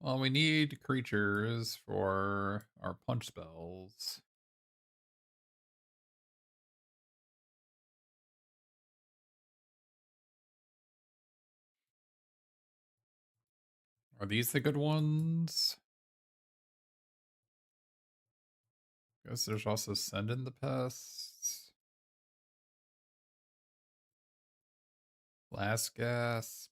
Well, we need creatures for our punch spells. Are these the good ones? Guess there's also Send in the Pests. Last Gasp.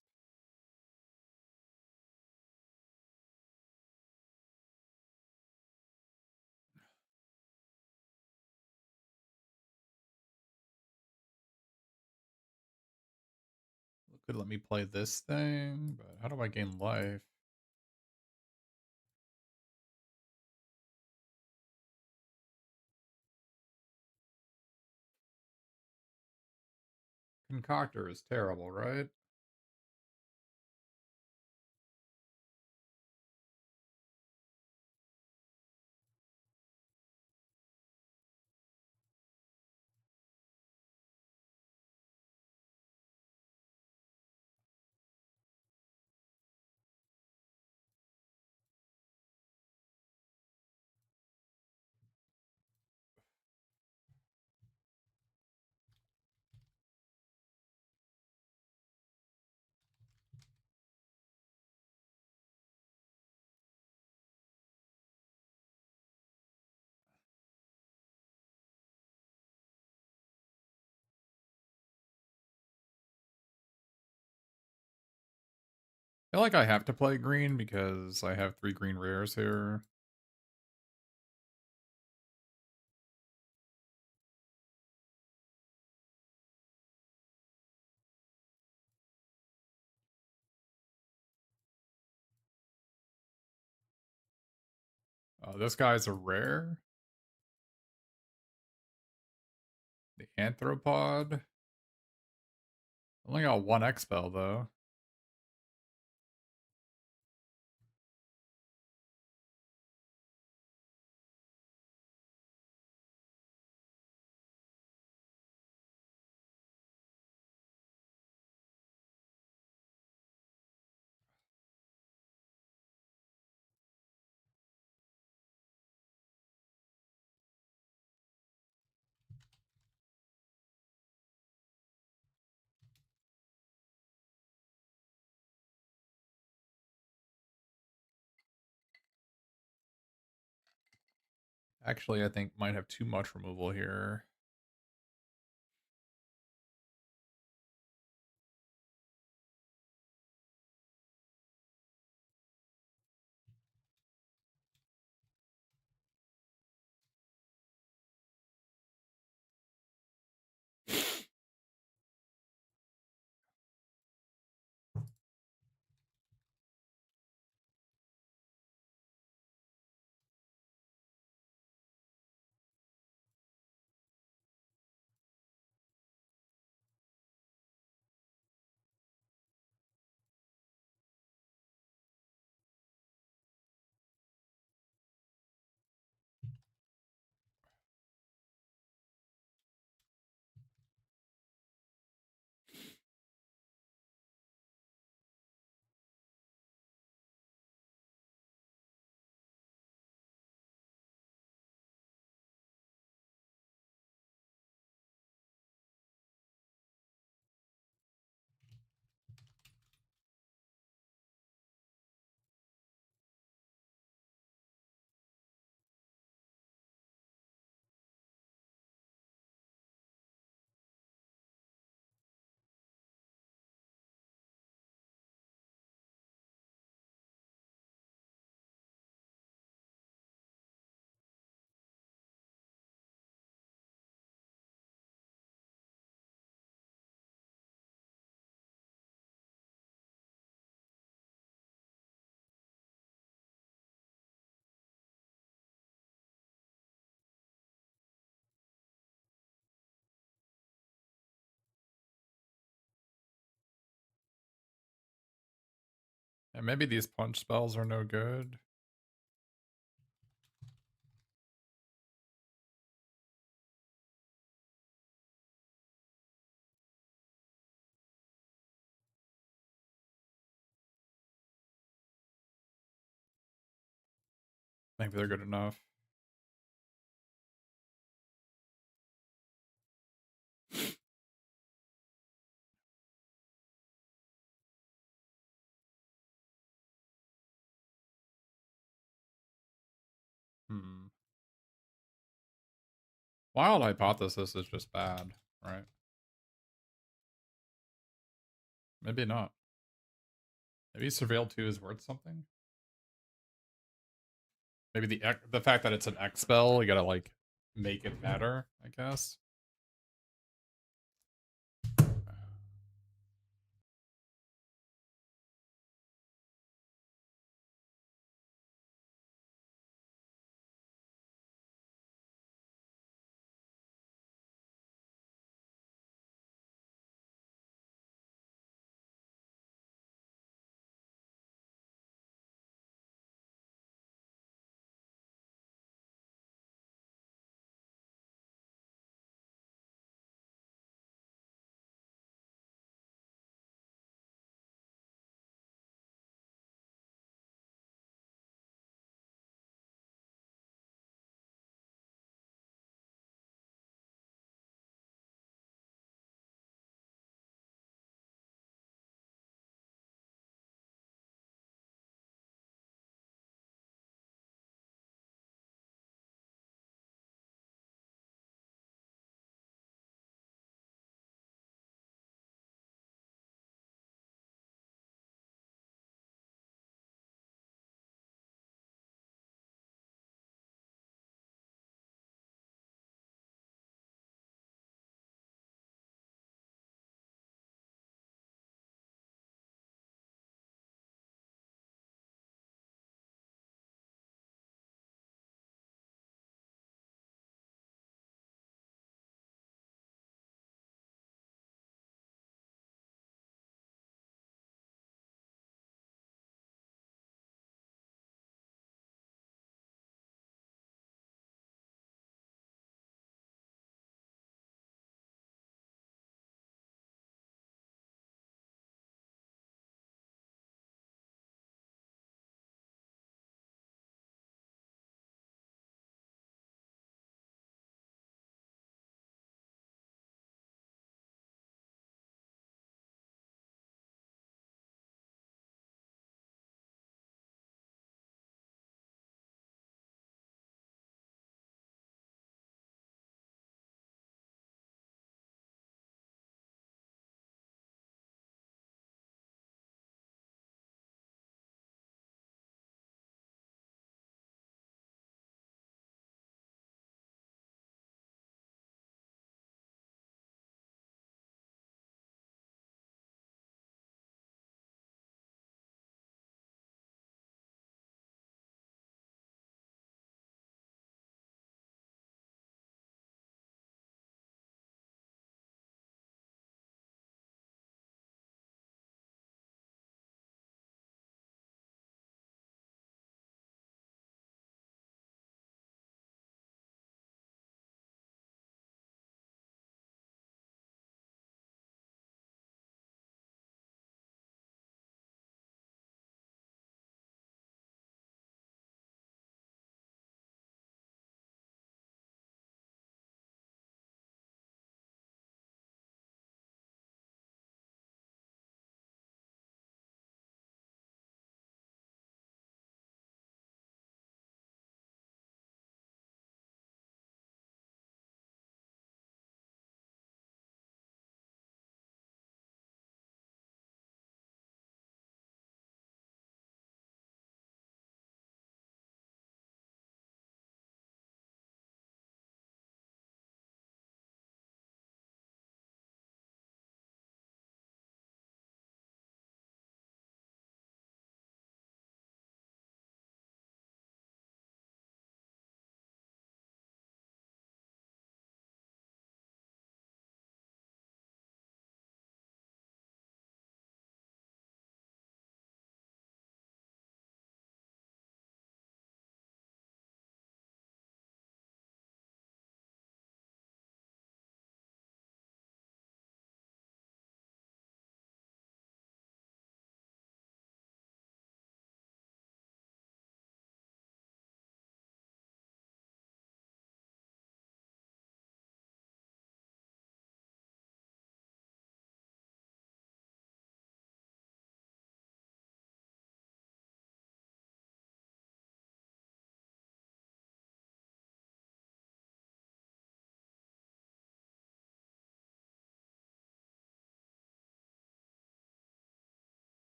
Could let me play this thing, but how do I gain life? Concoctor is terrible, right? I feel like I have to play green because I have 3 green rares here. Oh, this guy's a rare. The Anthropod. Only got 1 Expel though. Actually, I think might have too much removal here. And maybe these punch spells are no good. Maybe they're good enough. Hmm. Wild Hypothesis is just bad, right? Maybe not. Maybe Surveil 2 is worth something? Maybe the fact that it's an X spell, you gotta like make it better, I guess.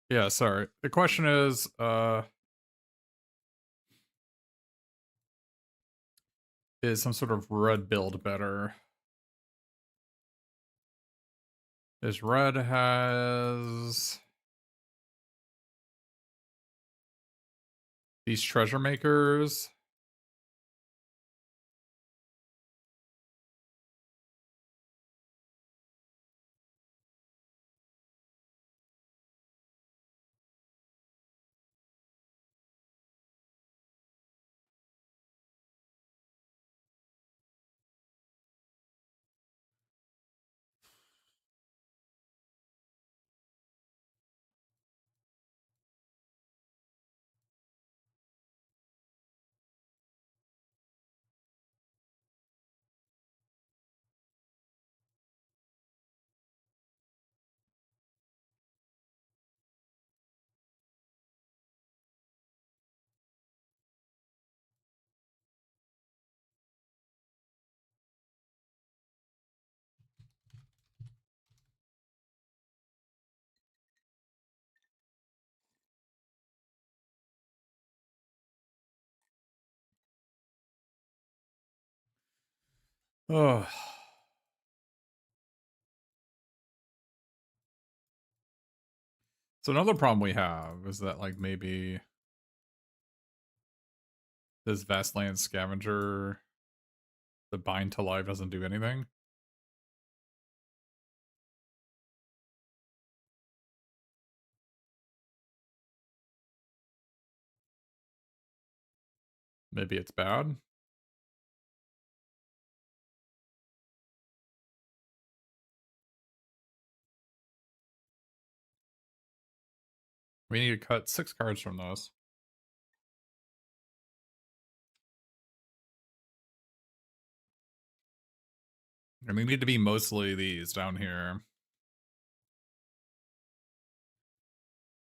Yeah, sorry. The question is some sort of red build better? This red has these treasure makers. Oh. So another problem we have is that like maybe this Vastland Scavenger, the bind to life doesn't do anything. Maybe it's bad. We need to cut 6 cards from this. And they need to be mostly these down here.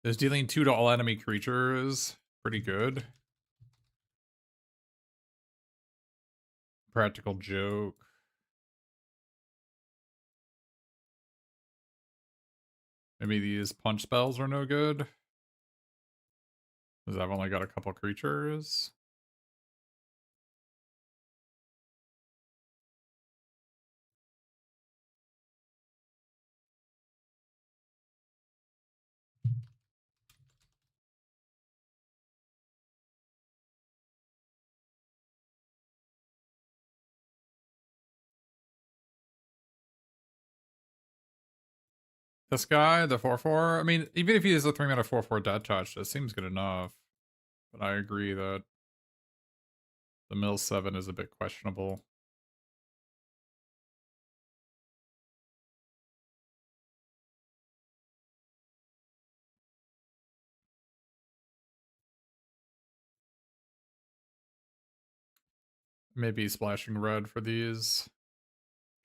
Is dealing 2 to all enemy creatures pretty good? Practical joke. Maybe these punch spells are no good. Because I've only got a couple creatures. This guy, the 4/4. I mean, even if he is a 3-mana 4/4 dead touch, that seems good enough. But I agree that the mill 7 is a bit questionable. Maybe splashing red for these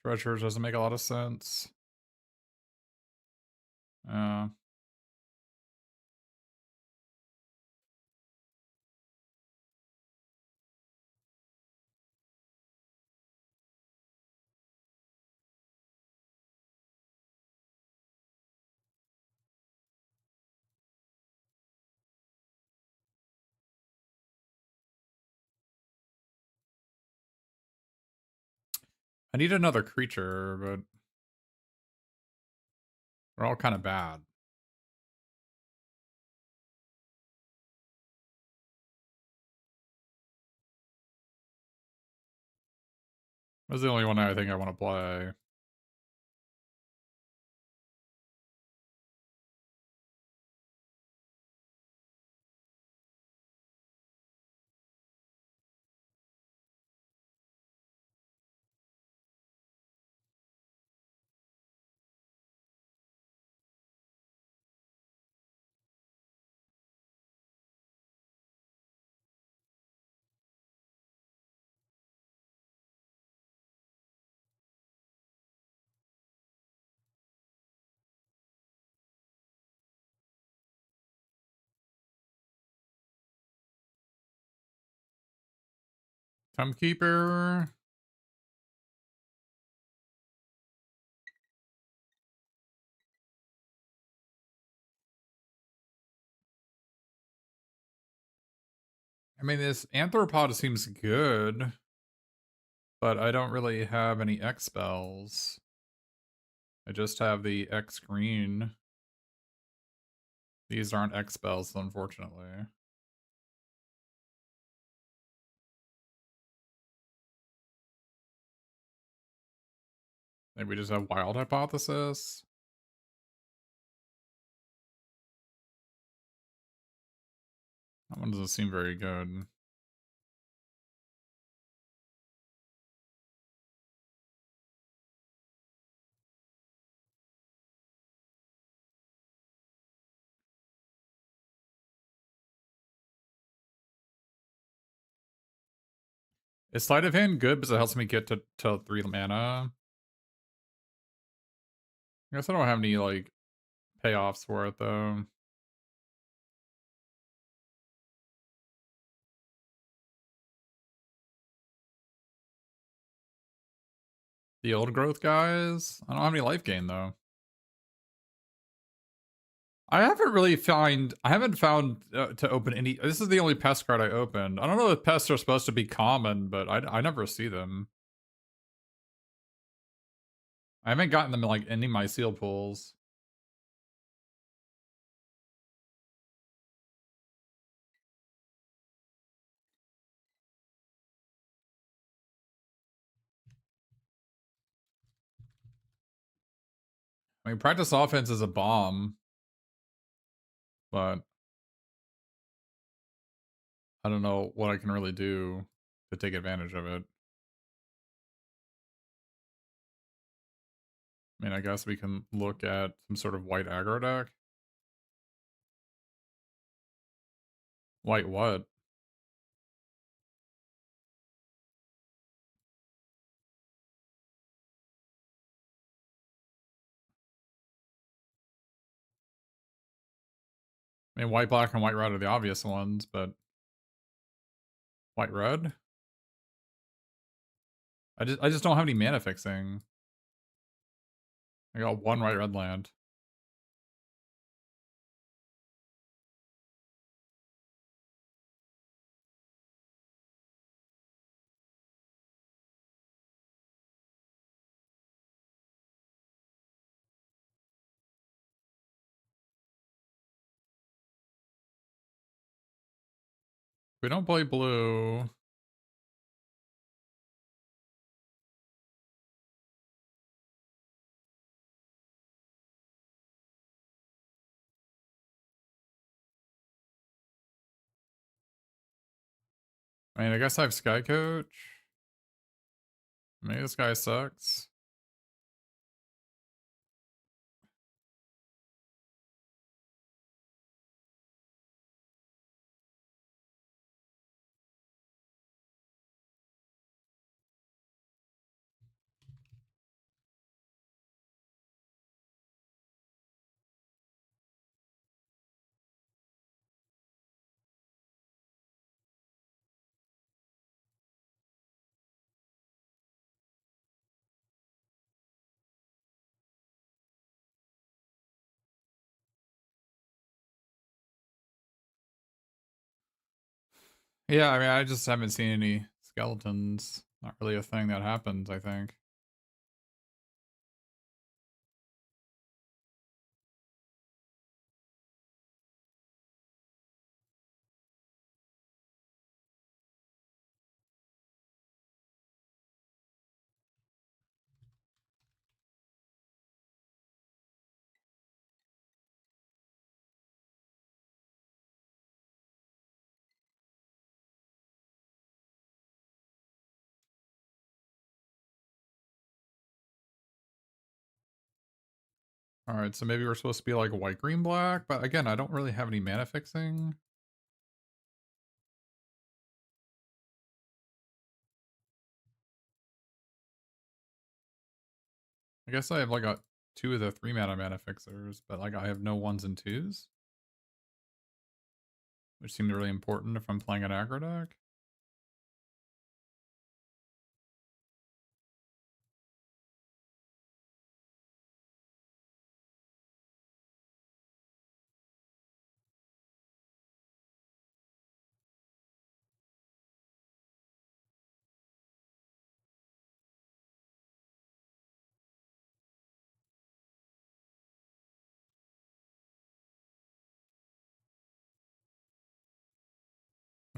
treasures doesn't make a lot of sense. Uh, I need another creature, but they're all kind of bad. That's the only one I think I want to play. Timekeeper. I mean, this Anthropod seems good, but I don't really have any X spells. I just have the X green. These aren't X spells, unfortunately. Maybe we just have Wild Hypothesis. That one doesn't seem very good. Is Sleight of Hand good because it helps me get to 3 mana? I guess I don't have any, like, payoffs for it, though. The old growth guys? I don't have any life gain, though. I haven't found to open any. This is the only pest card I opened. I don't know if pests are supposed to be common, but I never see them. I haven't gotten them in like any of my seal pools. I mean, practice offense is a bomb, but I don't know what I can really do to take advantage of it. I mean, I guess we can look at some sort of white aggro deck. White what? I mean, white black and white red are the obvious ones, but white red? I just don't have any mana fixing. I got one white red land. We don't play blue. I mean, I guess I have Sky Coach. Maybe this guy sucks. Yeah, I mean, I just haven't seen any skeletons. Not really a thing that happens, I think. Alright, so maybe we're supposed to be like white, green, black, but again, I don't really have any mana fixing. I guess I have like a 2 of the 3 mana fixers, but like I have no 1s and 2s. Which seemed really important if I'm playing an aggro deck.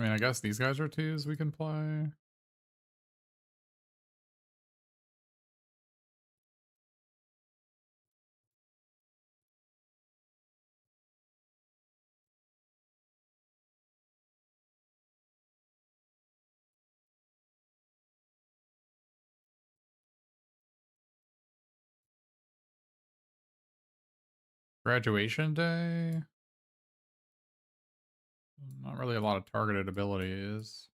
I mean, I guess these guys are twos we can play. Graduation day. Not really a lot of targeted abilities.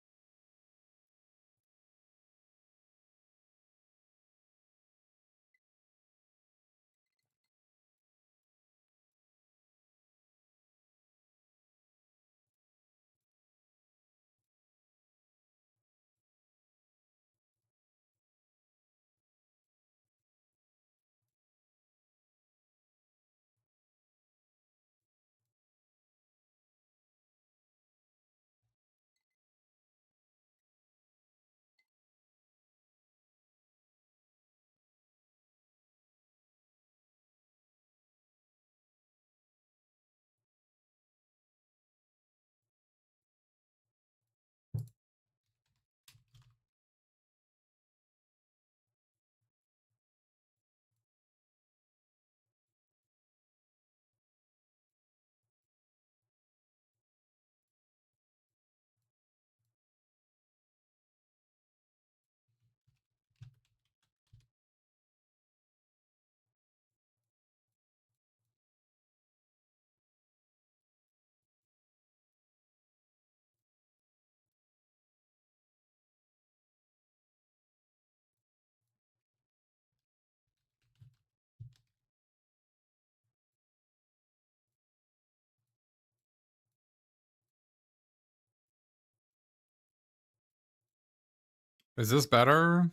Is this better?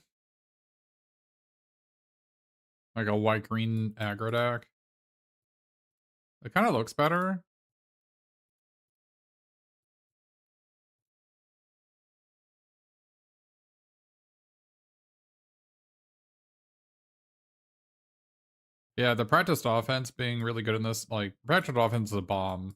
Like a white-green aggro deck? It kind of looks better. Yeah, the practiced offense being really good in this, like, practiced offense is a bomb.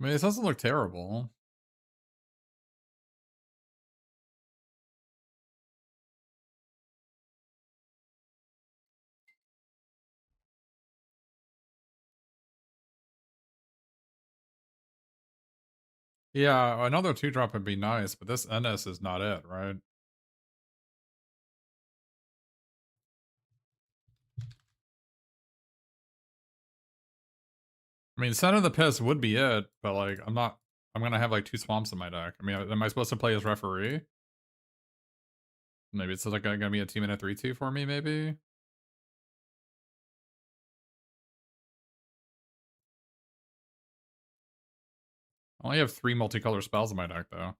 I mean, it doesn't look terrible. Yeah, another 2-drop would be nice, but this NS is not it, right? I mean, Son of the Piss would be it, but, like, I'm gonna have, like, 2 swamps in my deck. I mean, am I supposed to play as referee? Maybe it's, like, gonna be a 2-minute 3/2 for me, maybe? I only have 3 multicolor spells in my deck, though.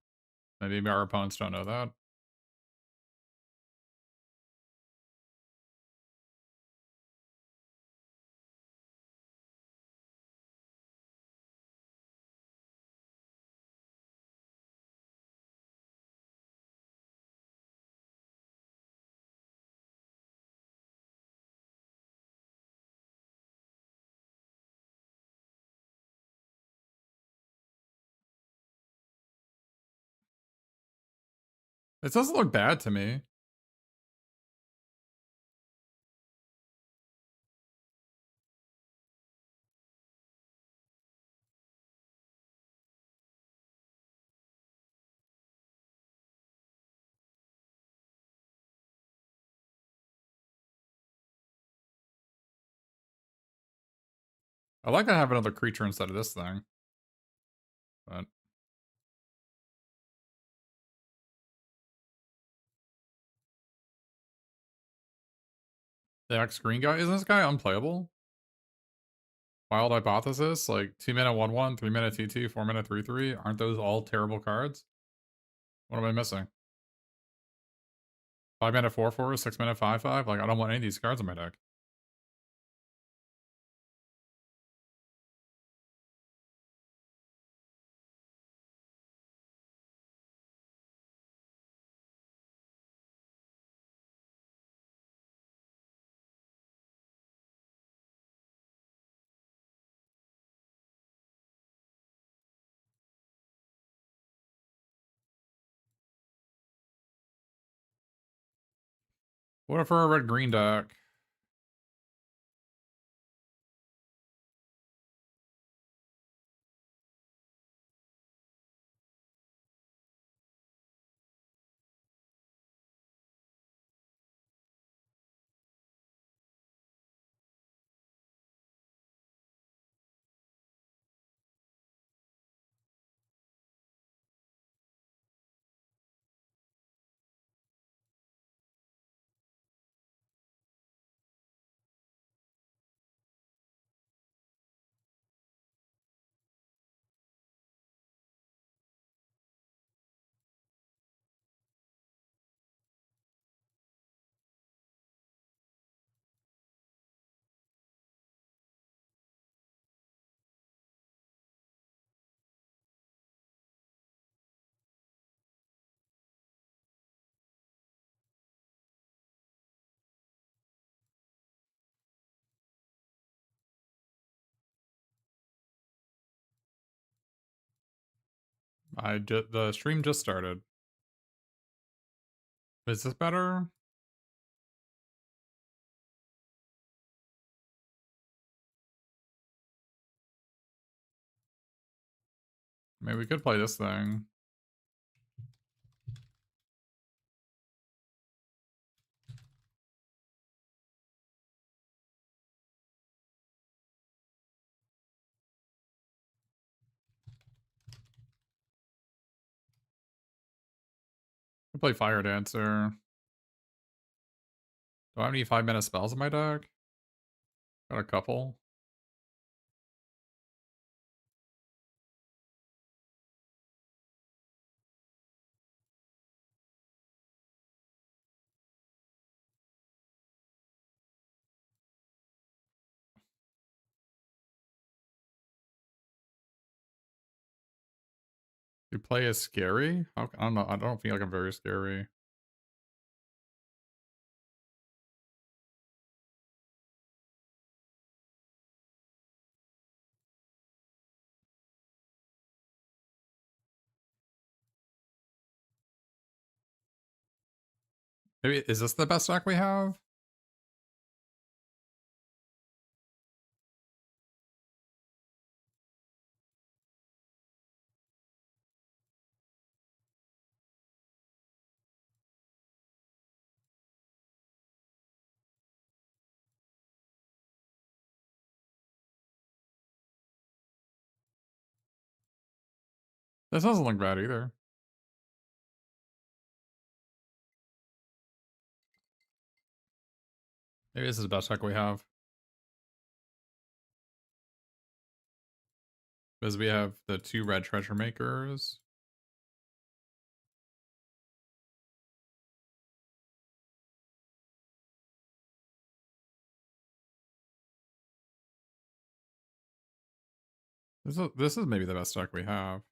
Maybe our opponents don't know that. It doesn't look bad to me. I like to have another creature instead of this thing. But the X green guy, isn't this guy unplayable? Wild Hypothesis, like 2-mana 1/1, 3-mana 2/2, 4-mana 3/3. Aren't those all terrible cards? What am I missing? 5-mana 4/4, 6-mana 5/5. Like I don't want any of these cards in my deck. What if we're a red-green deck? The stream just started. Is this better? I mean, we could play this thing. We play Fire Dancer. Do I have any 5-mana spells in my deck? Got a couple. You play as scary? I don't know. I don't feel like I'm very scary. Maybe is this the best deck we have? This doesn't look bad either. Maybe this is the best deck we have. Because we have the 2 red treasure makers. This is maybe the best deck we have.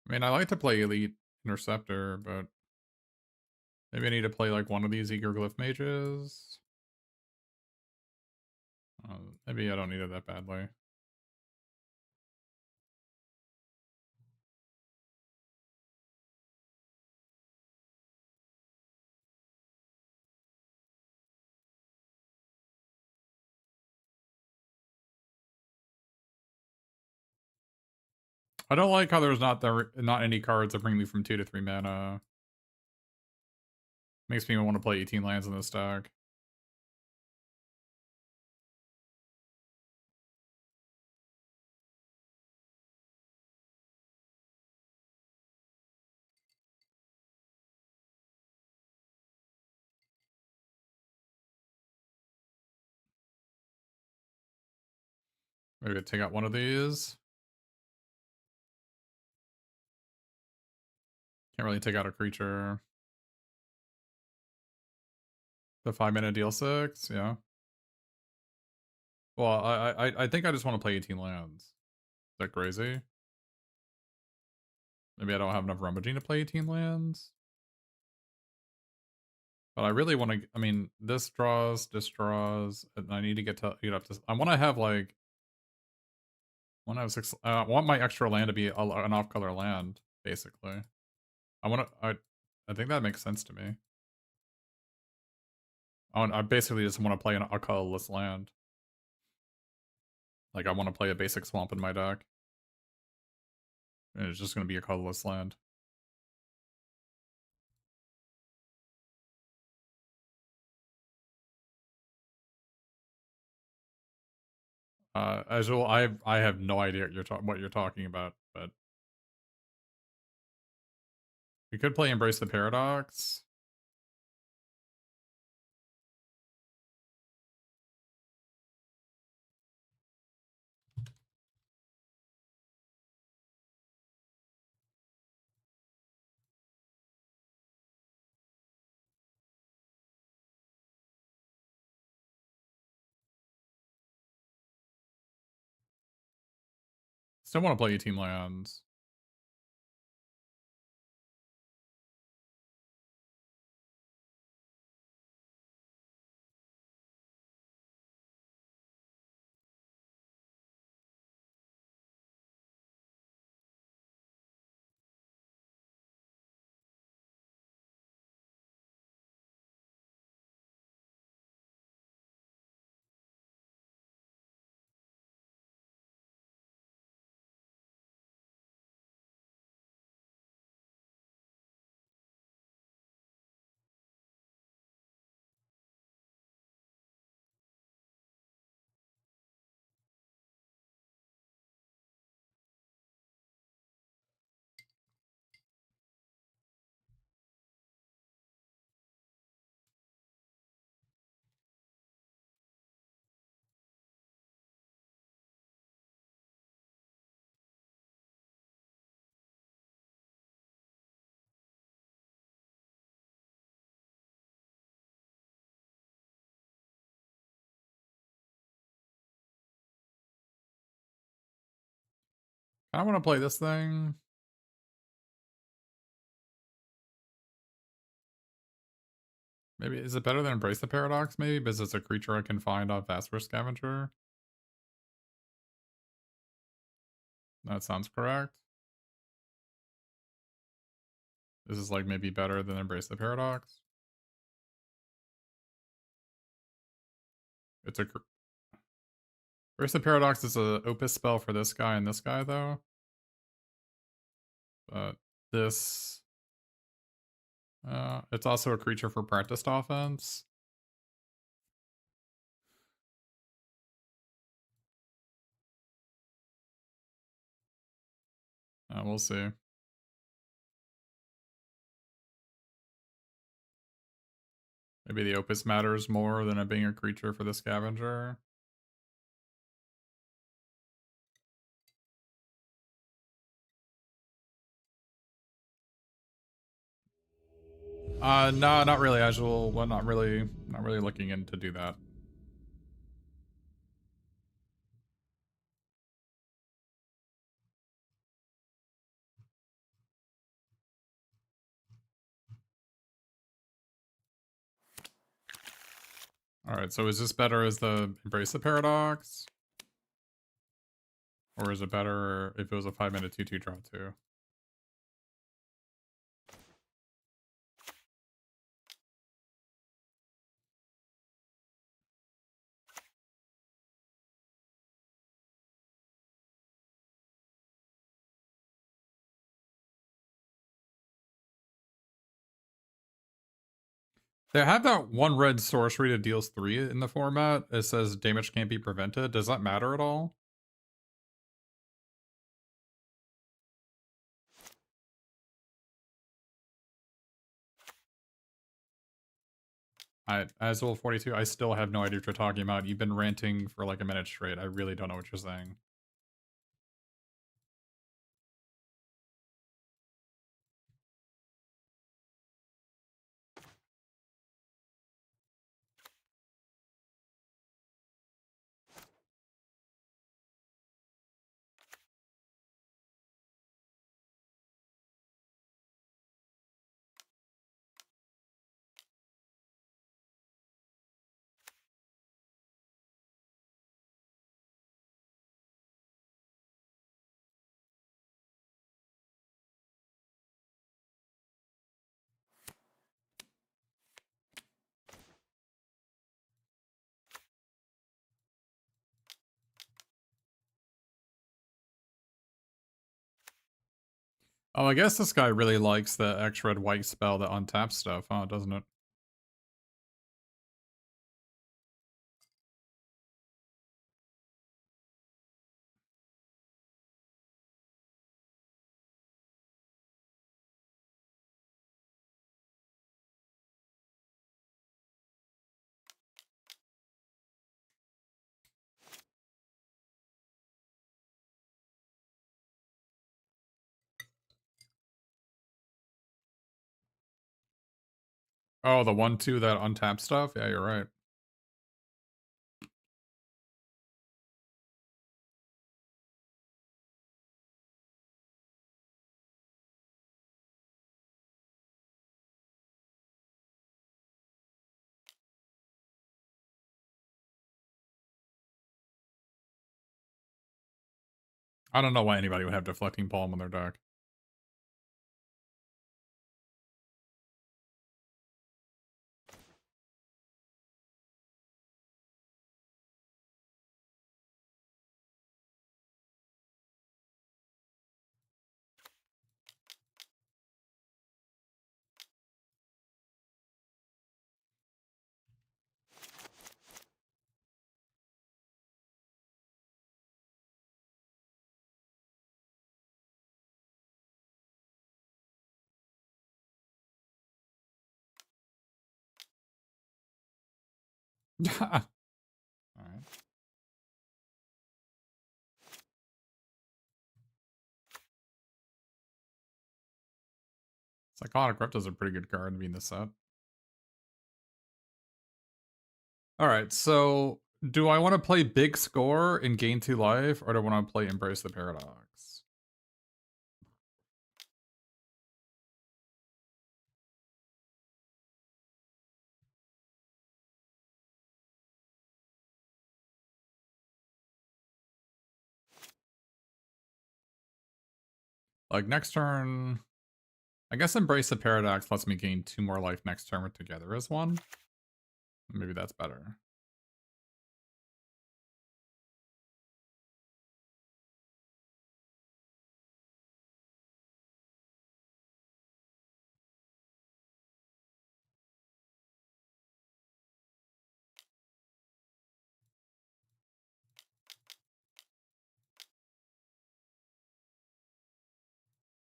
I mean, I like to play Elite Interceptor, but maybe I need to play like one of these Eager Glyph Mages. Maybe I don't need it that badly. I don't like how there's not any cards that bring me from 2 to 3 mana. Makes me want to play 18 lands in this deck. Maybe take out one of these. Can't really take out a creature. The 5-mana deal 6, yeah. Well, I think I just want to play 18 lands. Is that crazy? Maybe I don't have enough rummaging to play 18 lands. But I really want to. I mean, this draws, and I need to get up to. I want to have like. I want to have 6. I want my extra land to be an off-color land, basically. I want to. I think that makes sense to me. I basically just want to play a colorless land. Like I want to play a basic swamp in my deck. And it's just going to be a colorless land. As well, I have no idea what you're talking about, but we could play Embrace the Paradox. Still want to play 18 lands. I want to play this thing. Maybe is it better than Embrace the Paradox? Maybe because it's a creature I can find off Vasper Scavenger. That sounds correct. This is like maybe better than Embrace the Paradox. It's a Embrace the Paradox is a Opus spell for this guy and this guy though. But this, it's also a creature for practiced offense. We'll see. Maybe the Opus matters more than it being a creature for the Scavenger. No, not really, Agile. Well, not really looking in to do that. Alright, so is this better as the Embrace the Paradox? Or is it better if it was a 5-mana 2/2 draw 2? They have that one red sorcery that deals 3 in the format. It says damage can't be prevented. Does that matter at all? Azul 42, I still have no idea what you're talking about. You've been ranting for like a minute straight. I really don't know what you're saying. Oh, I guess this guy really likes the X red white spell that untaps stuff, huh? Doesn't it? Oh, the 1/2 that untaps stuff? Yeah, you're right. I don't know why anybody would have Deflecting Palm on their deck. Alright. Psychotic Rift is a pretty good card to be in this set. Alright, so do I want to play Big Score and gain 2 life, or do I want to play Embrace the Paradox? Like, next turn... I guess Embrace the Paradox lets me gain 2 more life next turn together as one. Maybe that's better.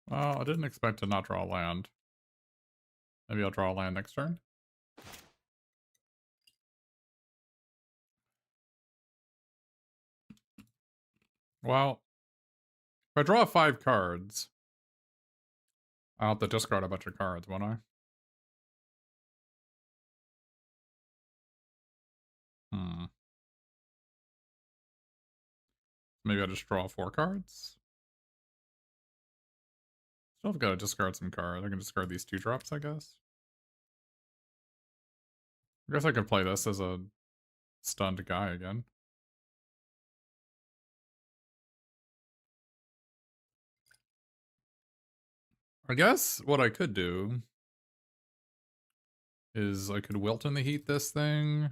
Well, I didn't expect to not draw a land. Maybe I'll draw a land next turn. Well, if I draw 5 cards, I'll have to discard a bunch of cards, won't I? Maybe I'll just draw 4 cards? Still have got to discard some cards. I can discard these 2 drops, I guess. I guess I could play this as a stunned guy again. I guess what I could do is I could Wilt in the Heat this thing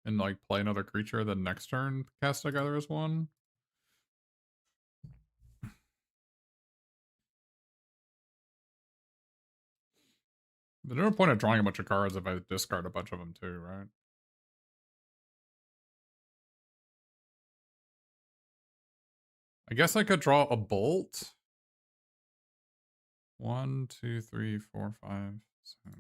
and like play another creature, then next turn cast together as one. There's no point of drawing a bunch of cards if I discard a bunch of them too, right? I guess I could draw a Bolt. 1, 2, 3, 4, 5, 6.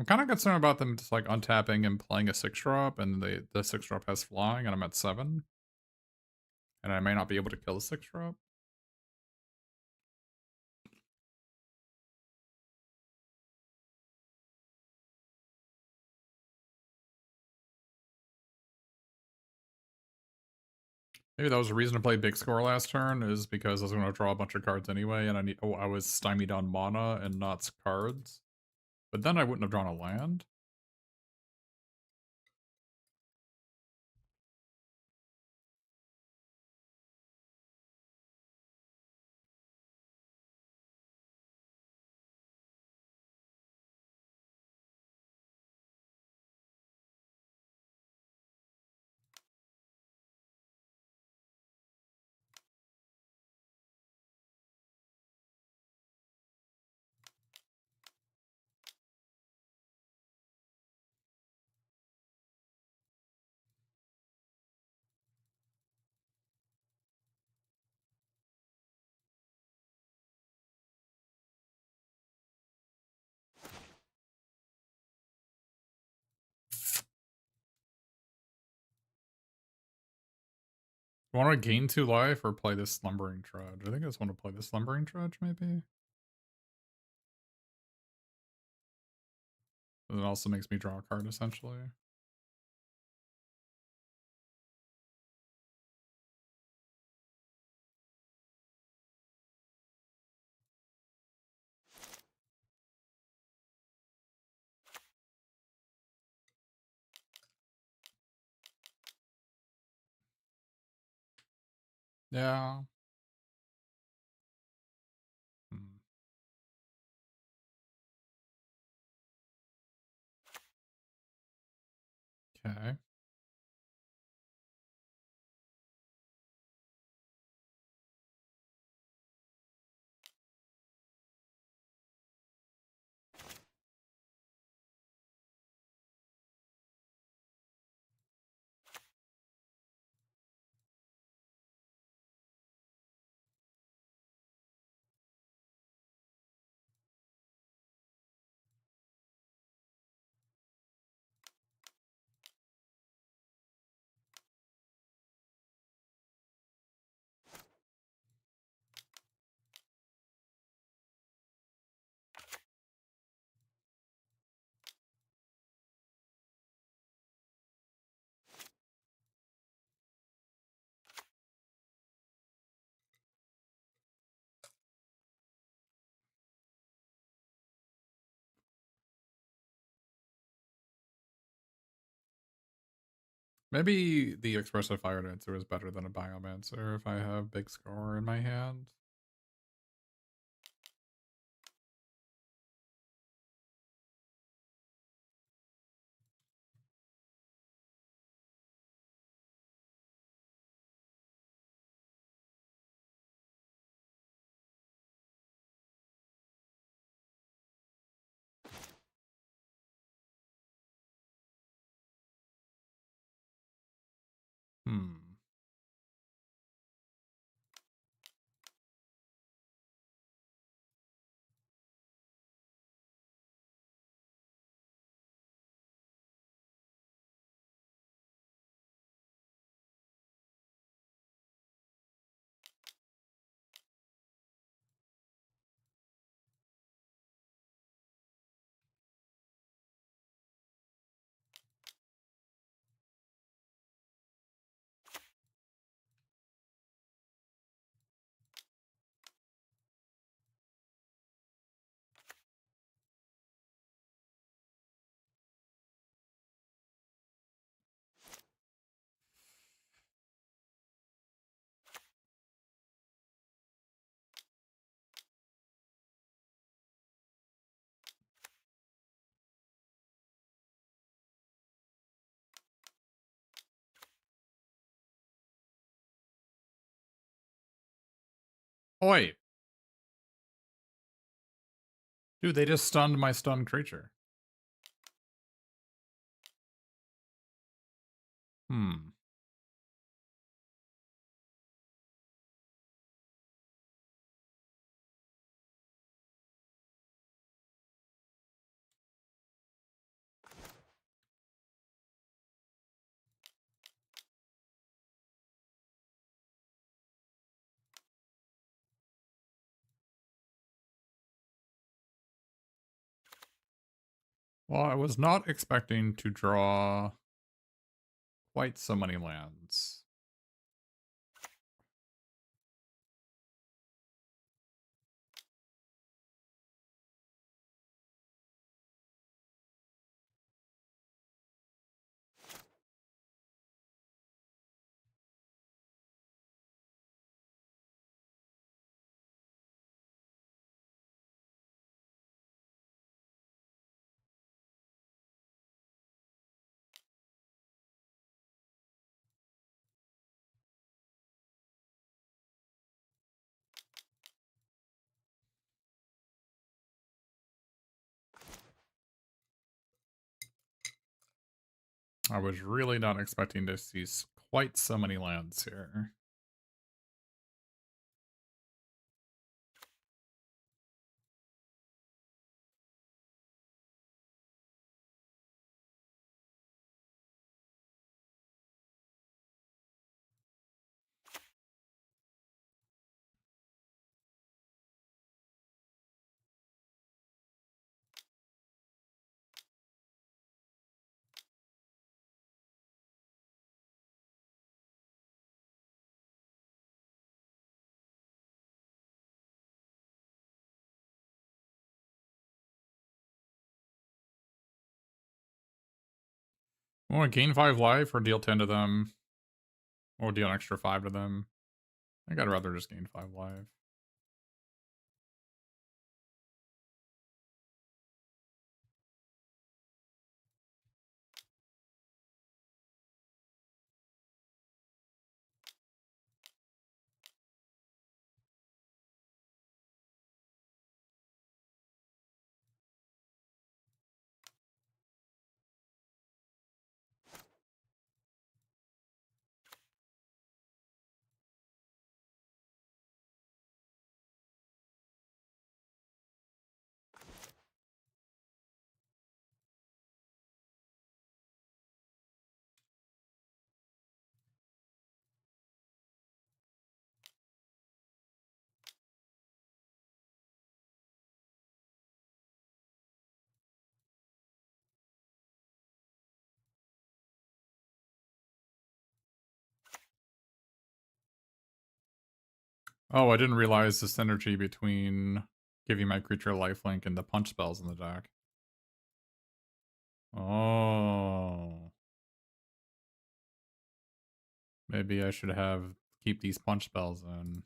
I'm kind of concerned about them just like untapping and playing a 6-drop, and the 6-drop has flying, and I'm at 7. And I may not be able to kill the 6-drop. Maybe that was a reason to play big score last turn, is because I was going to draw a bunch of cards anyway, and I was stymied on mana and not cards. But then I wouldn't have drawn a land. Want to gain 2 life or play this Slumbering Trudge? I think I just want to play the Slumbering Trudge, maybe. It also makes me draw a card, essentially. Yeah. Hmm. Okay. Maybe the Expressive Fire Dancer is better than a Biomancer if I have big score in my hand. Hmm. Oh, wait. Dude, they just stunned my stunned creature. Hmm. Well, I was not expecting to draw quite so many lands. I was really not expecting to see quite so many lands here. I want to gain 5 life or deal 10 to them. Or deal an extra 5 to them. I think I'd rather just gain 5 life. Oh, I didn't realize the synergy between giving my creature lifelink and the punch spells in the deck. Oh. Maybe I should keep these punch spells in.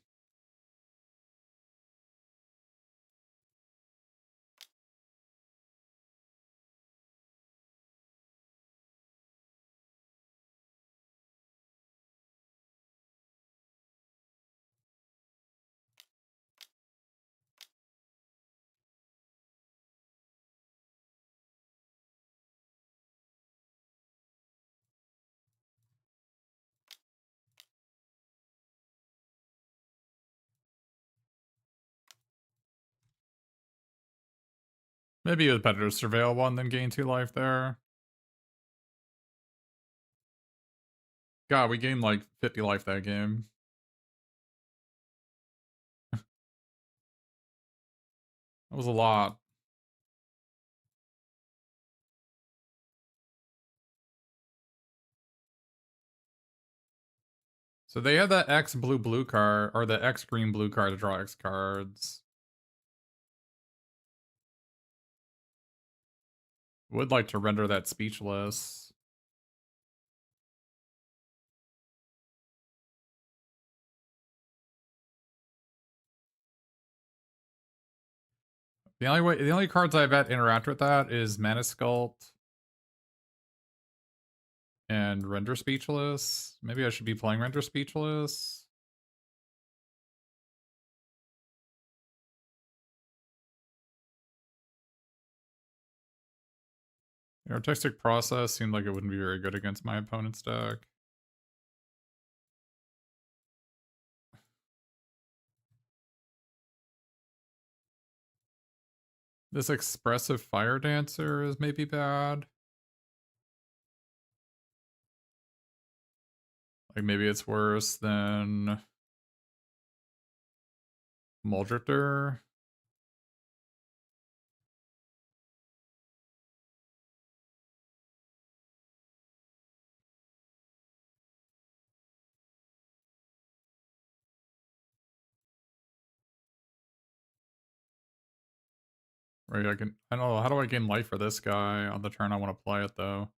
Maybe it was better to surveil one than gain 2 life there. God, we gained like 50 life that game. That was a lot. So they had that X blue card, or the X green blue card to draw X cards. Would like to render that speechless. The only cards I bet interact with that is Mana Sculpt and Render Speechless. Maybe I should be playing Render Speechless. The Artistic Process seemed like it wouldn't be very good against my opponent's deck. This Expressive Fire Dancer is maybe bad. Like maybe it's worse than Muldrifter. Right, I don't know, how do I gain life for this guy on the turn I want to play it, though?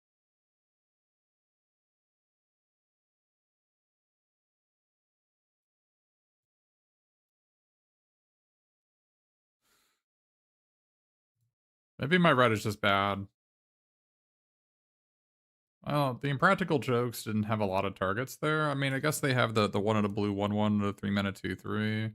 Maybe my red is just bad. Well, the Impractical Jokes didn't have a lot of targets there. I mean, I guess they have the 1 and a blue 1/1, the 3-mana 2/3.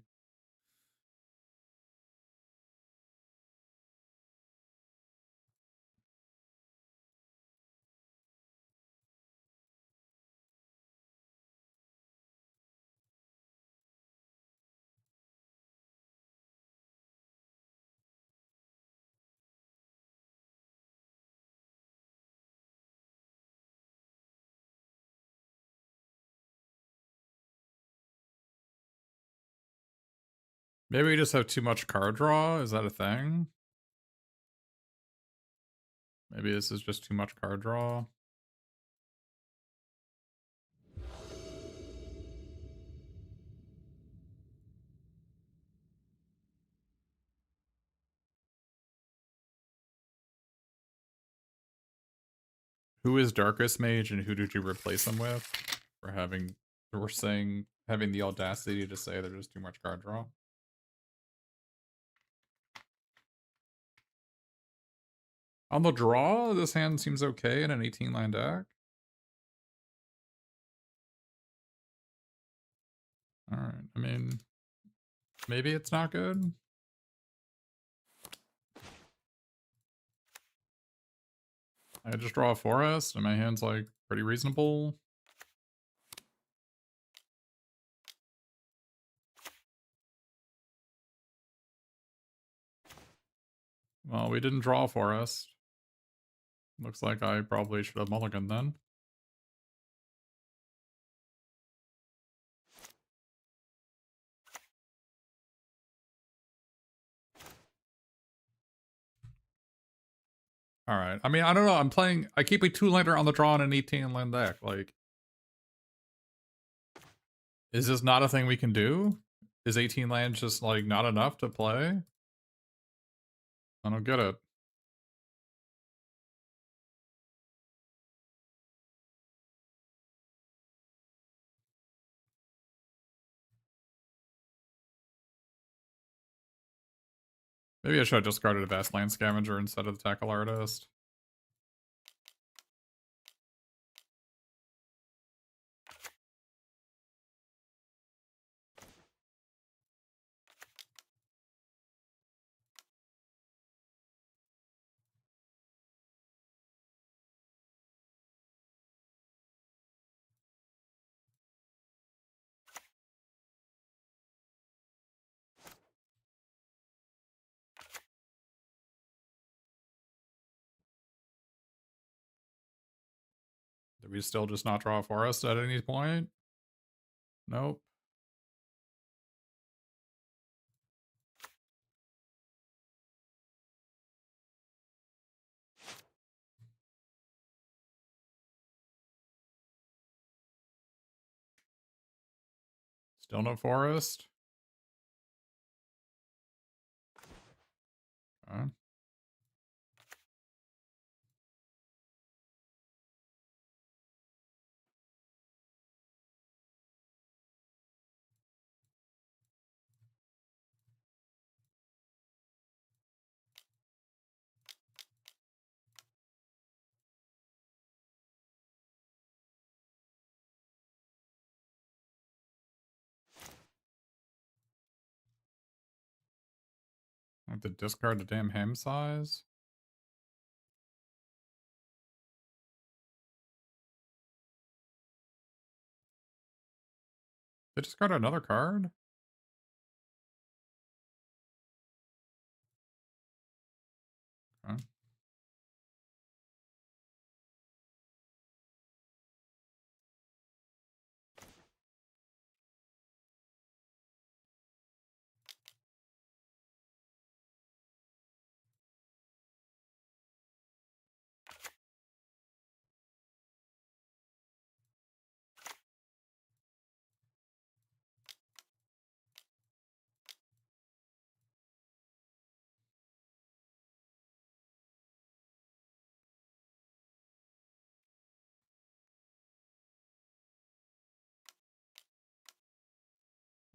Maybe we just have too much card draw? Is that a thing? Maybe this is just too much card draw. Who is Darkest Mage and who did you replace them with? We're saying, having the audacity to say there's just too much card draw. On the draw, this hand seems okay in an 18-line deck. Alright, I mean, maybe it's not good. I just draw a forest and my hand's like pretty reasonable. Well, we didn't draw a forest. Looks like I probably should have mulliganed then. Alright, I mean, I don't know, I keep a 2-lander on the draw in an 18-land deck, like... Is this not a thing we can do? Is 18 lands just, like, not enough to play? I don't get it. Maybe I should have discarded a Vast Land Scavenger instead of the Tackle Artist. Did we still just not draw a forest at any point? Nope. Still no forest. Okay. I have to discard the damn ham size. They discard another card? Okay.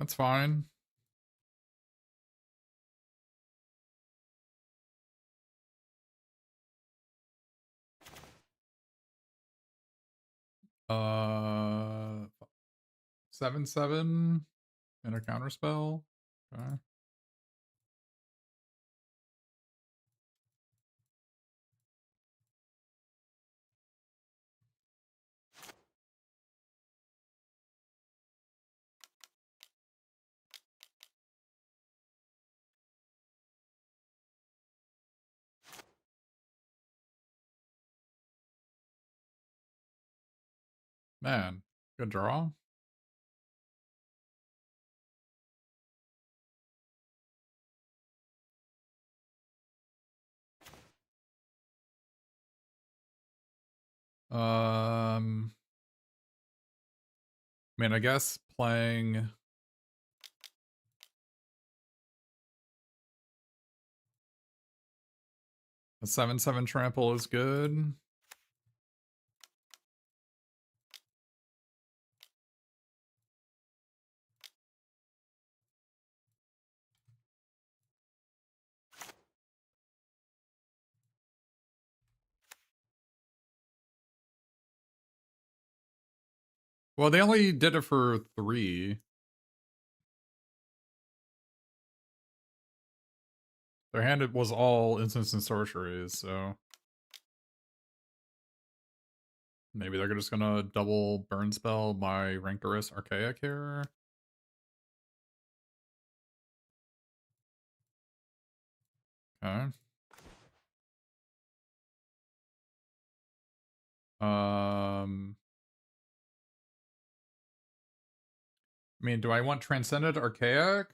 That's fine. Uh, 7/7 and a counterspell. Okay. Man, good draw. I mean, I guess playing a 7/7 trample is good. Well, they only did it for 3. Their hand was all instants and sorceries, so maybe they're just gonna double burn spell my Rancorous Archaic here. Okay. I mean, do I want Transcendent Archaic?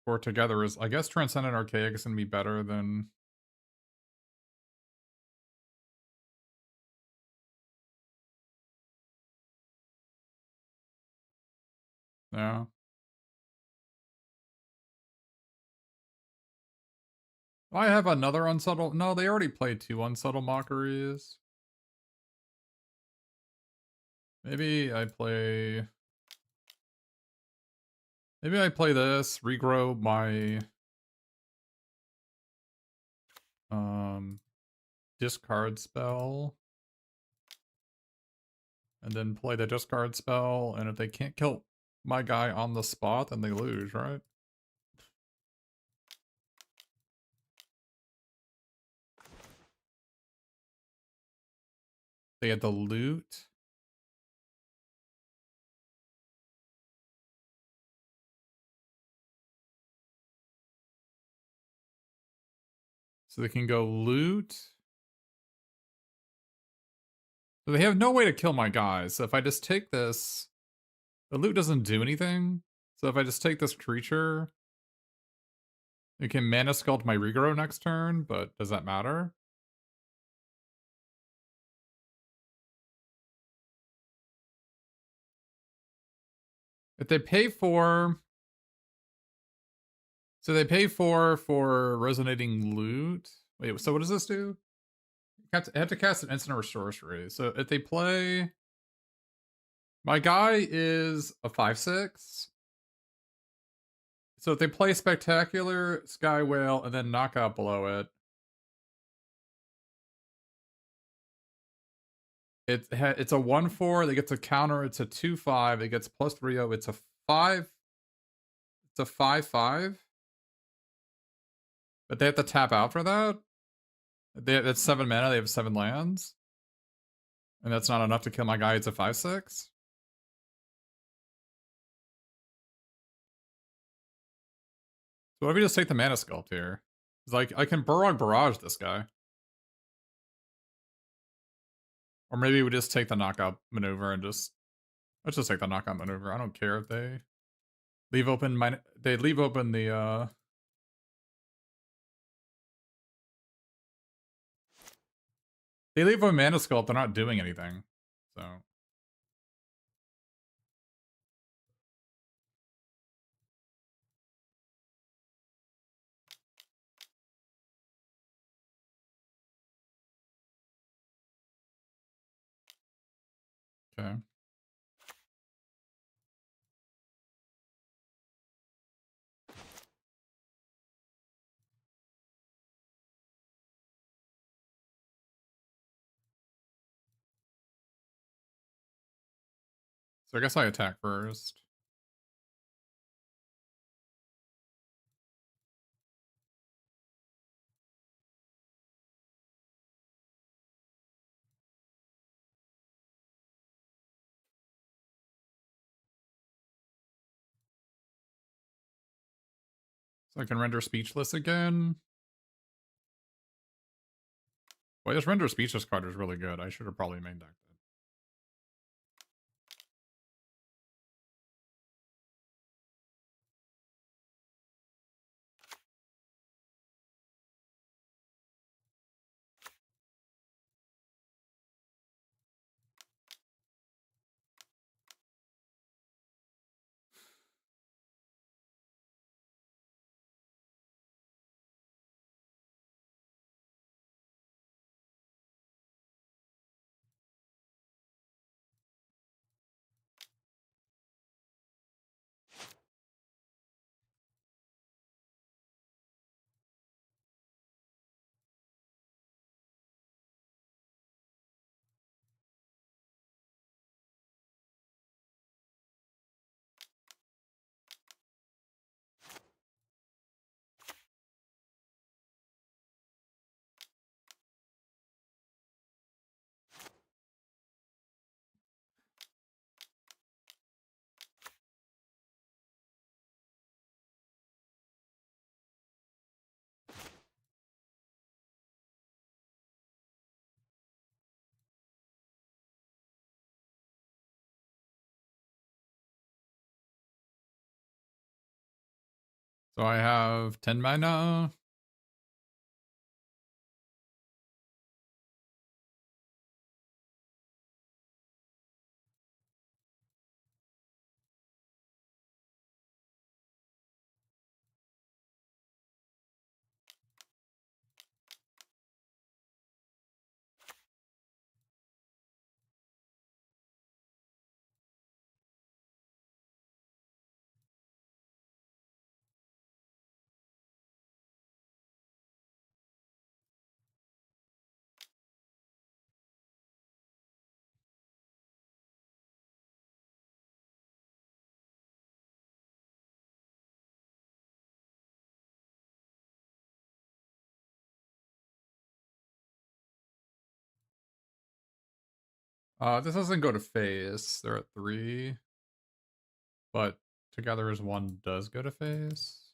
Or together is, I guess Transcendent Archaic is gonna be better than. Yeah. I have another Unsubtle. No, they already played 2 Unsubtle Mockeries. Maybe I play. Maybe I play this, regrow my discard spell. And then play the discard spell, and if they can't kill my guy on the spot, then they lose, right? They had the loot. So they can go loot. So they have no way to kill my guys. So if I just take this, the loot doesn't do anything. So if I just take this creature, it can mana sculpt my regrow next turn, but does that matter? If they pay 4, so they pay 4 for resonating loot. Wait, so what does this do? I have to cast an instant or sorcery. So if they play, my guy is a 5/6. So if they play Spectacular, Sky Whale, and then Knockout below it, it's a 1/4. They get to counter. It's a 2/5. It gets plus 3/0. It's a 5. It's a 5/5. But they have to tap out for that. That's 7 mana. They have 7 lands, and that's not enough to kill my guy. It's a 5/6. So what if we just take the mana sculpt here? It's like I can Burrog Barrage this guy. Or maybe we just take the knockout maneuver and let's just take the knockout maneuver. I don't care if they leave open they leave open the they leave open mana sculpt, they're not doing anything. So okay. So I guess I attack first. So I can render speechless again. Well, this render speechless card is really good. I should have probably main decked it. So I have 10 mana. This doesn't go to face. They're at 3. But together as one does go to face.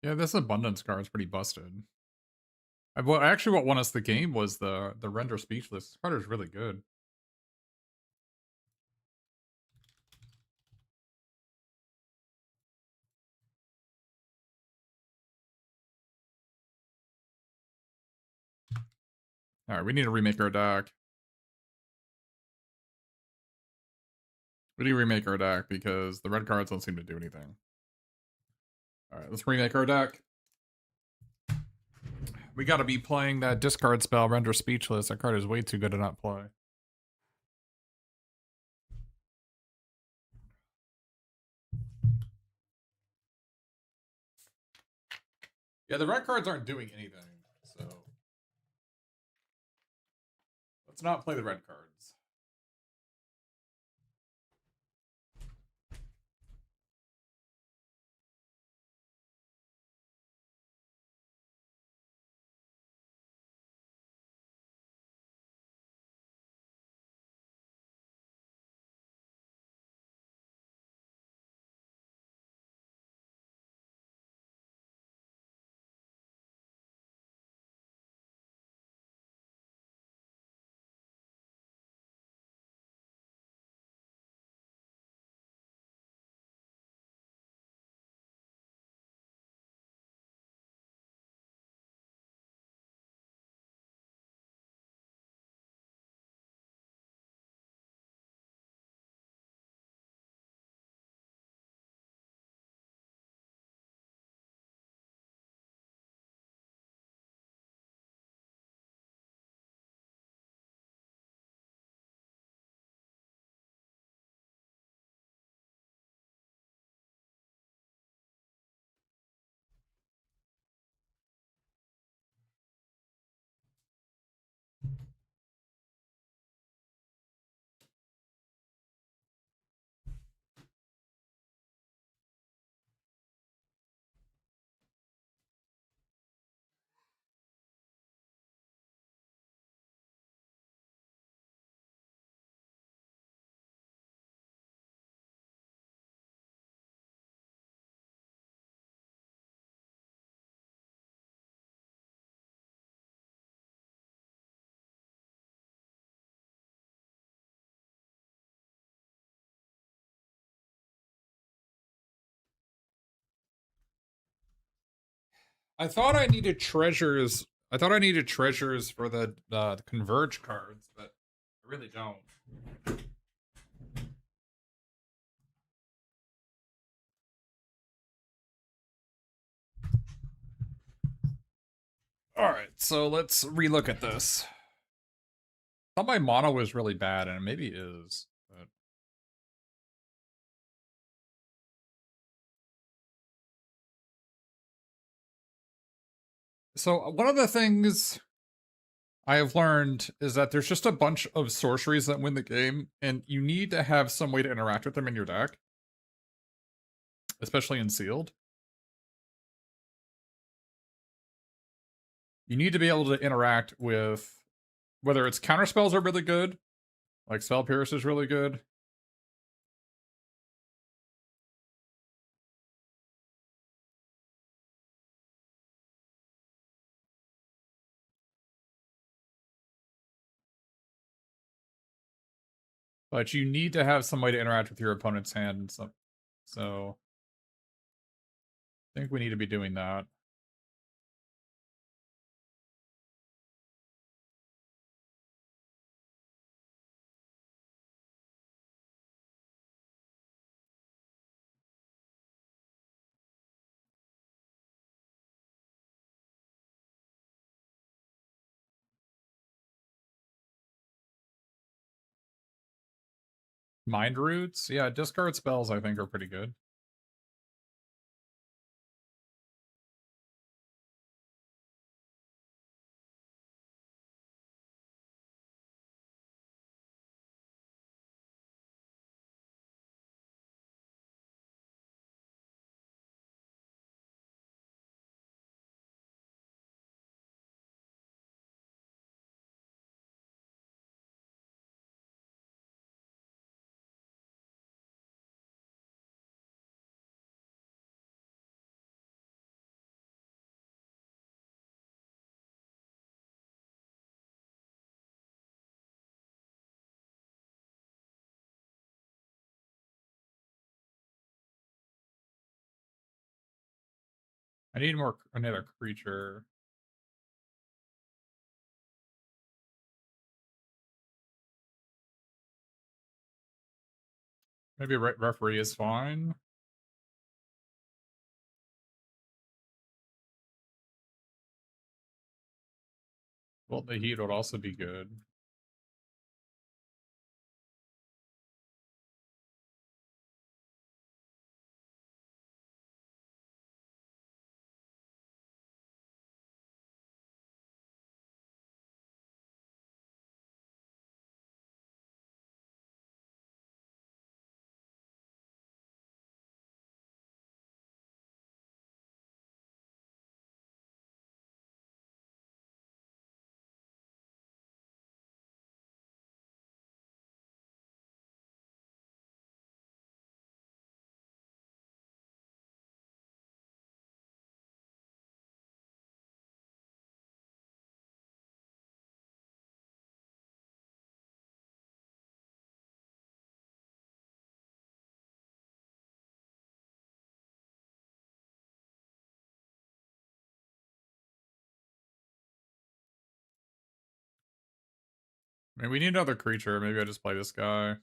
Yeah, this abundance card is pretty busted. Actually, what won us the game was the render speechless. This card is really good. All right, we need to remake our deck. We need to remake our deck because the red cards don't seem to do anything. All right, let's remake our deck. We got to be playing that discard spell, Render Speechless. That card is way too good to not play. Yeah, the red cards aren't doing anything, so let's not play the red cards. I thought I needed treasures. I thought I needed treasures for the converge cards, but I really don't. All right, so let's relook at this. I thought my mono was really bad, and it maybe is. But... So one of the things I have learned is that there's just a bunch of sorceries that win the game, and you need to have some way to interact with them in your deck, especially in sealed. You need to be able to interact with whether it's counter spells are really good, like Spell Pierce is really good. But you need to have some way to interact with your opponent's hand and stuff. So I think we need to be doing that. Mind Roots? Yeah, discard spells I think are pretty good. I need more another creature. Maybe referee is fine. Well, the heat would also be good. I mean, we need another creature. Maybe I just play this guy.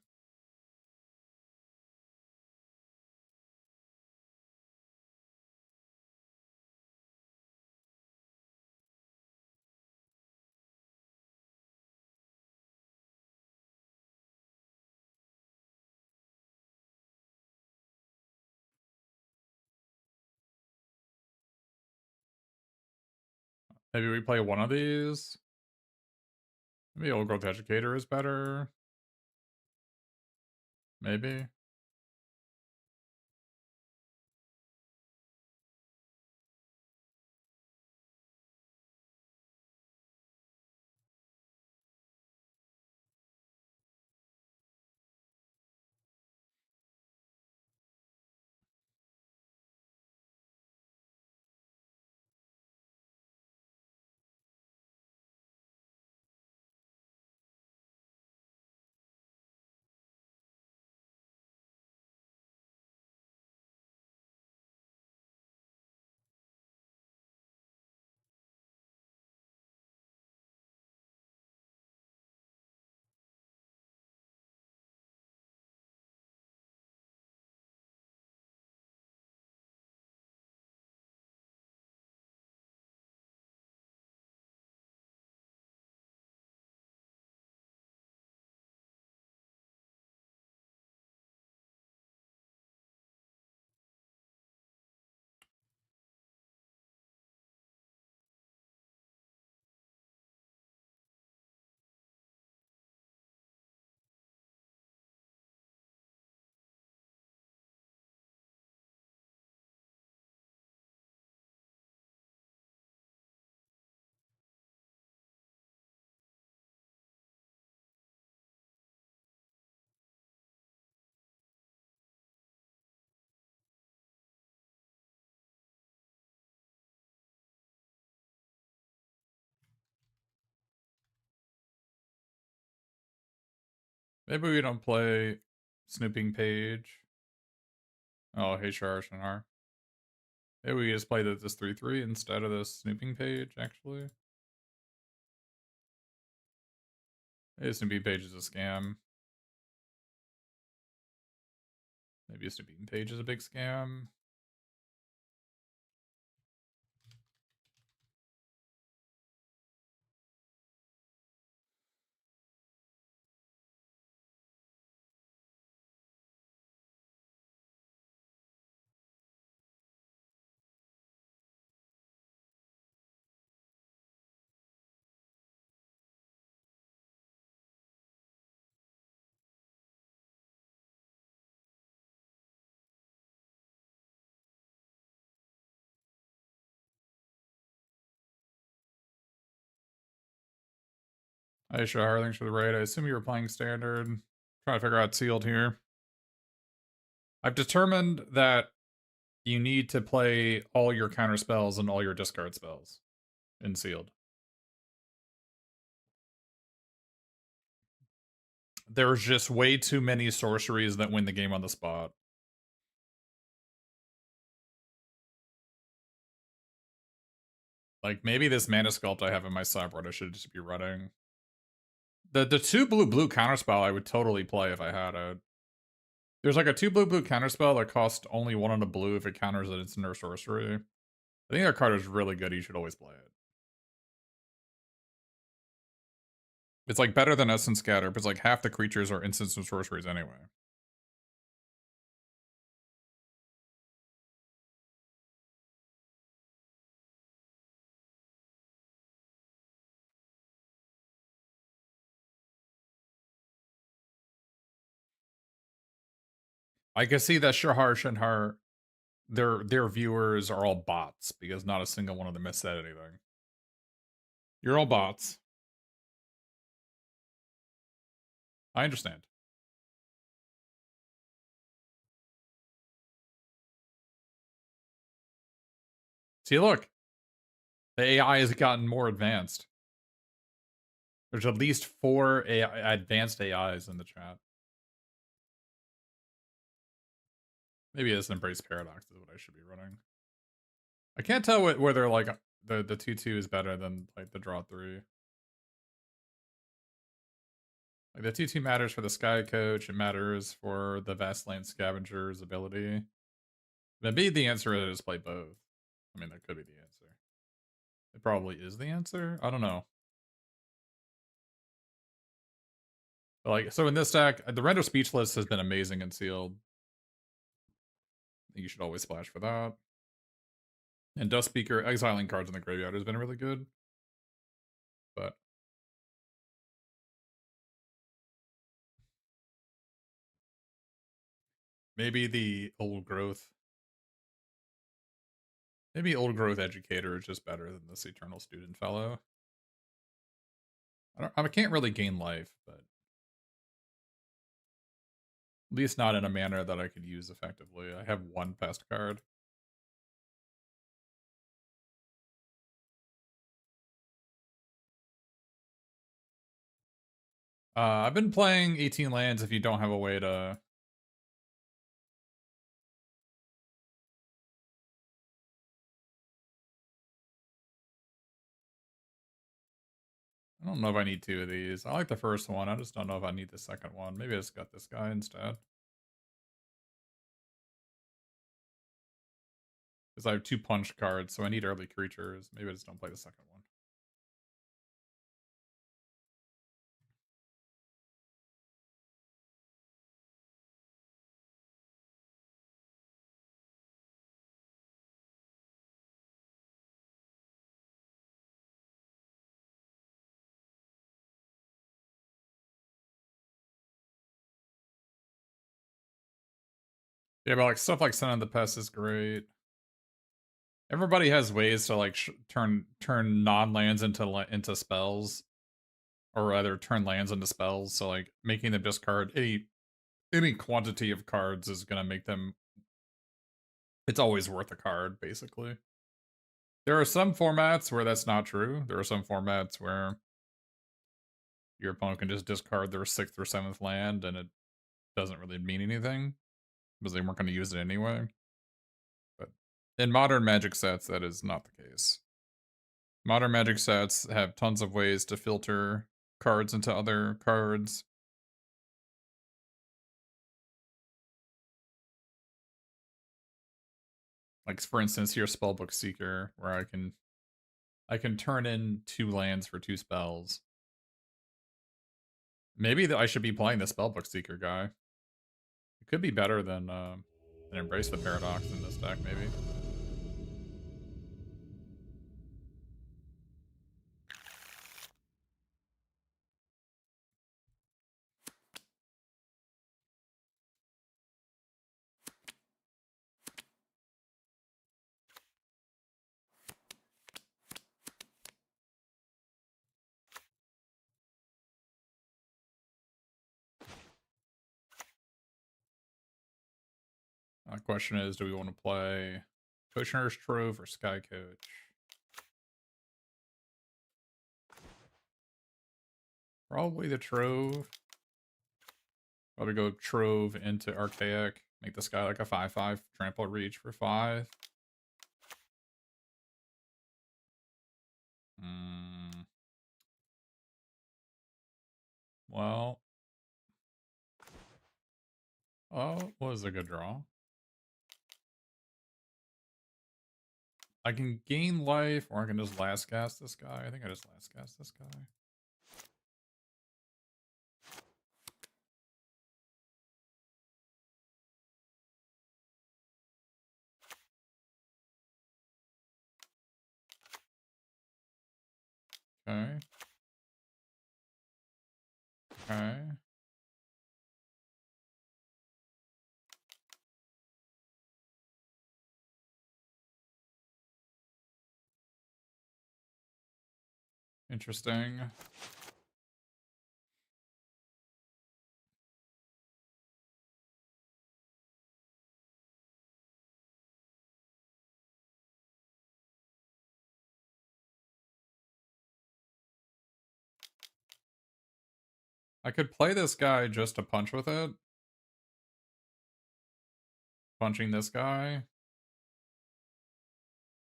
Maybe we play one of these. Maybe Old Growth Educator is better. Maybe. Maybe we don't play Snooping Page. Oh, hey, Shinar. Maybe we just play this 3-3 instead of this Snooping Page, actually. Maybe Snooping Page is a scam. Maybe a Snooping Page is a big scam. Hey, Shahar, thanks for the raid. I assume you were playing standard. Trying to figure out sealed here. I've determined that you need to play all your counter spells and all your discard spells in sealed. There's just way too many sorceries that win the game on the spot. Like, maybe this Mana Sculpt I have in my sideboard I should just be running. The 2 blue counterspell I would totally play if I had it. There's like a 2 blue counterspell that costs only 1 on a blue if it counters an instant or sorcery. I think that card is really good. You should always play it. It's like better than Essence Scatter, but it's like half the creatures are instants and sorceries anyway. I can see that Shahar Shinhar, their viewers are all bots because not a single one of them has said anything. You're all bots. I understand. See, look. The AI has gotten more advanced. There's at least 4 advanced AIs in the chat. Maybe this Embrace Paradox is what I should be running. I can't tell whether like the 2/2 is better than like the draw 3. Like the 2/2 matters for the Sky Coach, it matters for the Vastland Scavenger's ability. Maybe the answer is play both. I mean, that could be the answer. It probably is the answer. I don't know. But like, so in this deck, the Render Speechless has been amazing in sealed. I think you should always splash for that. And Dust Speaker, exiling cards in the graveyard has been really good. But maybe the Old Growth. Maybe Old Growth Educator is just better than this Eternal Student fellow. I can't really gain life, but at least not in a manner that I could use effectively. I have 1 pest card. I've been playing 18 lands if you don't have a way to... I don't know if I need 2 of these. I like the first one. I just don't know if I need the second one. Maybe I just got this guy instead. Because I have 2 punch cards, so I need early creatures. Maybe I just don't play the second one. Yeah, but like stuff like Son of the Pest is great. Everybody has ways to like turn non-lands into spells, or rather turn lands into spells. So like making them discard any quantity of cards is gonna make them. It's always worth a card, basically. There are some formats where that's not true. There are some formats where your opponent can just discard their 6th or 7th land and it doesn't really mean anything because they weren't going to use it anyway. But in modern Magic sets, that is not the case. Modern Magic sets have tons of ways to filter cards into other cards. Like for instance, here's Spellbook Seeker, where I can turn in 2 lands for 2 spells. Maybe I should be playing the Spellbook Seeker guy. It could be better than Embrace the Paradox in this deck, maybe. The question is, do we want to play Kushner's Trove or Sky Coach? Probably the Trove. Probably go Trove into Archaic. Make this guy like a 5/5 trample reach for 5. Well. Oh, was a good draw. I can gain life, or I can just last cast this guy. I think I just last cast this guy. Okay. Okay. Interesting. I could play this guy just to punch with it. Punching this guy.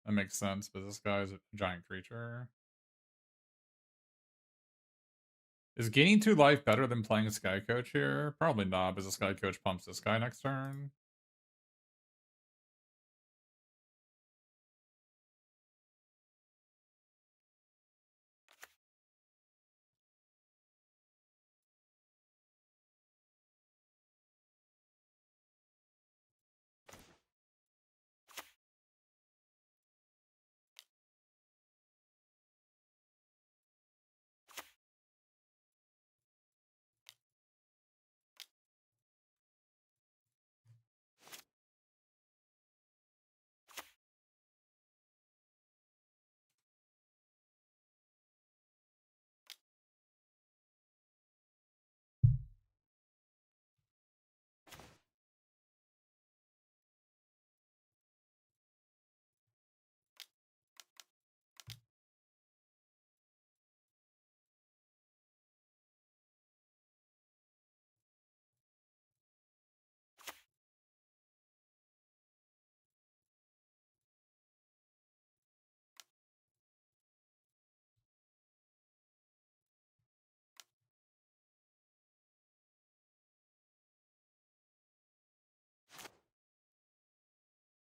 That makes sense, but this guy's a giant creature. Is gaining 2 life better than playing Sky Coach here? Probably not, because the Sky Coach pumps this guy next turn.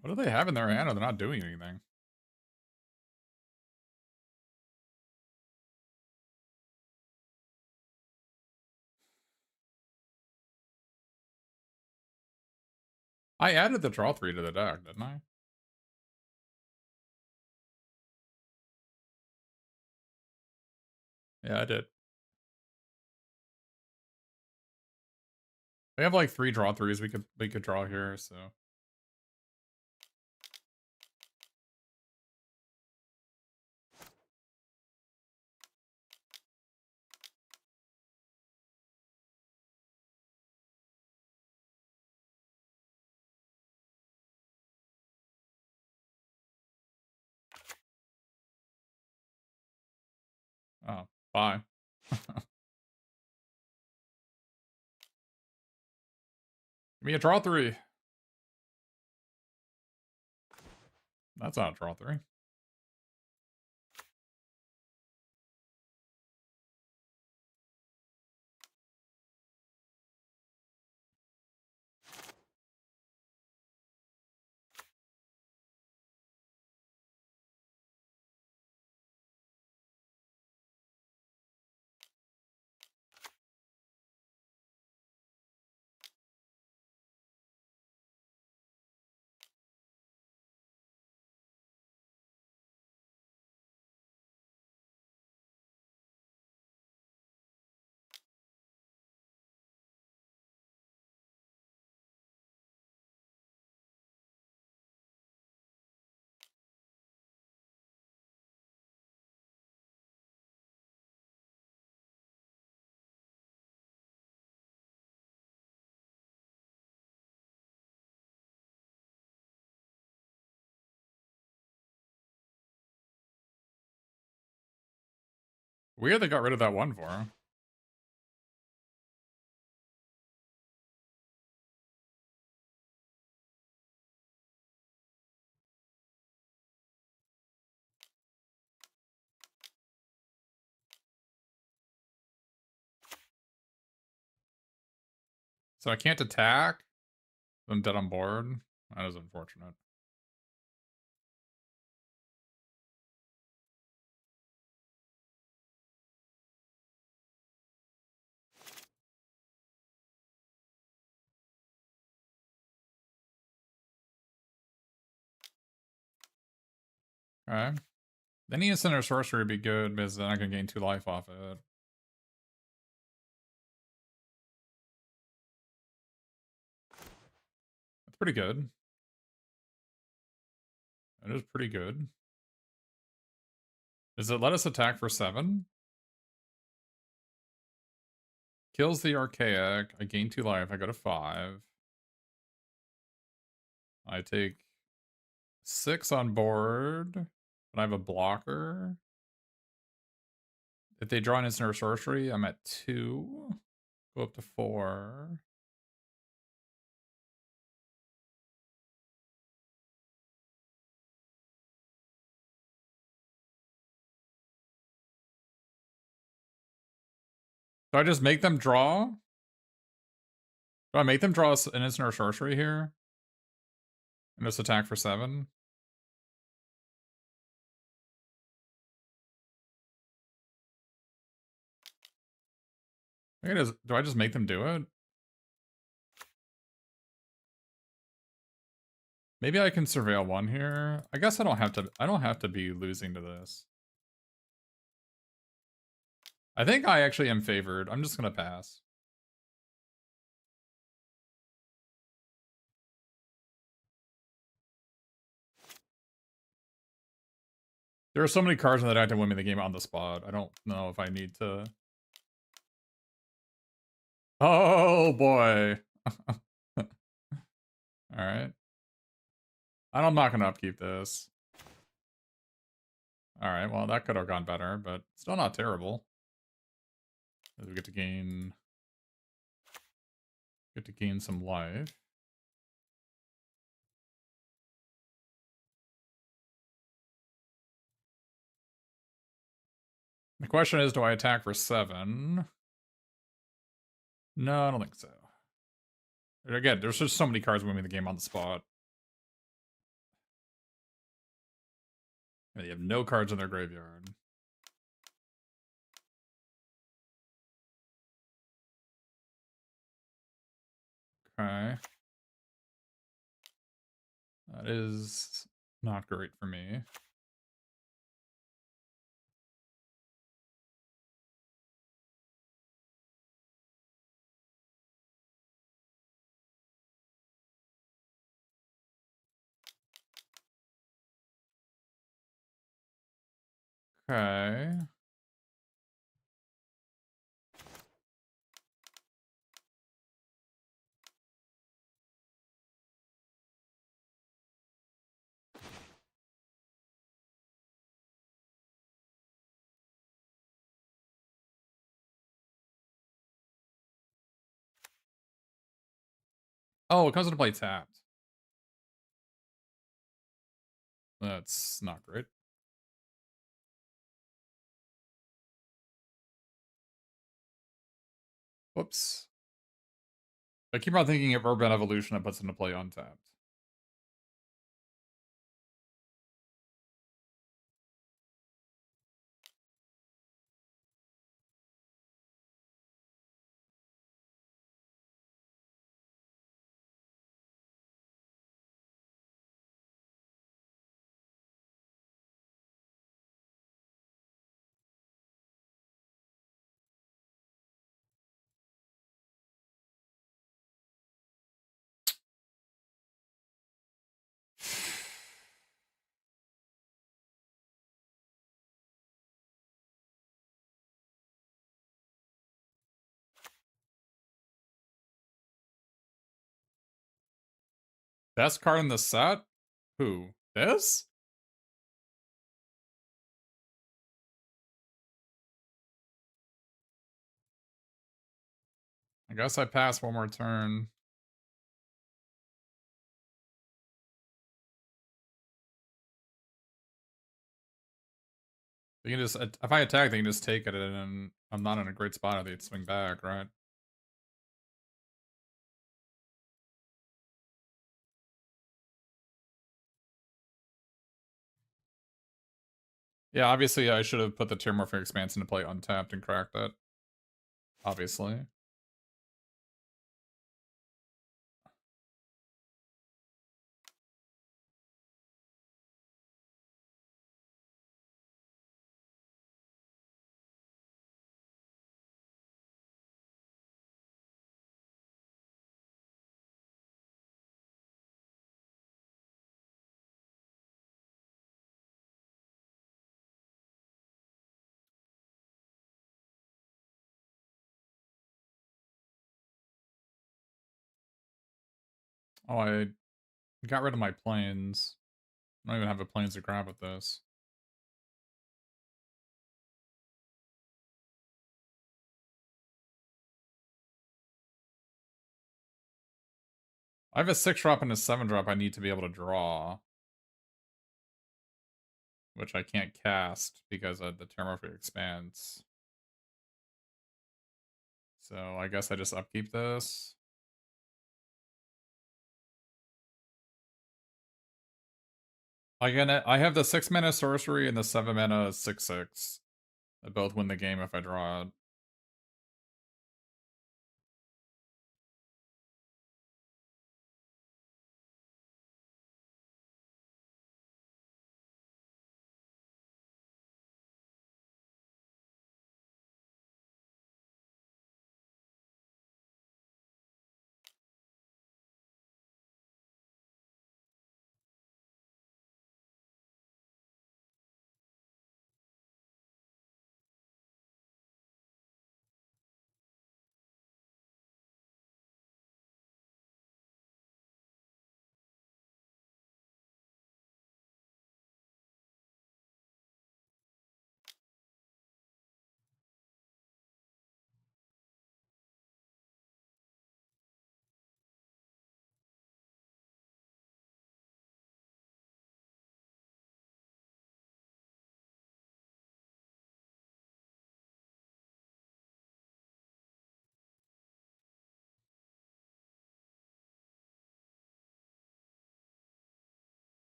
What do they have in their hand? Or they're not doing anything. I added the draw 3 to the deck, didn't I? Yeah, I did. We have like 3 draw 3s we could draw here, so. Oh, bye. me a draw 3. That's not a draw 3. Weird they got rid of that 1/4. So I can't attack? I'm dead on board? That is unfortunate. Okay. Any instant or sorcery would be good because then I can gain 2 life off it. That's pretty good. That is pretty good. Does it let us attack for 7? Kills the Archaic. I gain 2 life. I go to 5. I take 6 on board. But I have a blocker. If they draw an instant or sorcery, I'm at 2. Go up to 4. Do I just make them draw? Do I make them draw an instant or sorcery here? And just attack for 7? Do I just make them do it? Maybe I can surveil 1 here. I guess I don't have to be losing to this. I think I actually am favored. I'm just gonna pass. There are so many cards in the deck to win me the game on the spot. I don't know if I need to. Oh boy. Alright. I'm not gonna upkeep this. Alright, well that could have gone better, but still not terrible. We get to gain some life. The question is, do I attack for 7? No, I don't think so. Again, there's just so many cards winning the game on the spot. And they have no cards in their graveyard. Okay. That is not great for me. Okay. Oh, it comes into play tapped. That's not great. Whoops. I keep on thinking of Urban Evolution that puts into play untapped. Best card in the set? Who? This? I guess I pass one more turn. They can just, if I attack, they can just take it, and I'm not in a great spot if they swing back, right? Yeah, obviously I should have put the Terramorphic Expanse into play untapped and cracked it. Obviously. Oh, I got rid of my planes. I don't even have a planes to grab with this. I have a 6-drop and a 7-drop I need to be able to draw. Which I can't cast because of the Terramorphic Expanse. So I guess I just upkeep this. I have the 6-mana sorcery and the 7-mana 6/6. They both win the game if I draw it.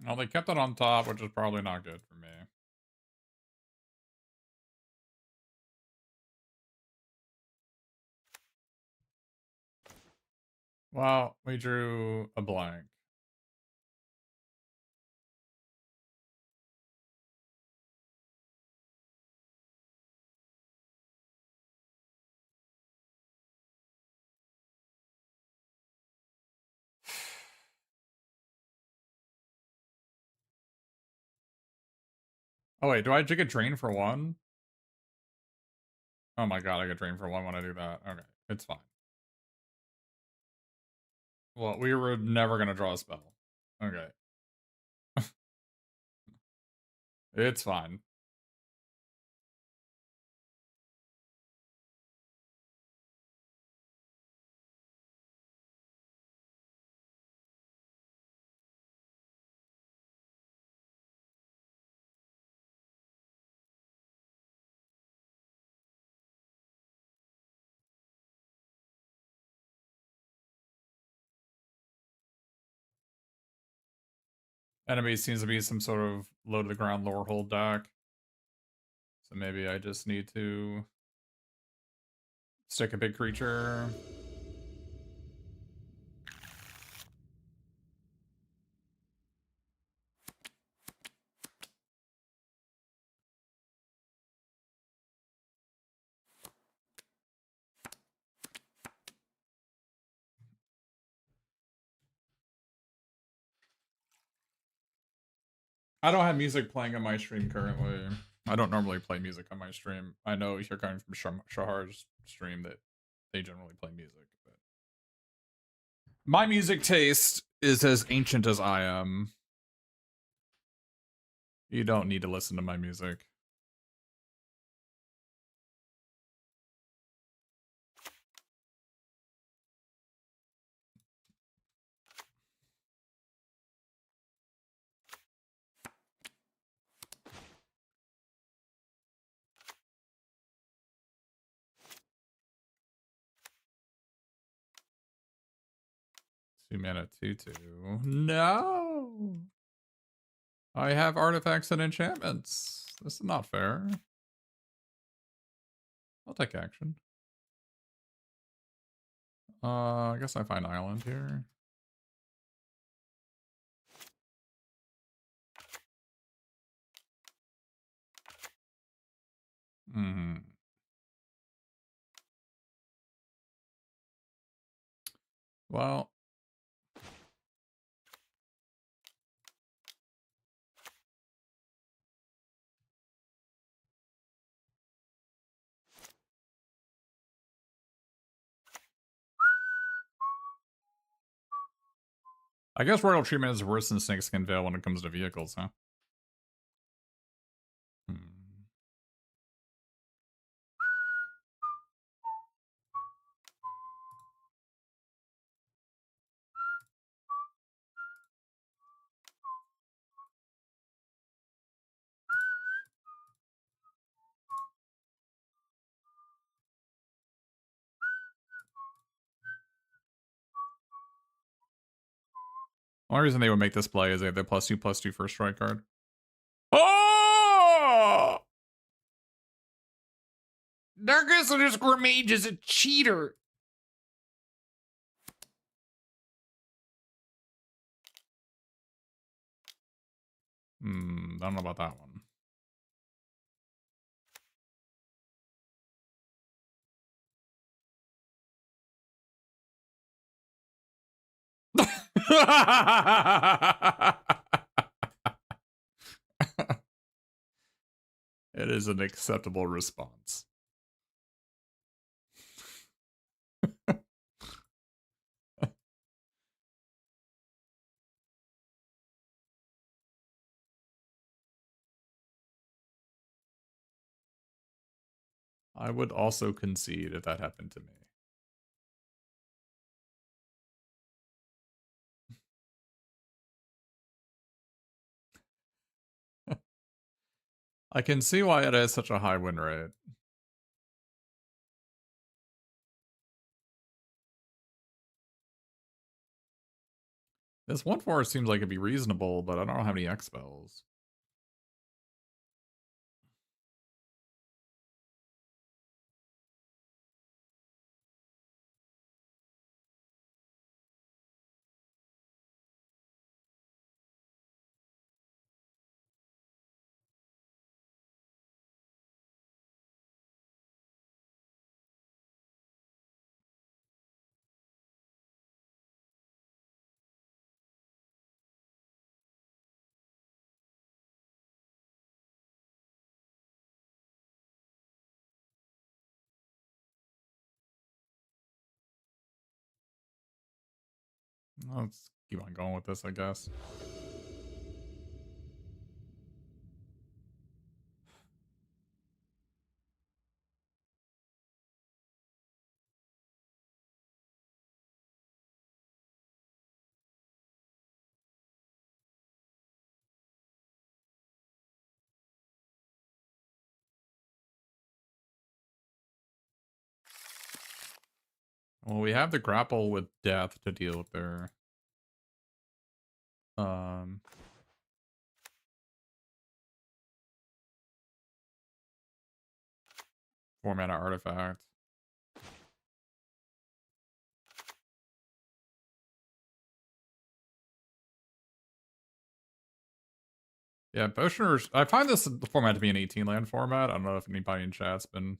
Well, they kept it on top, which is probably not good for me. Well, we drew a blank. Oh wait, do I get drained for one? Oh my god, I get drained for one when I do that. Okay, it's fine. Well, we were never gonna draw a spell. Okay. It's fine. Enemy seems to be some sort of low to the ground lower hold deck. So maybe I just need to stick a big creature. I don't have music playing on my stream currently. I don't normally play music on my stream. I know you're coming from Shahar's stream that they generally play music, but my music taste is as ancient as I am. You don't need to listen to my music. Two mana, 2/2. No! I have artifacts and enchantments. This is not fair. I'll take action. I guess I find island here. Hmm. Well, I guess royal treatment is worse than snakeskin veil when it comes to vehicles, huh? Hmm. The only reason they would make this play is they have the +2/+2 first strike card. Oh! Darkest underscore mage is a cheater. I don't know about that one. It is an acceptable response. I would also concede if that happened to me. I can see why it has such a high win rate. This 1/4 seems like it'd be reasonable, but I don't have any X spells. Let's keep on going with this, I guess. Well, we have the grapple with death to deal with their 4-mana artifact. Yeah, Potioners. I find this format to be an 18 land format. I don't know if anybody in chat's been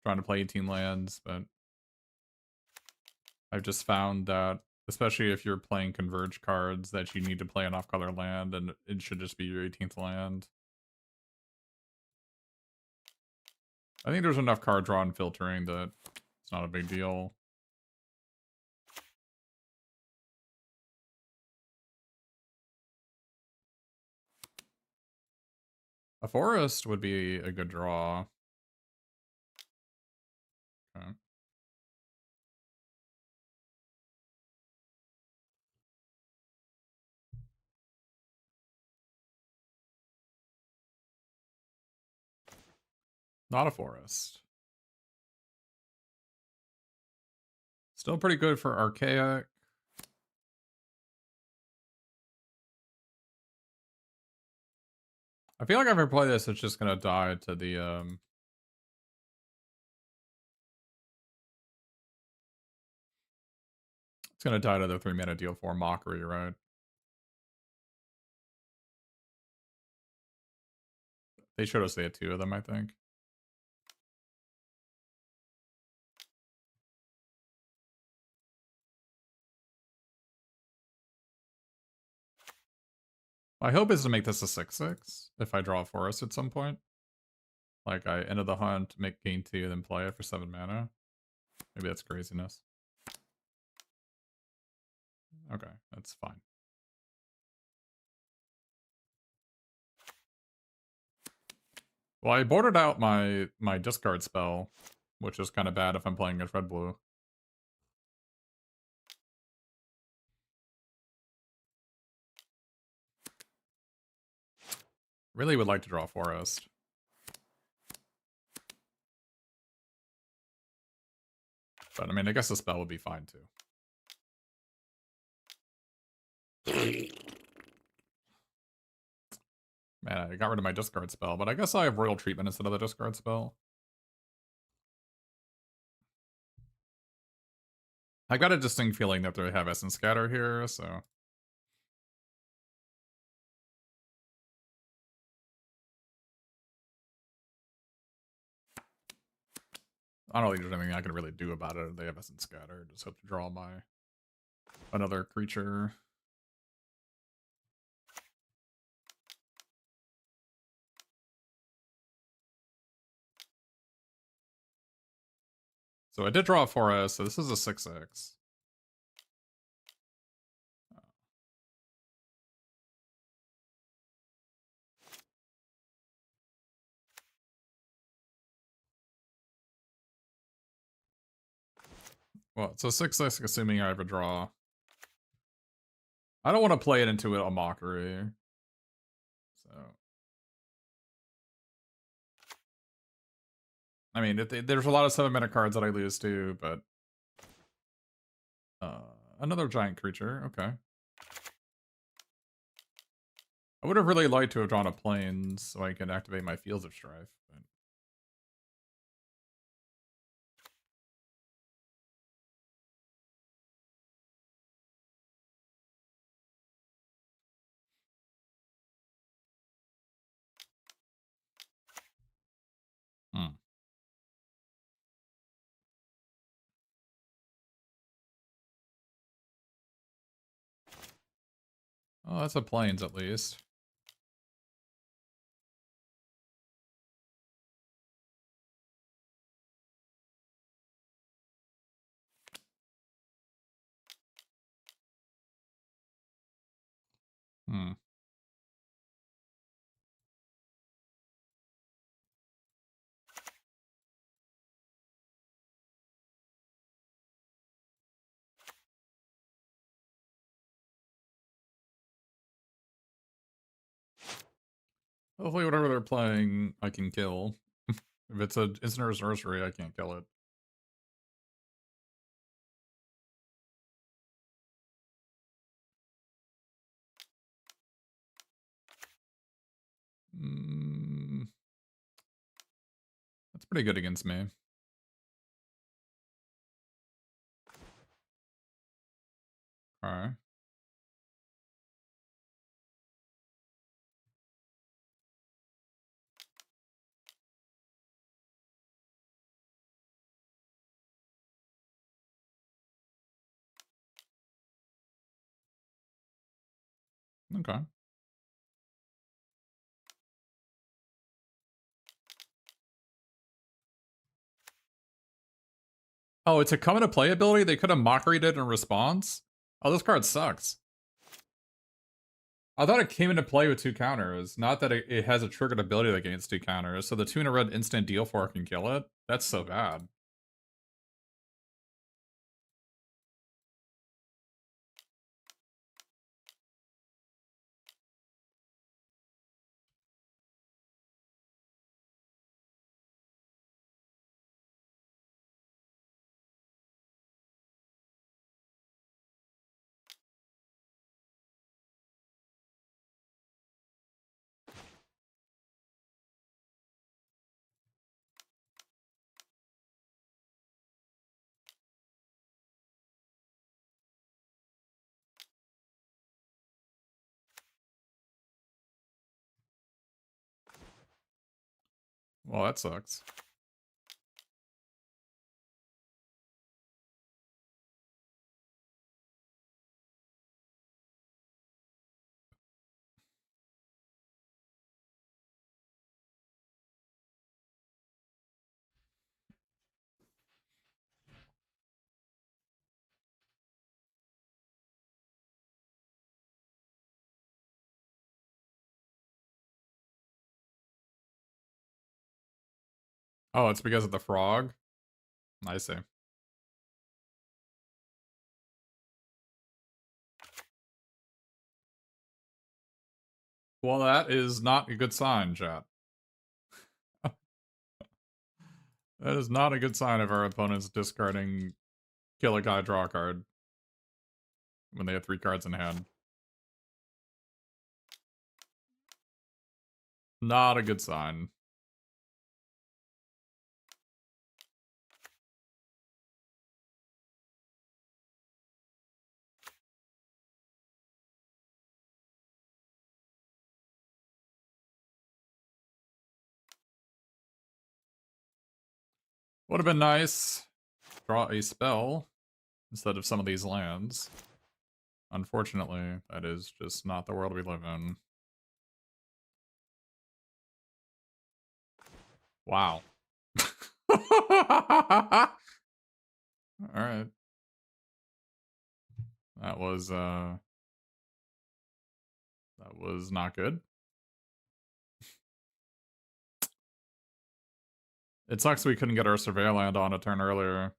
trying to play 18 lands, but I've just found that, especially if you're playing converge cards, that you need to play an off-color land, and it should just be your 18th land. I think there's enough card draw and filtering that it's not a big deal. A forest would be a good draw. Okay. Not a forest. Still pretty good for Archaic. I feel like if I play this, it's just gonna die to the it's gonna die to the 3-mana deal 4 Mockery, right? They showed us they had 2 of them, I think. My hope is to make this a 6/6 if I draw a forest at some point. Like I enter the hunt, make gain 2, then play it for 7 mana. Maybe that's craziness. Okay, that's fine. Well, I bordered out my discard spell, which is kind of bad if I'm playing against red-blue. Really would like to draw a forest. But I mean, I guess the spell would be fine too. Man, I got rid of my discard spell, but I guess I have Royal Treatment instead of the discard spell. I got a distinct feeling that they have Essence Scatter here, so... I don't think there's anything I can really do about it. They have Essence Scatter. Just hope to draw my... another creature. So I did draw a forest, so this is a 6/6. Well, it's a 6/6 assuming I have a draw. I don't want to play it into a Mockery. So... I mean, there's a lot of 7-mana cards that I lose to, but... another giant creature, okay. I would have really liked to have drawn a Plains so I can activate my Fields of Strife, but... Hmm. Oh, that's a Plains at least. Hmm. Hopefully whatever they're playing, I can kill. If it's an instant sorcery, I can't kill it. Mm, that's pretty good against me. Alright. Okay. Oh, it's a come into play ability? They could have mockeried it in response? Oh, this card sucks. I thought it came into play with 2 counters, not that it has a triggered ability that gains 2 counters, so the 2 in a red instant deal 4 can kill it? That's so bad. Well, that sucks. Oh, it's because of the frog? I see. Well, that is not a good sign, chat. That is not a good sign of our opponents discarding kill a guy, draw a card when they have 3 cards in hand. Not a good sign. Would have been nice. Draw a spell instead of some of these lands. Unfortunately, that is just not the world we live in. Wow. Alright. That was not good. It sucks we couldn't get our surveil land on a turn earlier.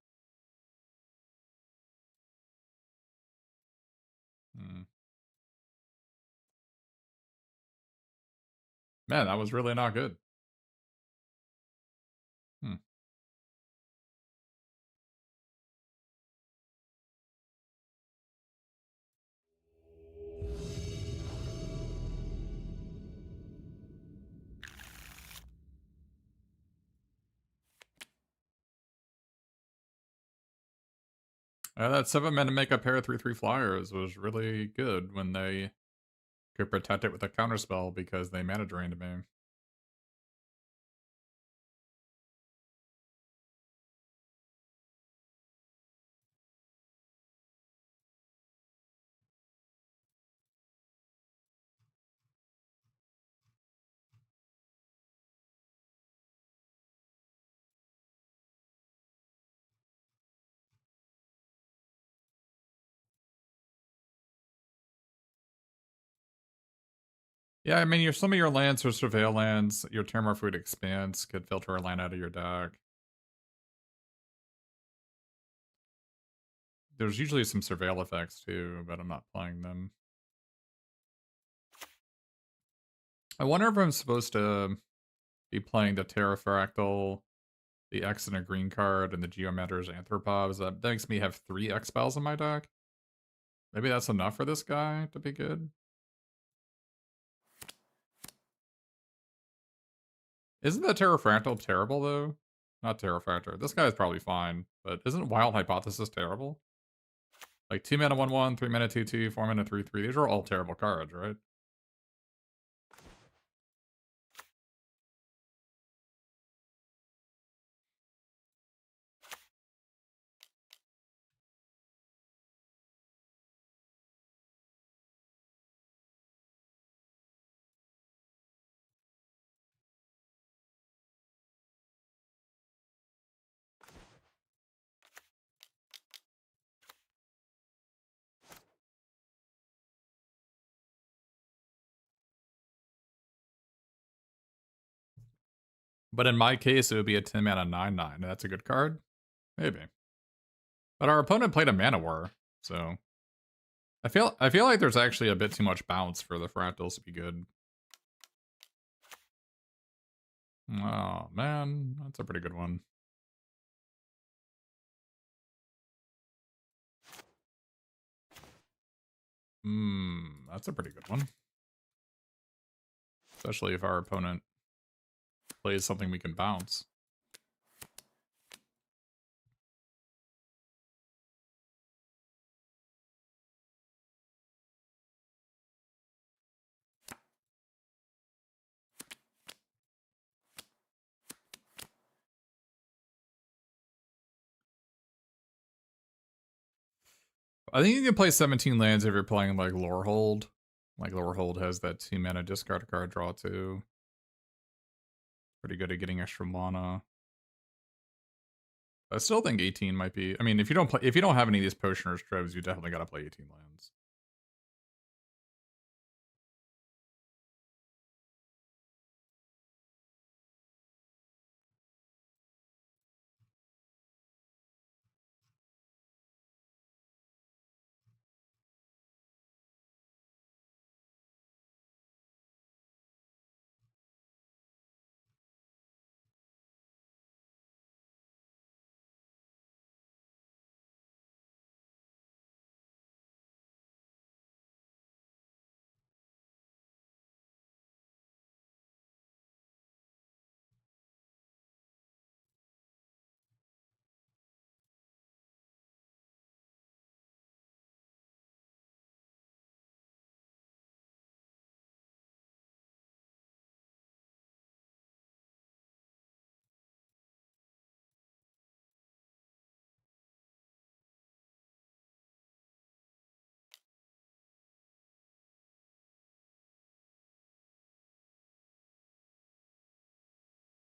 Hmm. Man, that was really not good. Hmm. That 7-mana make a pair of 3/3 flyers was really good when they could protect it with a counterspell because they mana drained me. Yeah, I mean, some of your lands are surveil lands. Your Terramorphoid Expanse could filter a land out of your deck. There's usually some surveil effects too, but I'm not playing them. I wonder if I'm supposed to be playing the Terrafractal, the X and a green card, and the Geometter's Anthropobs. That makes me have 3 X-Spells in my deck. Maybe that's enough for this guy to be good. Isn't the Terrafractal terrible, though? Not Terrafractor. This guy's probably fine, but isn't Wild Hypothesis terrible? Like 2 mana 1/1, 3 mana 2/2, 4 mana 3/3. These are all terrible cards, right? But in my case, it would be a 10 mana 9/9. That's a good card? Maybe. But our opponent played a Mana War, so I feel like there's actually a bit too much bounce for the Fractals to be good. Oh man, that's a pretty good one. That's a pretty good one. Especially if our opponent plays something we can bounce. I think you can play 17 lands if you're playing like Lorehold. Like Lorehold has that 2 mana discard a card draw too. Pretty good at getting extra mana. I still think 18 might be. I mean, if you don't have any of these Potioner's Troves, you definitely gotta play 18 lands.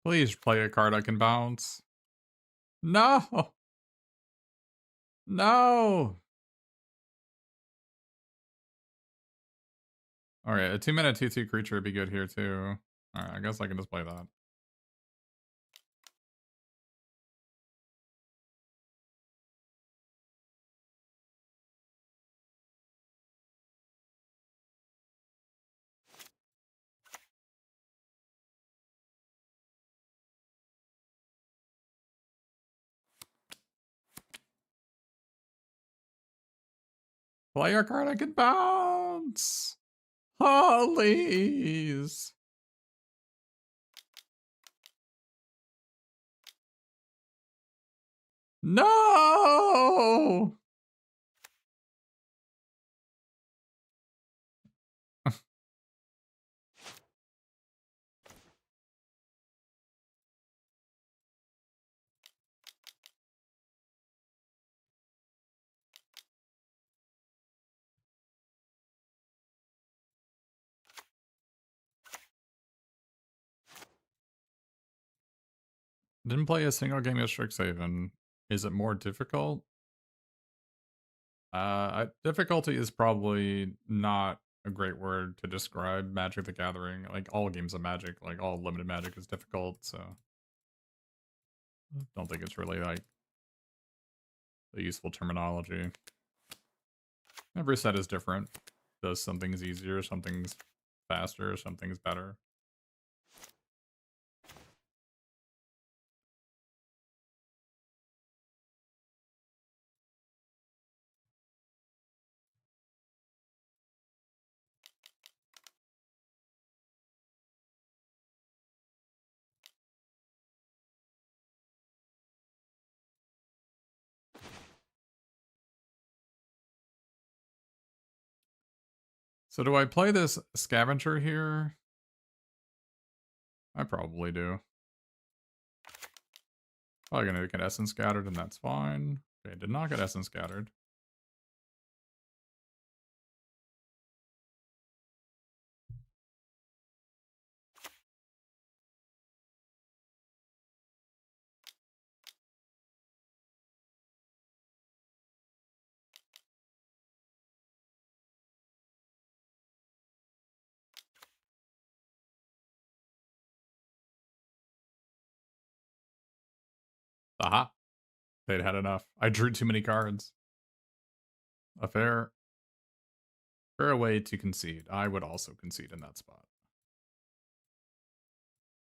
Please play a card I can bounce. No! No! Alright, a 2 mana 2/2 creature would be good here too. Alright, I guess I can just play that. Play a card I can bounce! Please! No! Didn't play a single game of Strixhaven. Is it more difficult? Difficulty is probably not a great word to describe Magic the Gathering. Like, all games of Magic, like, all limited Magic is difficult, so... don't think it's really, like, a useful terminology. Every set is different. Does some things easier, some things faster, some things better. So do I play this Scavenger here? I probably do. Probably gonna get Essence Scattered, and that's fine. Okay, did not get Essence Scattered. Aha! They'd had enough. I drew too many cards. A fair way to concede. I would also concede in that spot.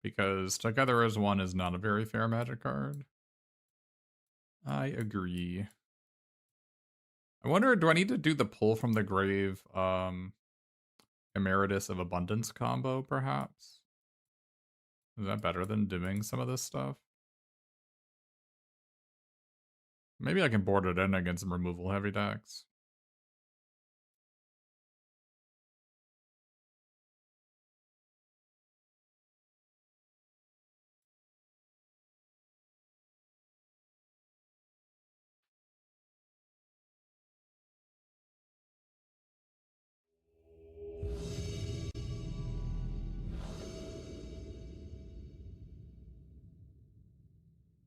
Because Together as One is not a very fair Magic card. I agree. I wonder, do I need to do the Pull from the Grave, Emeritus of Abundance combo, perhaps? Is that better than doing some of this stuff? Maybe I can board it in against some removal heavy decks.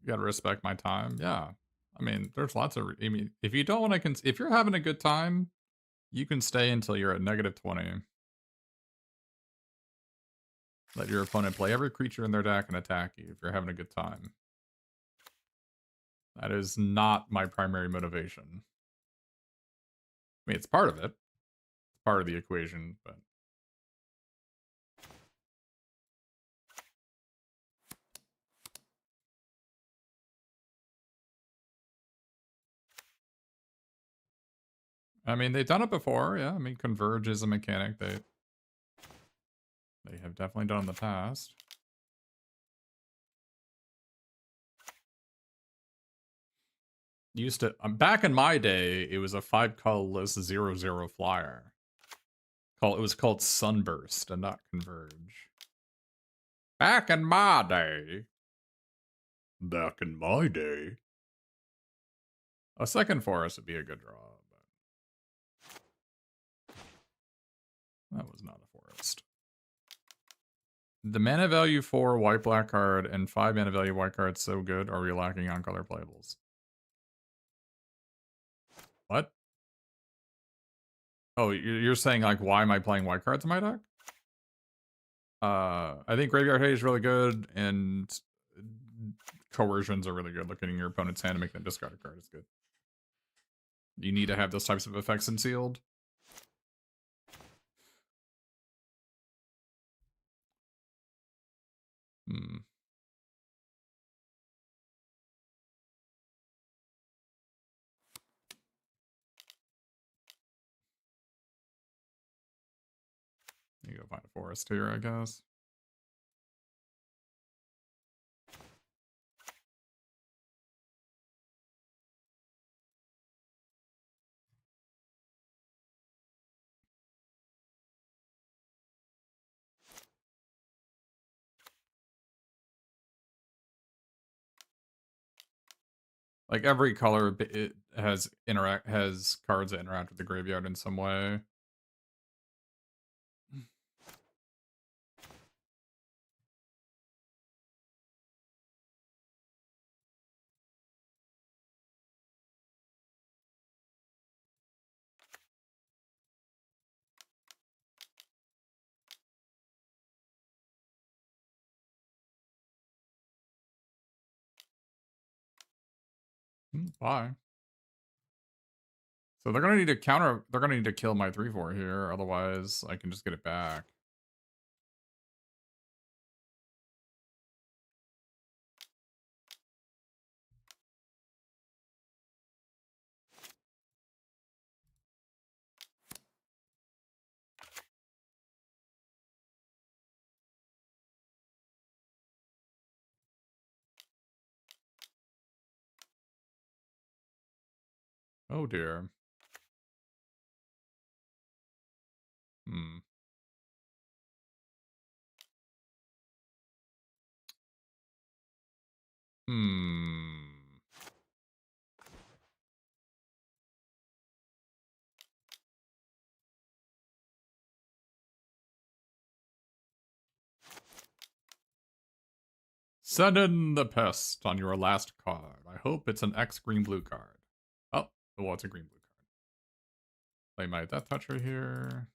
You gotta respect my time. Yeah. I mean, there's lots of... I mean, if you don't want to... if you're having a good time, you can stay until you're at negative 20. Let your opponent play every creature in their deck and attack you if you're having a good time. That is not my primary motivation. I mean, it's part of it. It's part of the equation, but... I mean, they've done it before, yeah. I mean, Converge is a mechanic they have definitely done in the past. Used to... back in my day, it was a 5-colorless 0/0 flyer. It was called Sunburst and not Converge. Back in my day. Back in my day. A second forest would be a good draw, but that was not a forest. The mana value 4 white black card and 5 mana value white cards so good, are we lacking on color playables? What? Oh, you're saying, like, why am I playing white cards in my deck? I think Graveyard Hate is really good, and Coercions are really good. Looking in your opponent's hand and making them discard a card is good. You need to have those types of effects in sealed. Hmm. You go find a forest here, I guess. Like, every color it has cards that interact with the graveyard in some way. Bye. So they're gonna need to counter. They're gonna need to kill my 3/4 here, otherwise I can just get it back. Oh dear. Hmm. Hmm. Send in the pest on your last card. I hope it's an X green blue card. Oh, well, it's a green blue card. Play my Death Toucher here.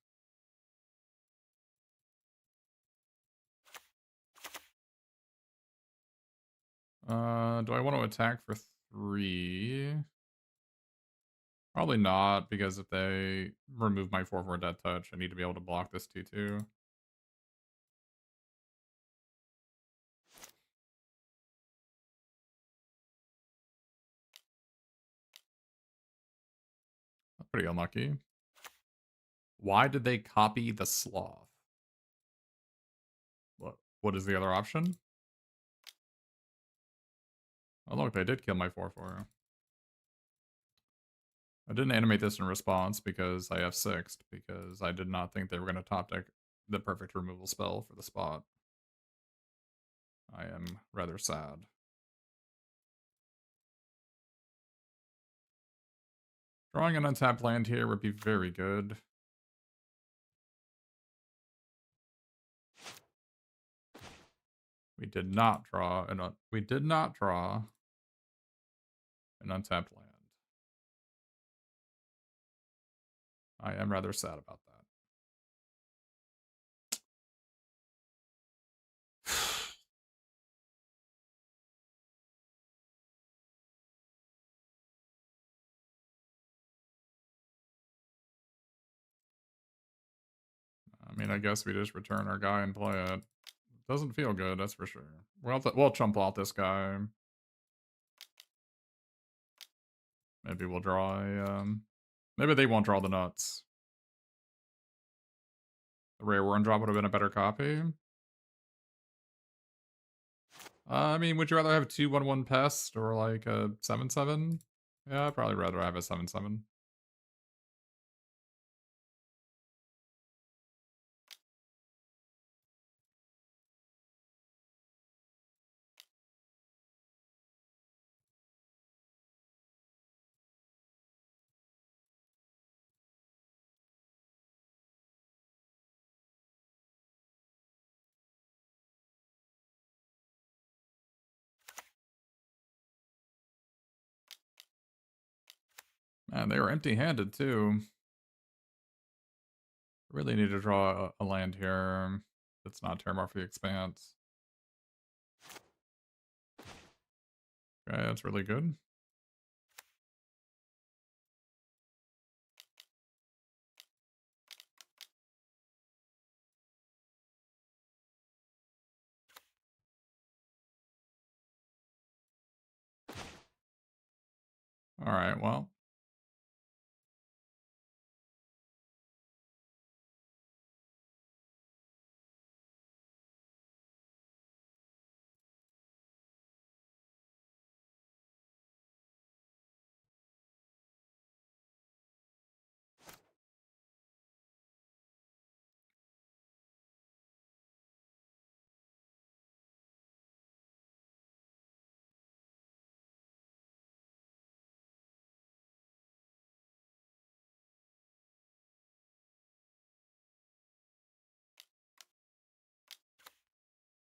Do I want to attack for 3? Probably not, because if they remove my 4/4 Death Touch, I need to be able to block this 2/2. Pretty unlucky. Why did they copy the Sloth? What is the other option? Oh look, they did kill my 4/4. I didn't animate this in response because I F6'd, because I did not think they were going to top deck the perfect removal spell for the spot. I am rather sad. Drawing an untapped land here would be very good. We did not draw an untapped land. I am rather sad about that. I mean, I guess we just return our guy and play it. Doesn't feel good, that's for sure. We'll chump out this guy. Maybe we'll draw a, maybe they won't draw the nuts. The rare one drop would have been a better copy. I mean, would you rather have a 2/1/1 pest or like a 7/7? Yeah, I'd probably rather have a 7/7. Man, they were empty-handed too. Really need to draw a land here that's not Terramorph the Expanse. Okay, that's really good. Alright, well.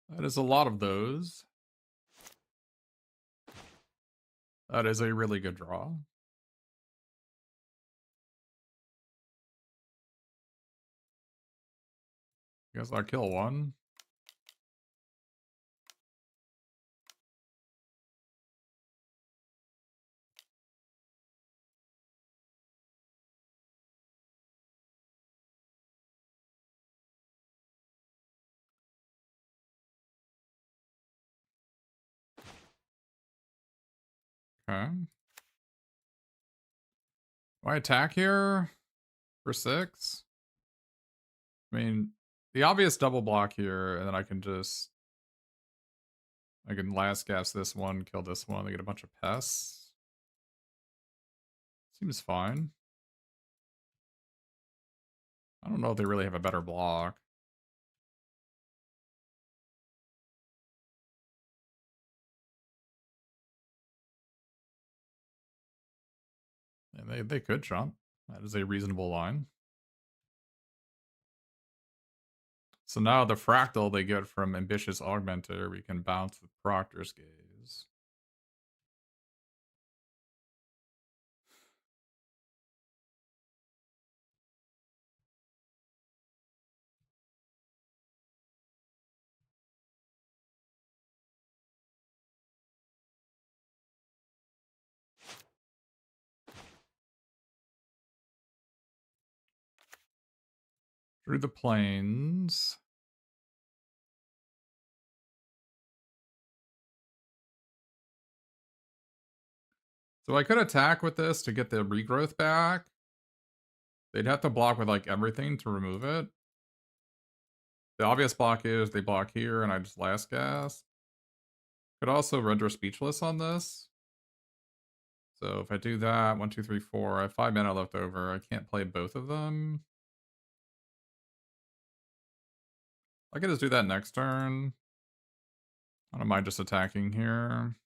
That is a lot of those. That is a really good draw. Guess I'll kill one. Okay. Do I attack here for 6? I mean, the obvious double block here, and then I can last gas this one, kill this one, they get a bunch of pests. Seems fine. I don't know if they really have a better block. And they could jump. That is a reasonable line. So now the fractal they get from Ambitious Augmenter, we can bounce with Proctor's Gaze. Through the plains. So I could attack with this to get the regrowth back. They'd have to block with like everything to remove it. The obvious block is they block here and I just last gas. Could also render speechless on this. So if I do that, 1, 2, 3, 4, I have 5 mana left over. I can't play both of them. I could just do that next turn. I don't mind just attacking here.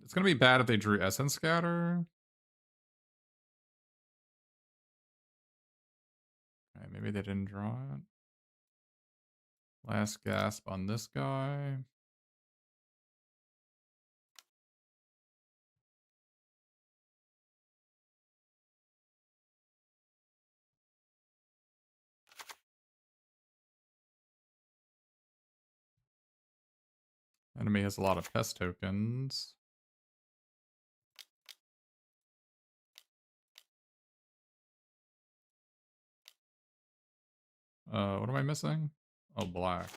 It's gonna be bad if they drew Essence Scatter. Okay, maybe they didn't draw it. Last gasp on this guy. Enemy has a lot of pest tokens. What am I missing? Oh, black.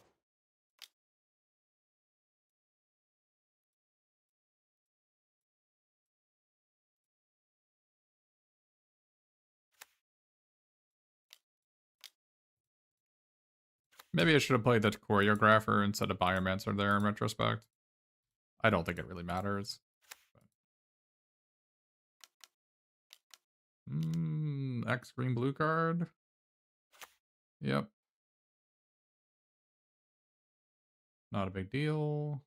Maybe I should have played the Choreographer instead of Biomancer there in retrospect. I don't think it really matters. X green blue card. Yep. Not a big deal.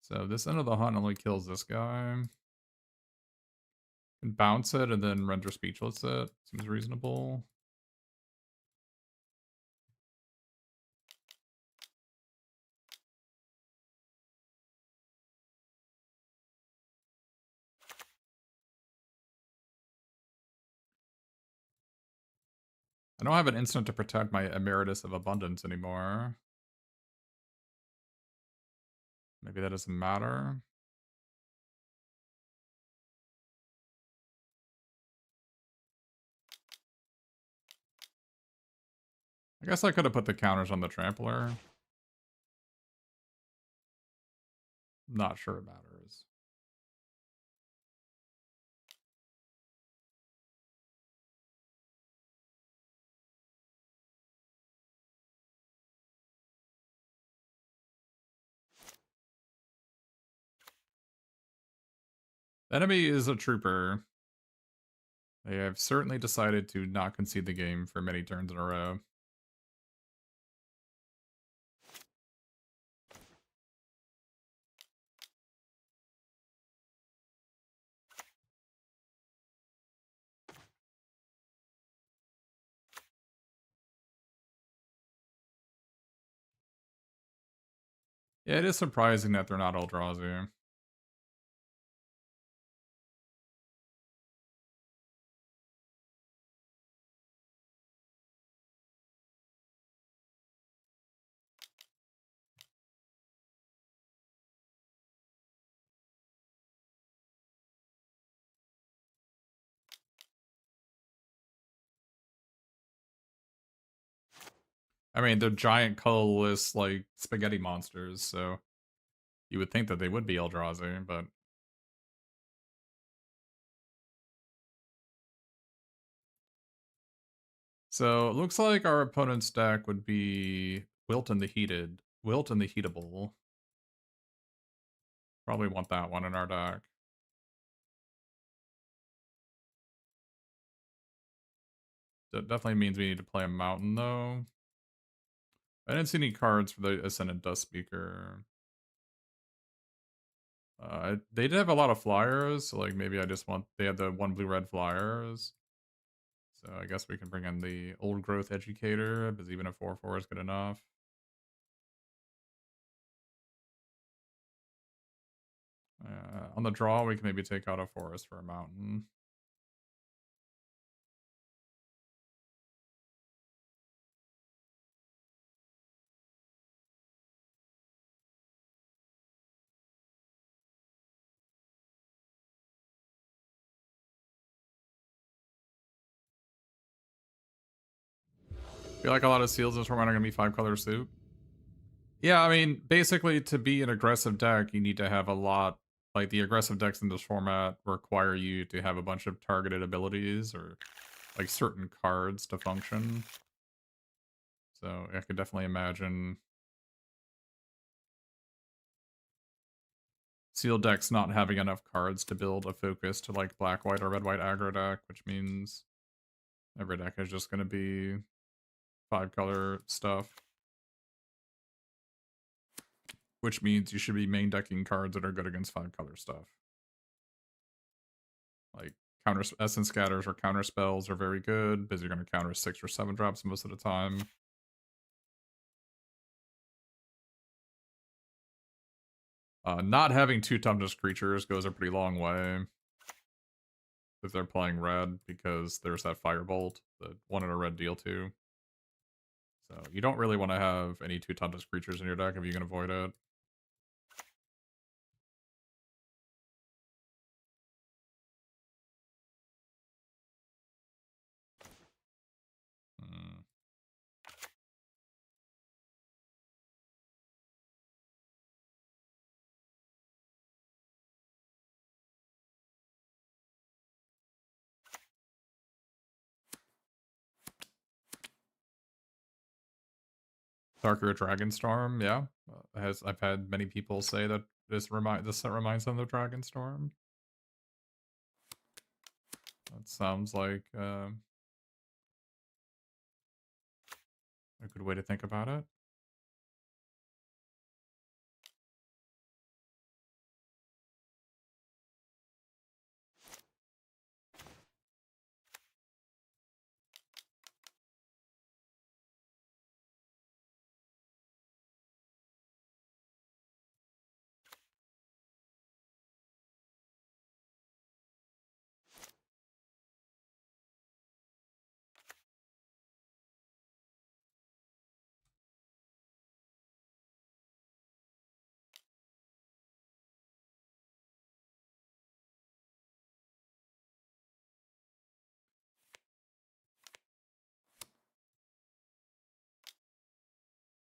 So this End of the Hunt only kills this guy. And bounce it and then render speechless it. Seems reasonable. I don't have an instant to protect my Emeritus of Abundance anymore. Maybe that doesn't matter. I guess I could have put the counters on the Trampler. Not sure it matters. The enemy is a trooper. They have certainly decided to not concede the game for many turns in a row. Yeah, it is surprising that they're not Eldrazi. I mean, they're giant, colorless, like, spaghetti monsters, so you would think that they would be Eldrazi, but... So, it looks like our opponent's deck would be Wilt and the Heatable. Probably want that one in our deck. That definitely means we need to play a Mountain, though. I didn't see any cards for the Ascendant Dust Speaker. They did have a lot of flyers, so like maybe I just want... They had the 1 blue-red flyers. So I guess we can bring in the Old Growth Educator, because even a 4/4 is good enough. On the draw, we can maybe take out a Forest for a Mountain. I feel like a lot of seals in this format are going to be 5-color soup. Yeah, I mean, basically, to be an aggressive deck, you need to have a lot... Like, the aggressive decks in this format require you to have a bunch of targeted abilities, or, like, certain cards to function. So, I could definitely imagine seal decks not having enough cards to build a focus to, like, black-white or red-white aggro deck, which means every deck is just going to be 5-color stuff. Which means you should be main decking cards that are good against 5-color stuff. Like, counter Essence Scatters or counter spells are very good, because you're going to counter 6 or 7 drops most of the time. Not having 2 toughness creatures goes a pretty long way if they're playing red, because there's that Firebolt, the 1 in a red deal too. So you don't really want to have any 2 toughness creatures in your deck if you can avoid it. Darker Dragonstorm, yeah. I've had many people say that this set reminds them of Dragonstorm. That sounds like a good way to think about it.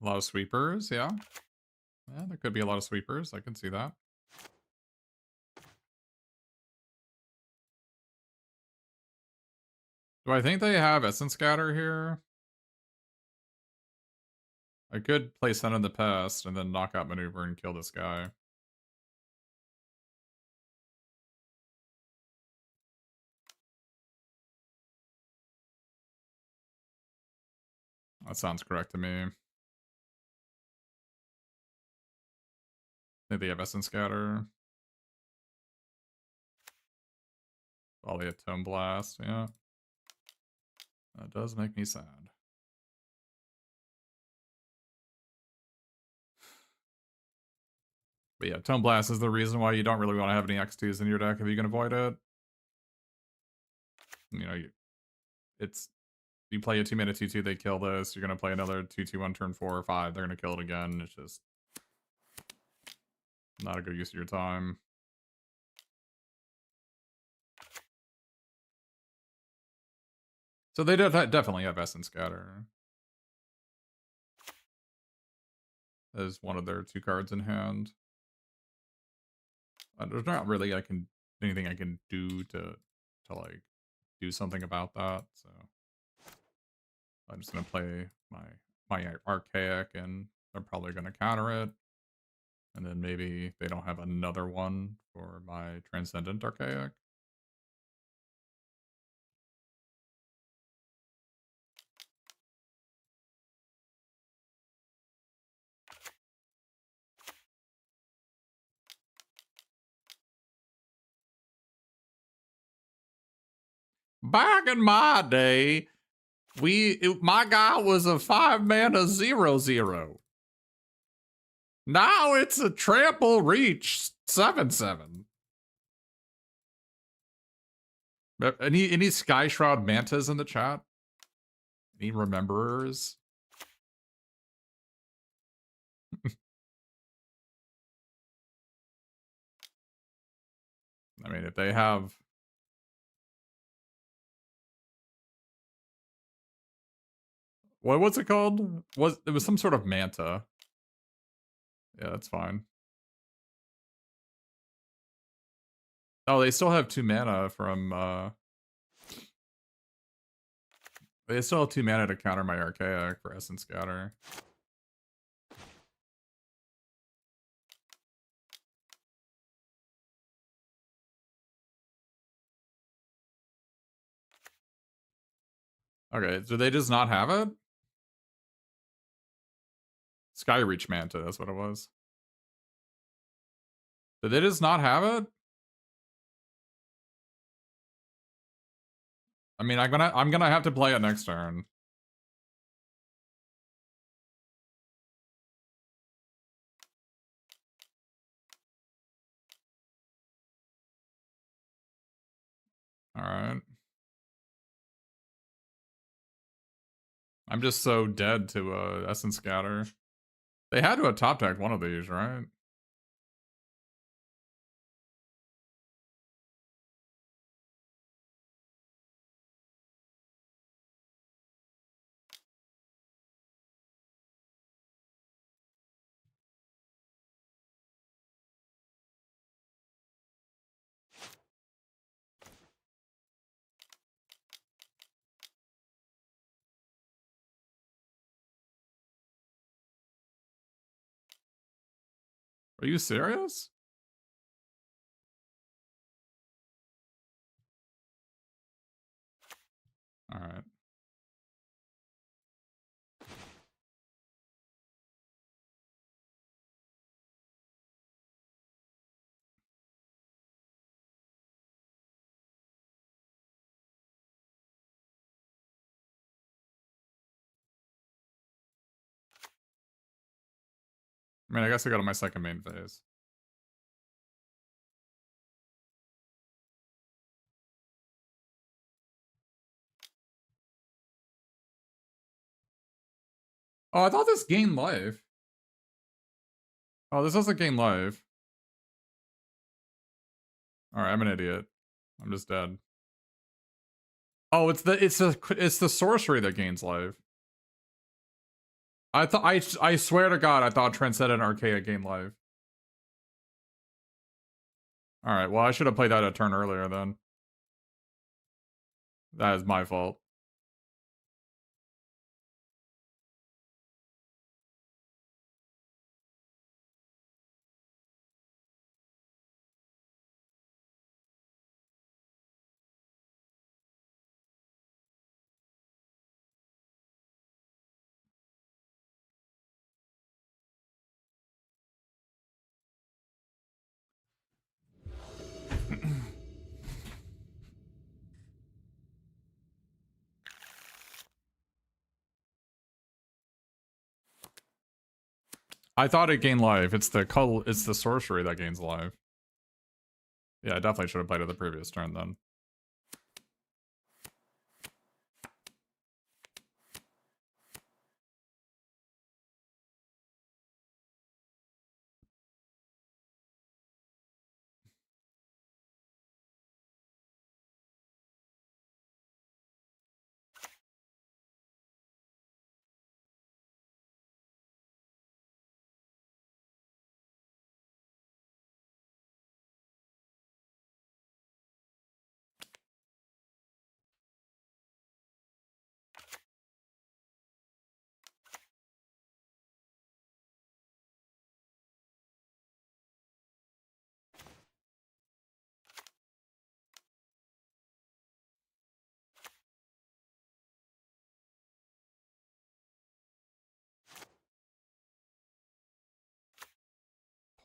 A lot of sweepers, yeah. Yeah, there could be a lot of sweepers. I can see that. Do I think they have Essence Scatter here? I could play Sun in the Past and then Knockout Maneuver and kill this guy. That sounds correct to me. I think they have Essence Scatter. Probably a Tome Blast, yeah. That does make me sad. But yeah, Tome Blast is the reason why you don't really want to have any X2s in your deck if you can avoid it. You know, you play a 2-mana 2/2, they kill this. You're gonna play another 2/2 on turn 4 or 5. They're gonna kill it again. It's just not a good use of your time. So they definitely have Essence Scatter. as one of their 2 cards in hand. There's not really anything I can do to like do something about that. So I'm just gonna play my archaic, and they're probably gonna counter it. And then maybe they don't have another one for my transcendent archaic. Back in my day, my guy was a 5-mana 0/0. Now it's a trample reach 7/7. Any Sky Shroud Mantas in the chat? Any rememberers? I mean, if they have... What's it called? It was some sort of manta. Yeah, that's fine. Oh, they still have 2 mana from they still have 2 mana to counter my archaic for Essence Scatter. Okay, do they just not have it? Skyreach Manta, that's what it was. Did they just not have it? I mean, I'm gonna have to play it next turn. Alright. I'm just so dead to Essence Scatter. They had to have top decked one of these, right? Are you serious? Alright. I mean, I guess I go to my second main phase. Oh, I thought this gained life. Oh, this doesn't gain life. Alright, I'm an idiot. I'm just dead. Oh, it's the sorcery that gains life. I swear to God, I thought Transcendent Archaic gained life. Alright, well, I should have played that a turn earlier then. That is my fault. I thought it gained life. It's the sorcery that gains life. Yeah, I definitely should have played it the previous turn then.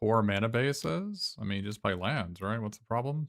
poor mana base is? I mean, just play lands, right? What's the problem?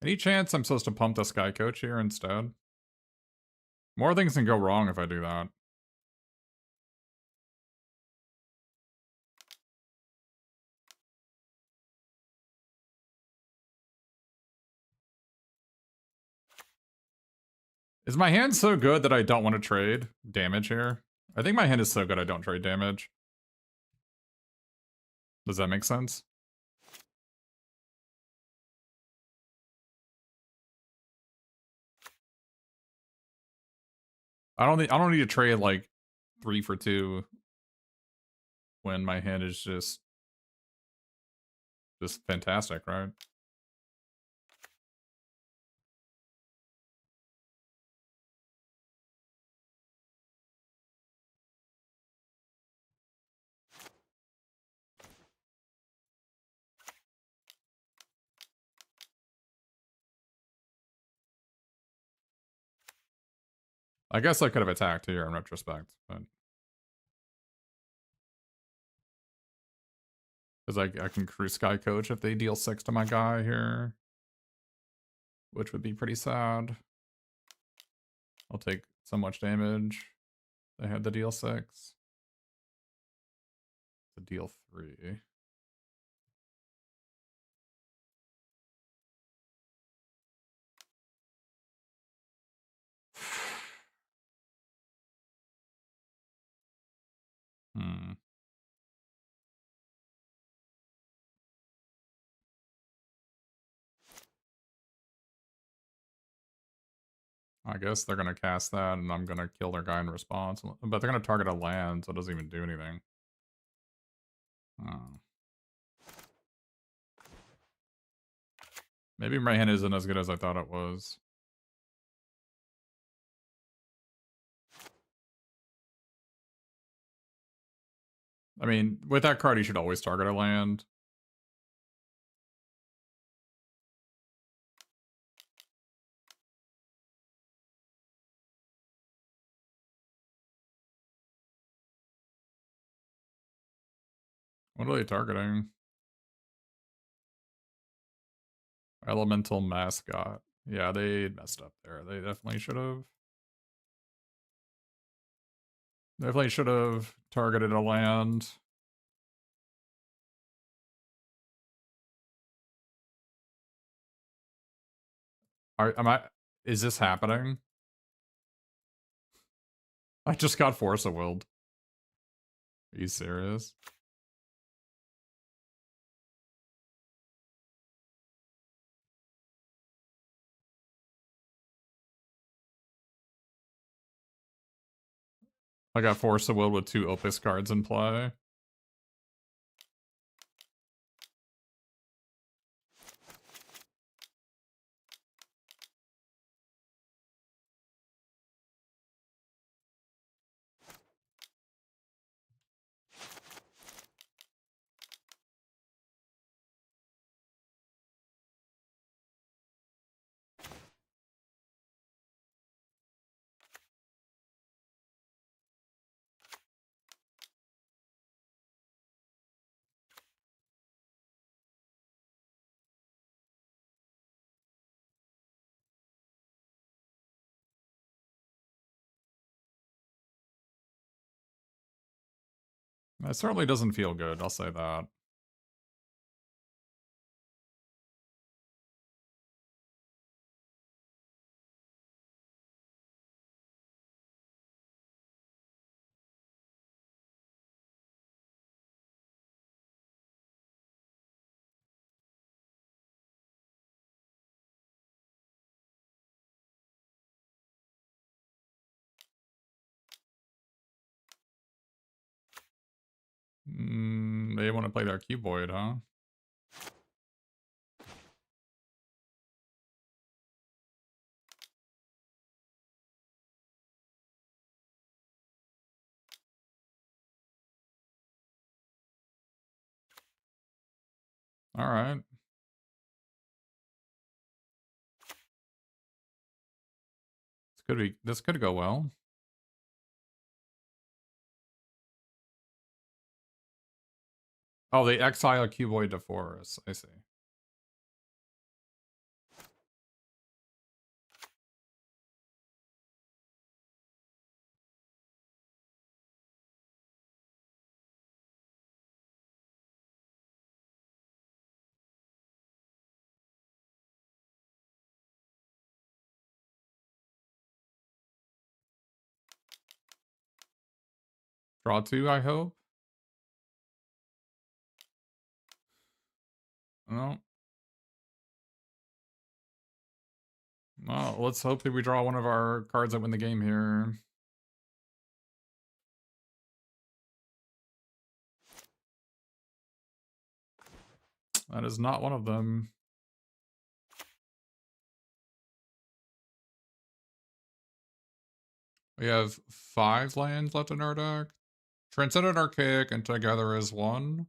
Any chance I'm supposed to pump the Sky Coach here instead? More things can go wrong if I do that. Is my hand so good that I don't want to trade damage here? I think my hand is so good I don't trade damage. Does that make sense? I don't need to trade like 3 for 2 when my hand is just fantastic, right? I guess I could have attacked here in retrospect, but because I can crew Sky Coach if they deal 6 to my guy here, which would be pretty sad. I'll take so much damage. They had the deal 6. The deal 3. Hmm. I guess they're gonna cast that, and I'm gonna kill their guy in response. But they're gonna target a land, so it doesn't even do anything. Oh. Maybe my hand isn't as good as I thought it was. I mean, with that card, you should always target a land. What are they targeting? Elemental Mascot. Yeah, they messed up there. They definitely should have. Definitely should have targeted a land. Is this happening? I just got Force of Willed. Are you serious? I got Force of Will with 2 Opus cards in play. That certainly doesn't feel good, I'll say that. They want to play their cuboid, huh? All right. This could go well. Oh, they exile cuboid to forest. I see. Draw 2, I hope. No. Well, let's hope that we draw one of our cards that win the game here. That is not one of them. We have 5 lands left in our deck. Transcendent Archaic and Together as one.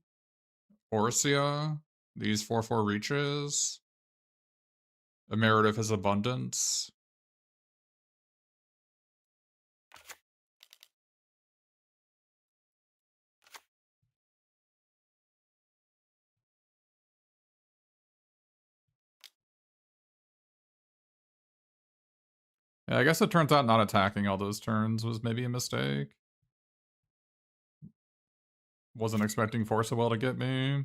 Orsia. These 4/4 reaches. Emeritive is Abundance. Yeah, I guess it turns out not attacking all those turns was maybe a mistake. Wasn't expecting Force of Will to get me.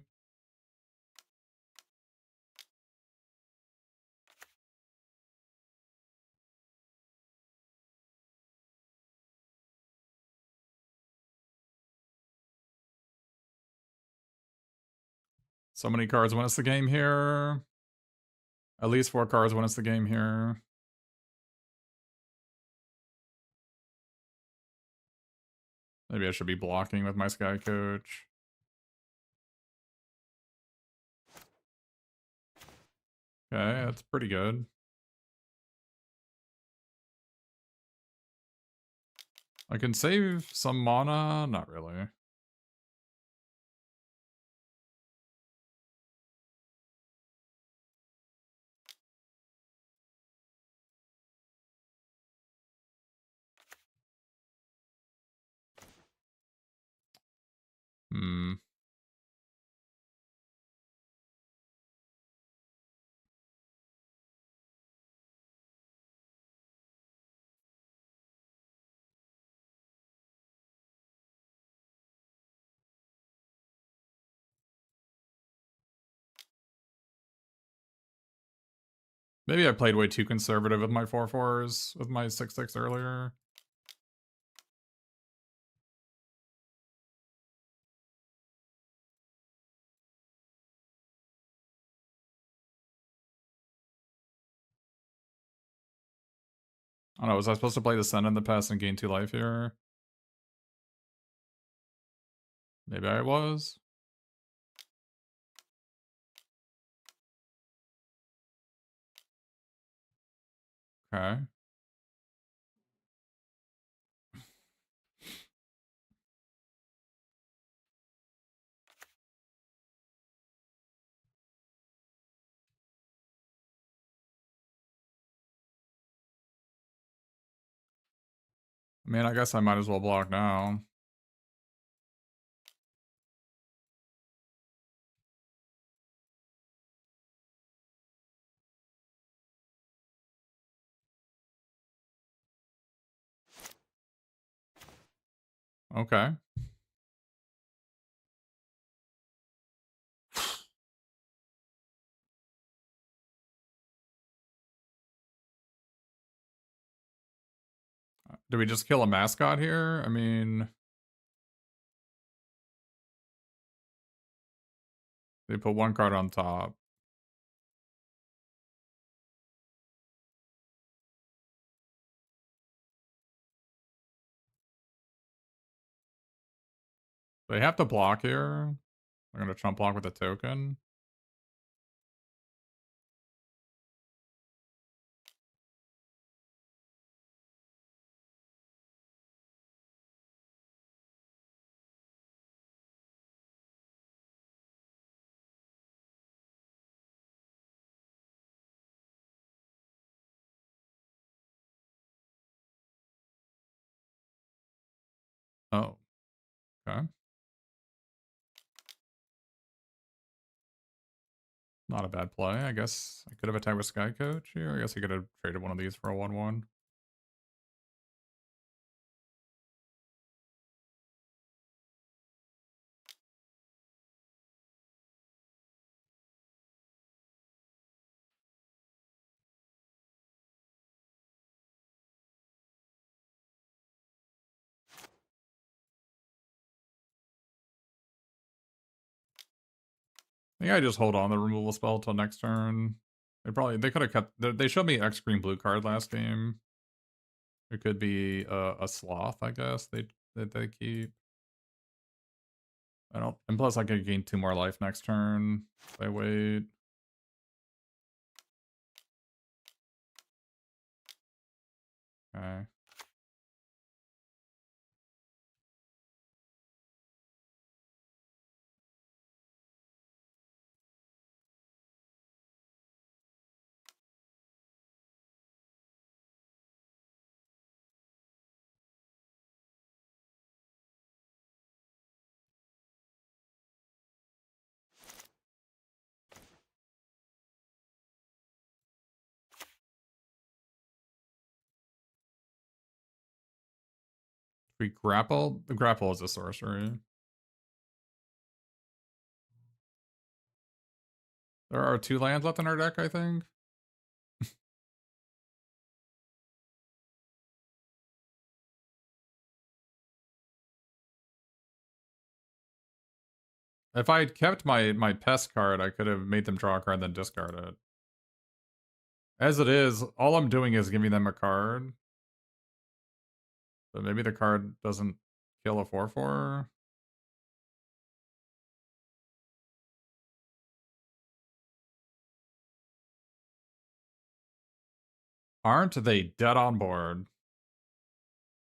So many cards win us the game here. At least 4 cards win us the game here. Maybe I should be blocking with my Sky Coach. Okay, that's pretty good. I can save some mana? Not really. Hmm. Maybe I played way too conservative with my 4/4s with my 6/6 earlier. I don't know, was I supposed to play the Sun in the past and gain 2 life here? Maybe I was. Okay. I mean, I guess I might as well block now. Okay. Do we just kill a mascot here? I mean, they put 1 card on top. They have to block here. They're gonna chump block with a token. Oh, okay. Not a bad play. I guess I could have attacked with Sky Coach here. I guess I could have traded one of these for a 1/1. I think I just hold on the removal spell till next turn. They could have cut. They showed me X green blue card last game. It could be a sloth, I guess. They keep. I don't. And plus, I could gain 2 more life next turn if I wait. Okay. We grapple. The grapple is a sorcery. There are 2 lands left in our deck, I think. If I had kept my pest card, I could have made them draw a card and then discard it. As it is, all I'm doing is giving them a card. But maybe the card doesn't kill a 4/4. Aren't they dead on board?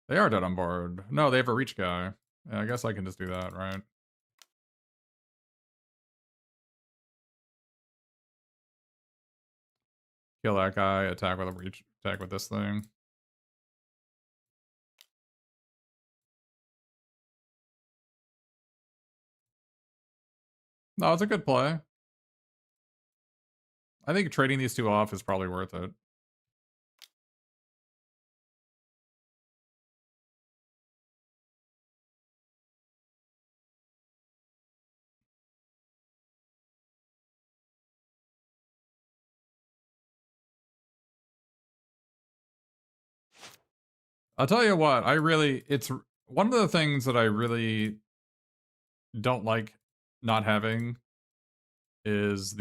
They are dead on board. No, they have a reach guy. Yeah, I guess I can just do that, right? Kill that guy, attack with a reach, attack with this thing. No, it's a good play. I think trading these 2 off is probably worth it. I'll tell you what, it's one of the things that I really don't like not having is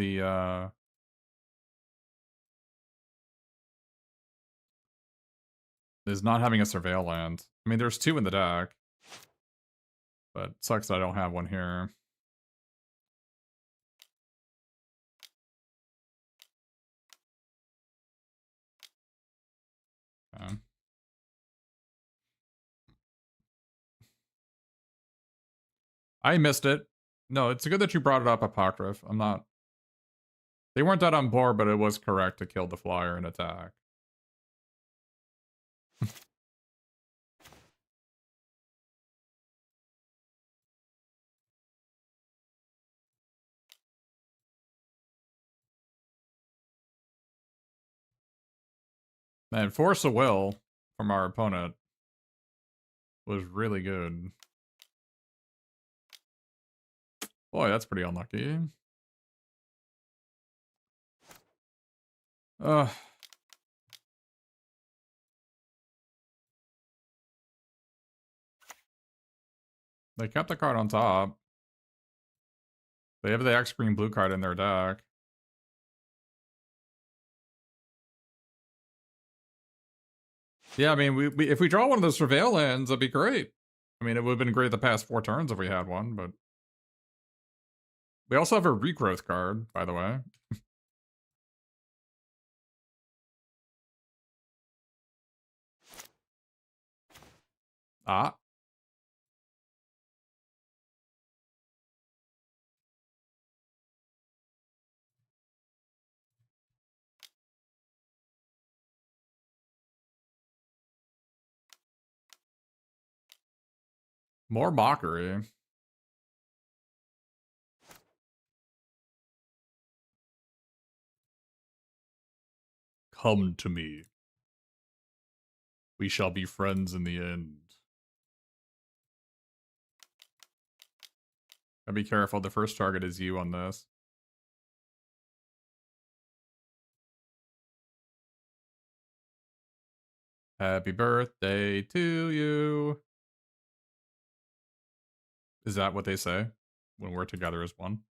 is not having a surveil land. I mean, there's 2 in the deck, but it sucks that I don't have one here. I missed it. No, it's good that you brought it up, Apocryph. I'm not. They weren't dead on board, but it was correct to kill the flyer and attack. Man, Force of Will from our opponent was really good. Boy, that's pretty unlucky. Ugh. They kept the card on top. They have the X green blue card in their deck. Yeah, I mean, if we draw one of those surveil lands, that'd be great. I mean, it would have been great the past 4 turns if we had one, but we also have a regrowth card, by the way. Ah. More mockery. Come to me. We shall be friends in the end. Gotta be careful, the first target is you on this. Happy birthday to you. Is that what they say? When we're together as one?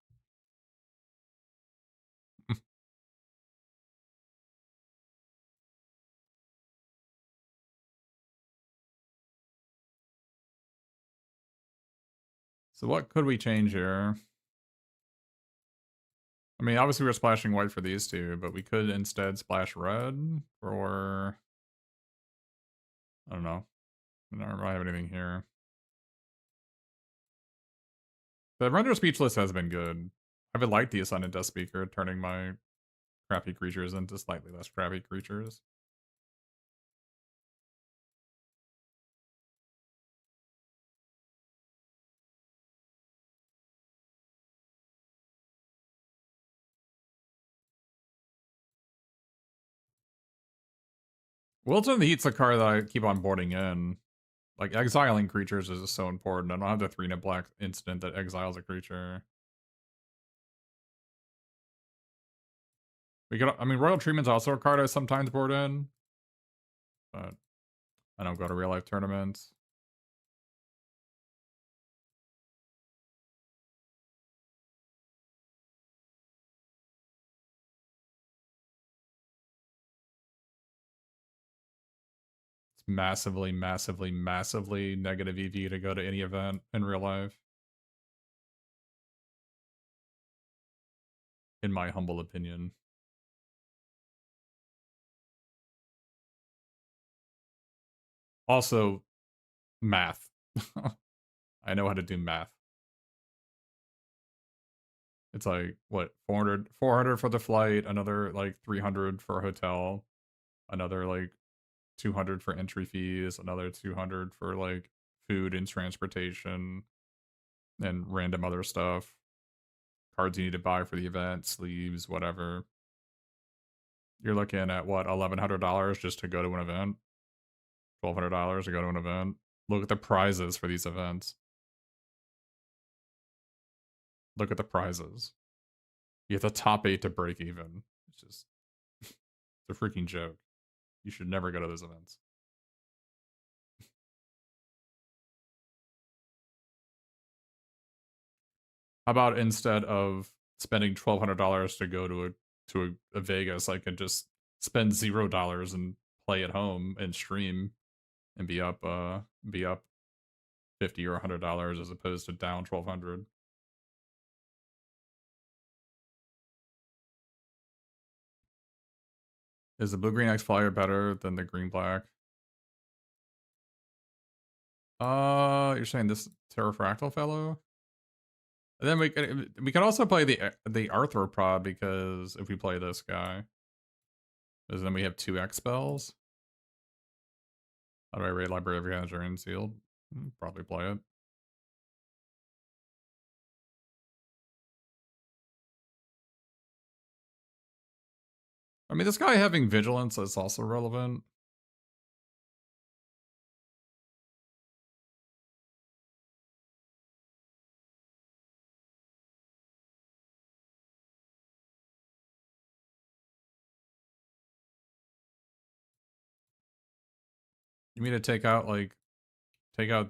So what could we change here? I mean, obviously we're splashing white for these two, but we could instead splash red, or... I don't know. I don't really have anything here. The Render Speechless has been good. I would like the Ascendant Death Speaker, turning my crappy creatures into slightly less crappy creatures. Wilton the Heat's a card that I keep on boarding in. Like, exiling creatures is so important. I don't have the 3-net black instant that exiles a creature. We could, I mean, Royal Treatment's also a card I sometimes board in, but I don't go to real life tournaments. It's massively, massively, massively negative EV to go to any event in real life. In my humble opinion. Also, math. I know how to do math. It's like, what, 400 for the flight, another like 300 for a hotel, another like 200 for entry fees, another 200 for like food and transportation, and random other stuff. Cards you need to buy for the event, sleeves, whatever. You're looking at what, $1,100 just to go to an event? $1,200 to go to an event? Look at the prizes for these events. Look at the prizes. You have the top 8 to break even. It's just, it's a freaking joke. You should never go to those events. How about instead of spending $1,200 to go to a Vegas, I could just spend $0 and play at home and stream and be up $50 or $100 as opposed to down 1,200. Is the blue green X flyer better than the green black? You're saying this Terrafractal fellow? And then we can also play the Arthropod, because if we play this guy, because then we have 2 X spells. How do I rate Library of Hazard and Sealed? Probably play it. I mean, this guy having Vigilance is also relevant. You mean to take out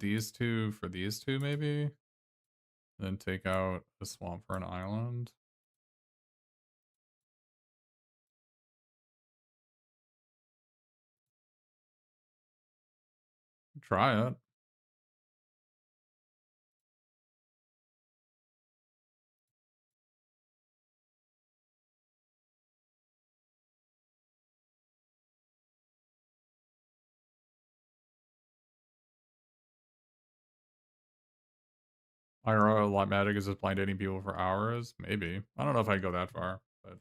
these two for these two, maybe? Then take out a swamp for an island? Try it. IRL Light Magic is just blind dating people for hours? Maybe. I don't know if I'd go that far, but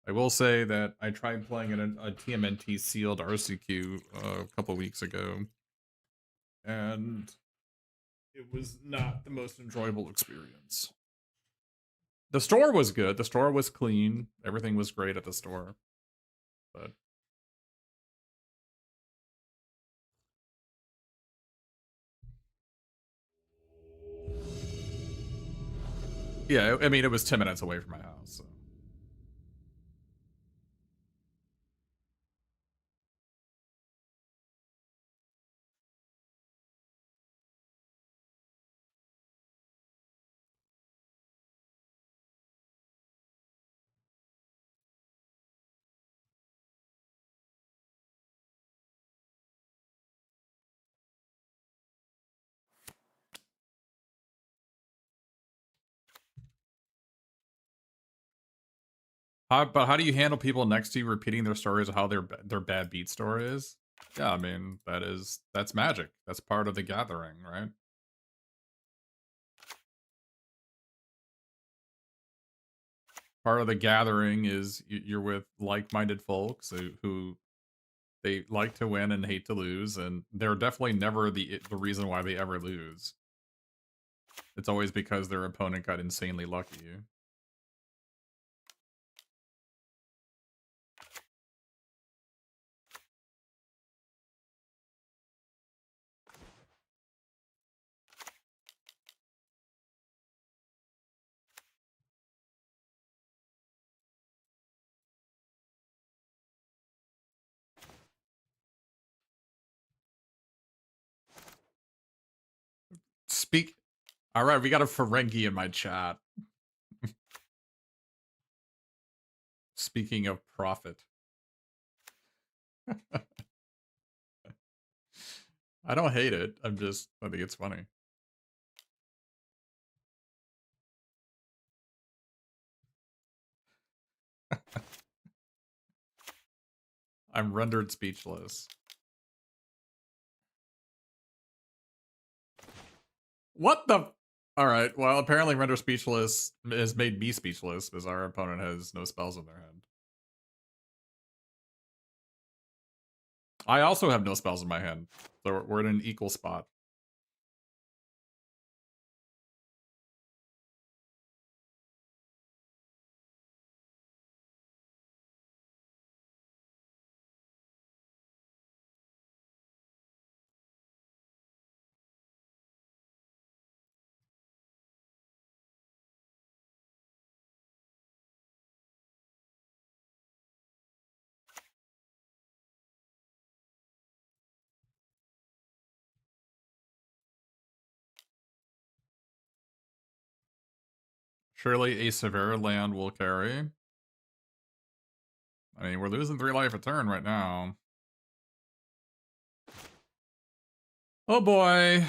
I will say that I tried playing a TMNT sealed RCQ a couple weeks ago, and it was not the most enjoyable experience. The store was good. The store was clean. Everything was great at the store. But yeah, I mean, it was 10 minutes away from my house. So. But how do you handle people next to you repeating their stories of how their bad beat story is? Yeah, I mean, that's magic. That's part of the gathering, right? Part of the gathering is you're with like-minded folks who they like to win and hate to lose, and they're definitely never the reason why they ever lose. It's always because their opponent got insanely lucky. Speak. All right, we got a Ferengi in my chat. Speaking of profit. I don't hate it. I think it's funny. I'm rendered speechless. What the? All right. Well, apparently render speechless has made me speechless because our opponent has no spells in their hand. I also have no spells in my hand, so we're in an equal spot. Surely a severe land will carry. I mean, we're losing 3 life a turn right now. Oh boy.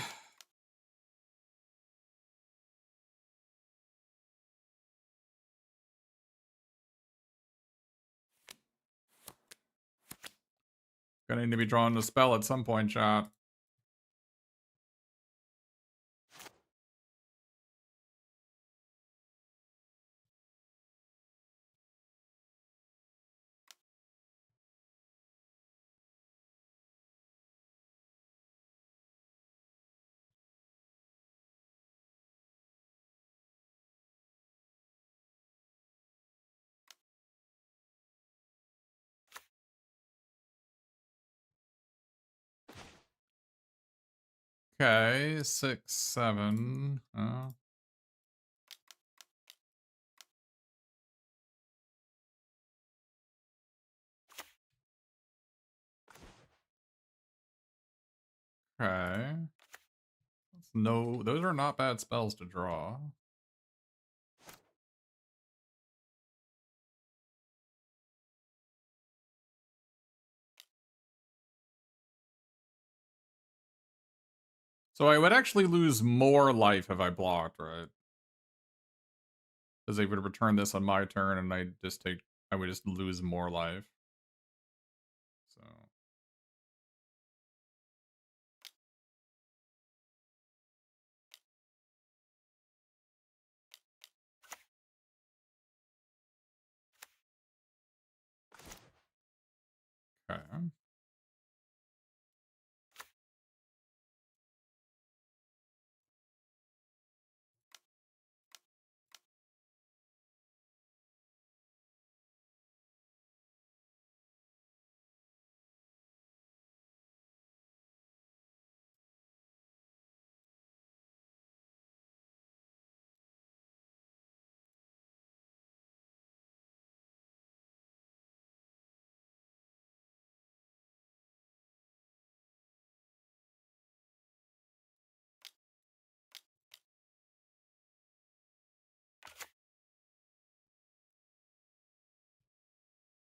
Gonna need to be drawing the spell at some point, chat. Okay, 6, 7. Okay. No, those are not bad spells to draw. So I would actually lose more life if I blocked, right? Because they would return this on my turn, and I would just lose more life. So Okay.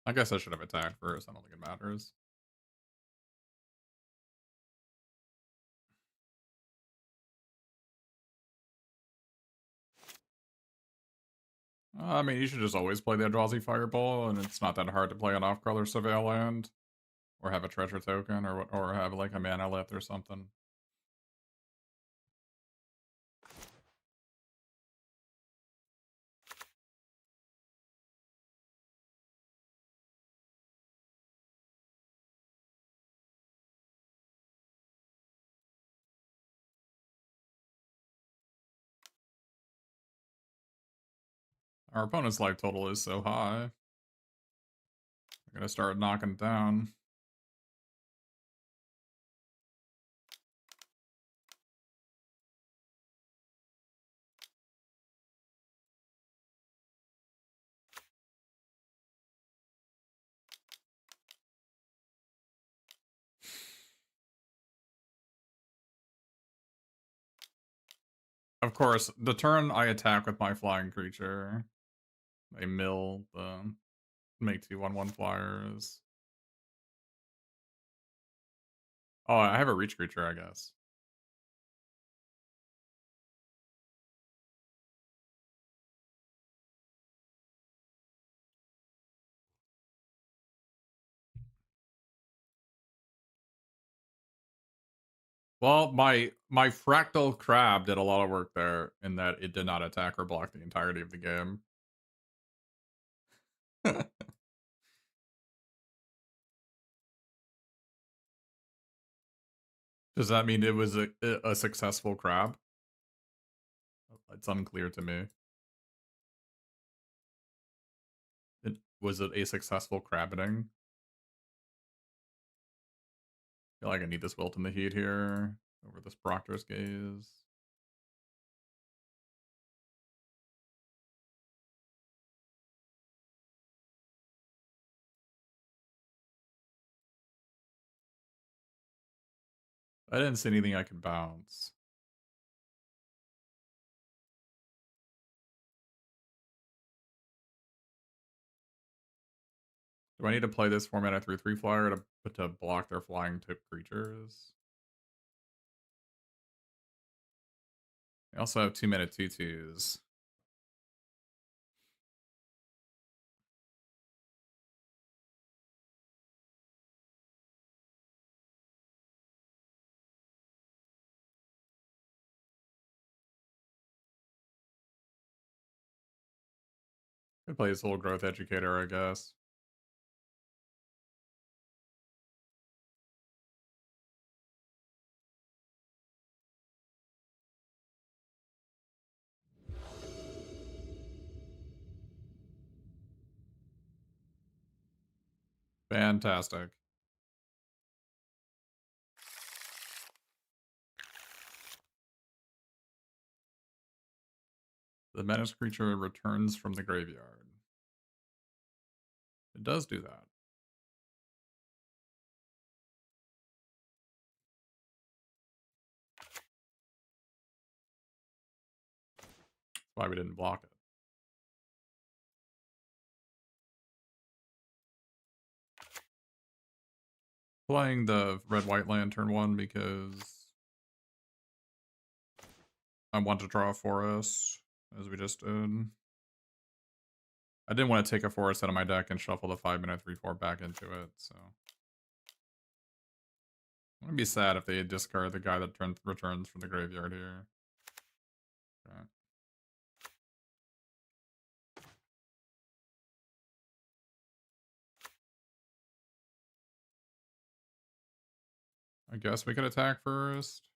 I guess I should have attacked first. I don't think it matters. I mean, you should just always play the Eldrazi Fireball, and it's not that hard to play an off-color Surveil land, or have a treasure token, or have like a Manalith or something. Our opponent's life total is so high. I'm gonna start knocking it down. Of course, the turn I attack with my flying creature, I mill the make 2/1/1 flyers. Oh, I have a reach creature, I guess. Well, my fractal crab did a lot of work there in that it did not attack or block the entirety of the game. Does that mean it was a successful crab? It's unclear to me. Was it a successful crabbiting? I feel like I need this Wilt in the Heat here over this Proctor's Gaze. I didn't see anything I could bounce. Do I need to play this format a 3/3 flyer to block their flying tip creatures? I also have 2-mana 2/2s. Could play this little Growth Educator, I guess. Fantastic. The menace creature returns from the graveyard. It does do that. That's why we didn't block it. Playing the red-white land turn 1 because I want to draw a forest, as we just did. I didn't want to take a forest out of my deck and shuffle the 5-mana 3/4 back into it, so. I'm gonna be sad if they discard the guy that returns from the graveyard here. Okay. I guess we could attack first.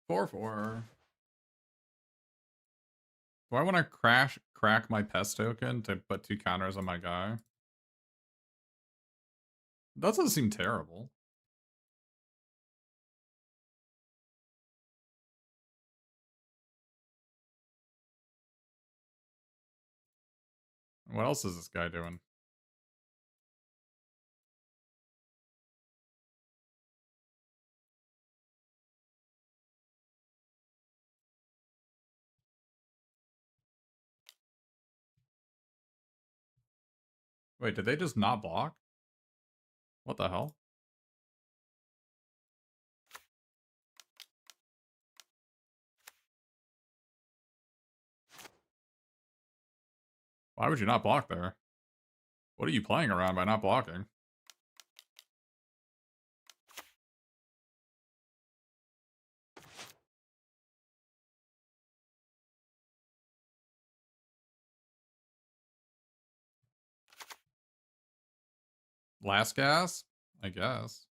Four. Do I want to crack my pest token to put 2 counters on my guy? That doesn't seem terrible. What else is this guy doing? Wait, did they just not block? What the hell? Why would you not block there? What are you playing around by not blocking? Last gas? I guess.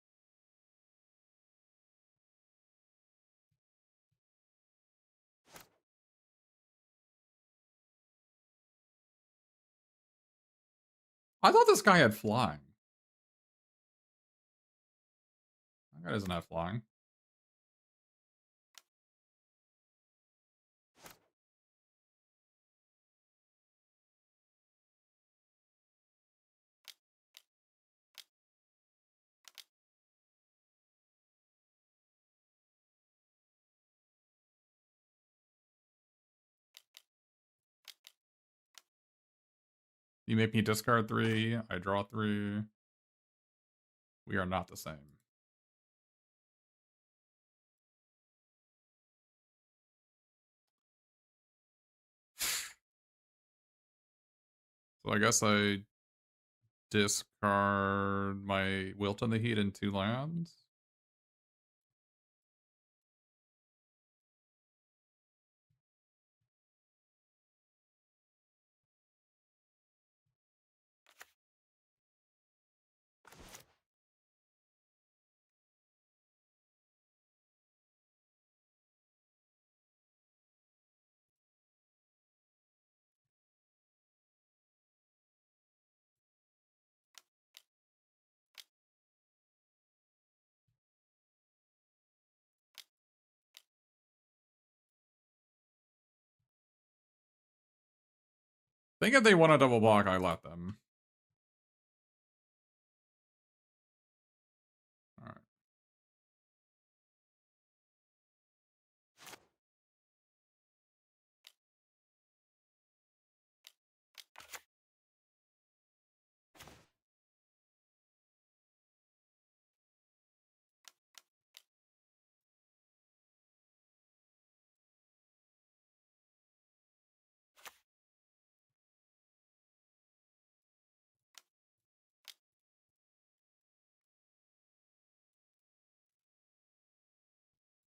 I thought this guy had flying. That guy doesn't have flying. You make me discard 3, I draw 3. We are not the same. So I guess I discard my Wilt on the Heat and 2 lands. I think if they want to double block, I let them. Alright.